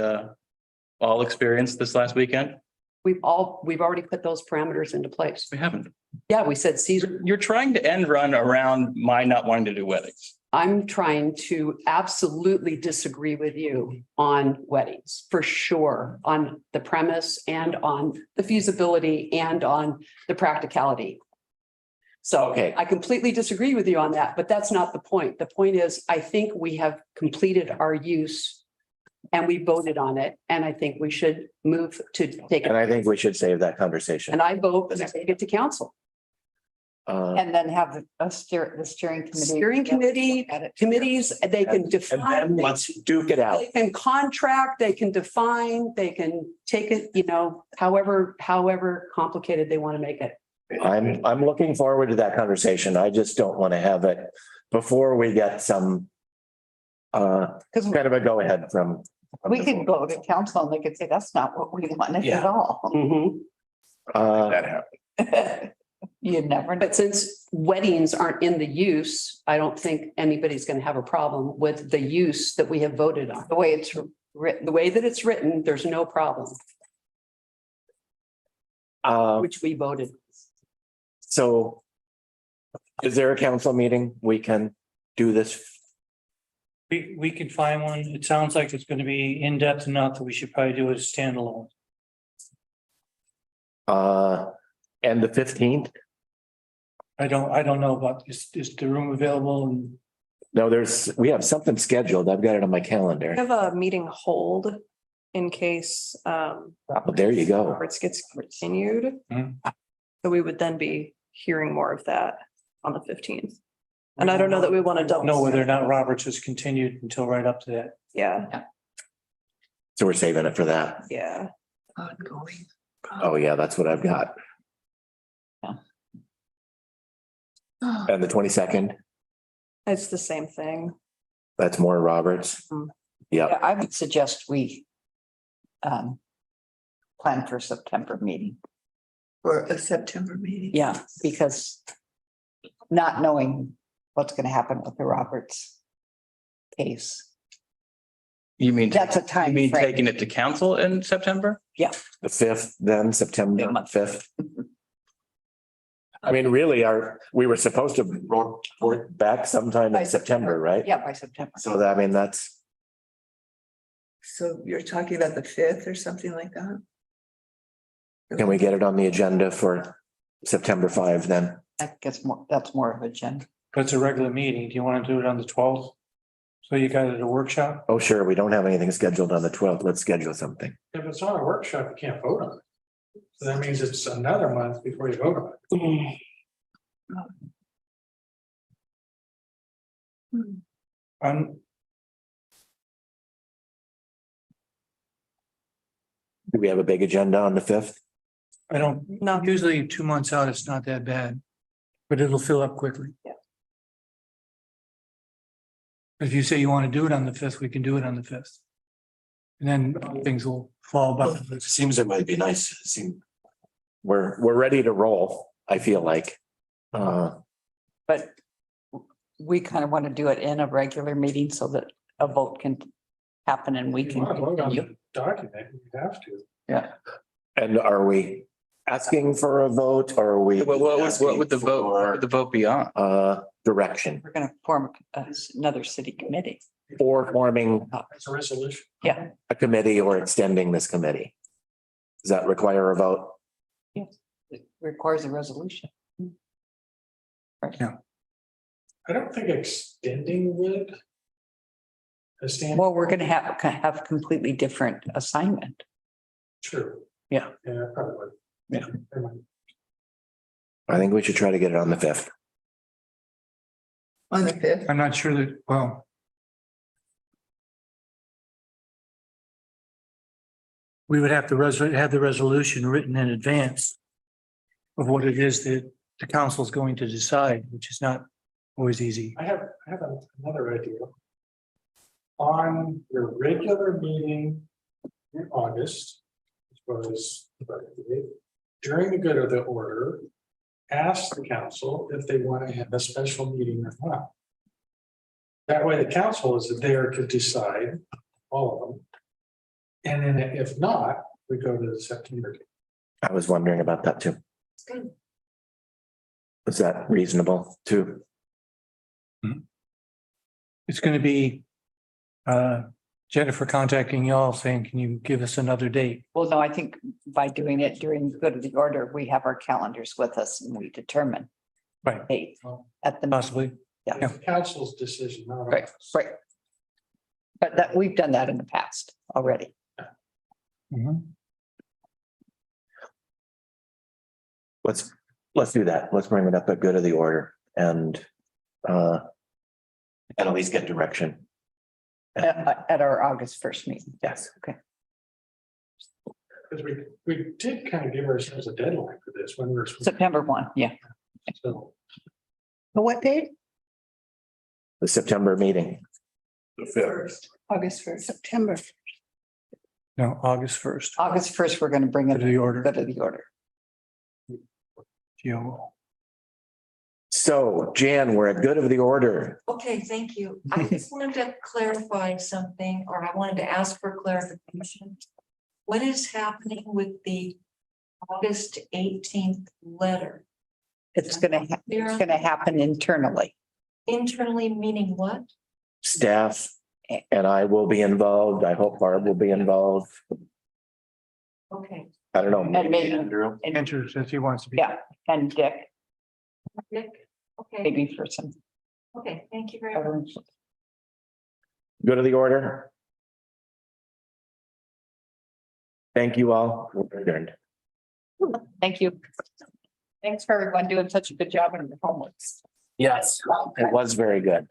all experienced this last weekend? We've already put those parameters into place. We haven't. Yeah, we said Caesar. You're trying to end run around my not wanting to do weddings. I'm trying to absolutely disagree with you on weddings, for sure, on the premise and on the feasibility and on the practicality. So Okay. I completely disagree with you on that, but that's not the point. The point is, I think we have completed our use and we voted on it, and I think we should move to take and it. I think we should save that conversation. And I vote to take it to council. And then have the steering committee. Steering committee, committees, they can And define. then let's duke it out. They can contract, they can define, they can take it, however complicated they want to make it. I'm looking forward to that conversation. I just don't want to have it before we get some Because kind of a go ahead from. we could go to council and they could say, that's not what we wanted at all. Mhm. That happened. You never know. But since weddings aren't in the use, I don't think anybody's going to have a problem with the use that we have voted on. The way it's written. The way that it's written, there's no problem, which we voted. So is there a council meeting? We can do this. We could find one. It sounds like it's going to be in-depth enough that we should probably do it as standalone. And the 15th? I don't know about, is the room available and No, we have something scheduled. I've got it on my We calendar. have a meeting hold in case Well, there you go. Roberts gets continued. Mhm. So we would then be hearing more of that on the 15th. And I don't know that we want to double. Know whether or not Roberts is continued until right up to that. Yeah, So we're saving it for that. yeah. Ongoing. Oh, yeah, that's what I've got. And the 22nd, It's the same thing. that's more Roberts. Mm. Yeah, Yeah, I would suggest we plan for September meeting. For a September meeting. Yeah, because not knowing what's going to happen with the Roberts case. You mean, That's a you time mean frame. taking it to council in September? the 5th, then September Yeah, month. 5th. I mean, really, we were supposed to report back sometime By in September, right? Yeah, by September. So that, I mean, that's, So you're talking about the 5th or something like that? can we get it on the agenda for September 5 then? That gets more, that's more of a agenda. But it's a regular meeting. Do you want to do it on the 12th? So you got it at a workshop? Oh, sure, we don't have anything scheduled on the 12th. Let's schedule something. If it's on a workshop, you can't vote on it. So that means it's another month before you vote on it. Do we have a big agenda on the 5th? I don't, No. usually 2 months out, it's not that bad. But it'll fill up quickly. Yeah. If you say you want to do it on the 5th, we can do it on the 5th. And then things will fall back. Seems it might be nice. We're ready to roll, I feel like. But we kind of want to do it in a regular meeting so that a vote can happen and we You can want to vote on continue. the document, you have to. Yeah. And are we asking for a vote or are we? What would the asking vote, what would the vote be on? for, direction We're going to form another city committee. or forming It's a resolution. Yeah. a committee or extending this committee? Does that require a vote? Yes. It requires a resolution. I don't think extending would. Well, we're going to have completely different assignment. True. Yeah. Yeah, probably would. Yeah. Never mind. I think we should try to get it on the 5th. On the 5th? I'm not sure that, well. We would have to have the resolution written in advance of what it is that the council is going to decide, which is not always easy. I have another idea. On your regular meeting in August, which was during the good of the order, ask the council if they want to have a special meeting or not. That way the council is there to decide all of them. And then if not, we go to the September. I was wondering about that too. Good. Is that reasonable too? It's going to be Jennifer contacting y'all saying, can you give us another date? Well, no, I think by doing it during good of the order, we have our calendars with us and we determine. Right. Date at the, Possibly. yeah, It's the council's decision, not right, ours. right. But that, we've done that in the past already. Let's do that. Let's bring it up at good of the order and at least get direction. At our August 1st meeting. Yes. Because we did kind of give ourselves a deadline for this when we were. September 1, yeah. So What date? The September meeting. The 5th. August 1st. September. No, August 1st. August 1st, we're going to bring it To the order. good of the order. GO. So Jan, we're at good of the order. Okay, thank you. I just wanted to clarify something, or I wanted to ask for clarification. What is happening with the August 18th letter? It's going to happen internally. Internally meaning what? Staff and I will be involved. I hope Barb will be involved. Okay, I don't know. And maybe- Andrew. Enter if he wants to be. Yeah, and Dick, Dick? Okay, maybe for some. okay, thank you very much. Good of the order. Thank you all. We're adjourned. Thank you. Thanks for everyone doing such a good job on your homeworks. Yes, it was very good.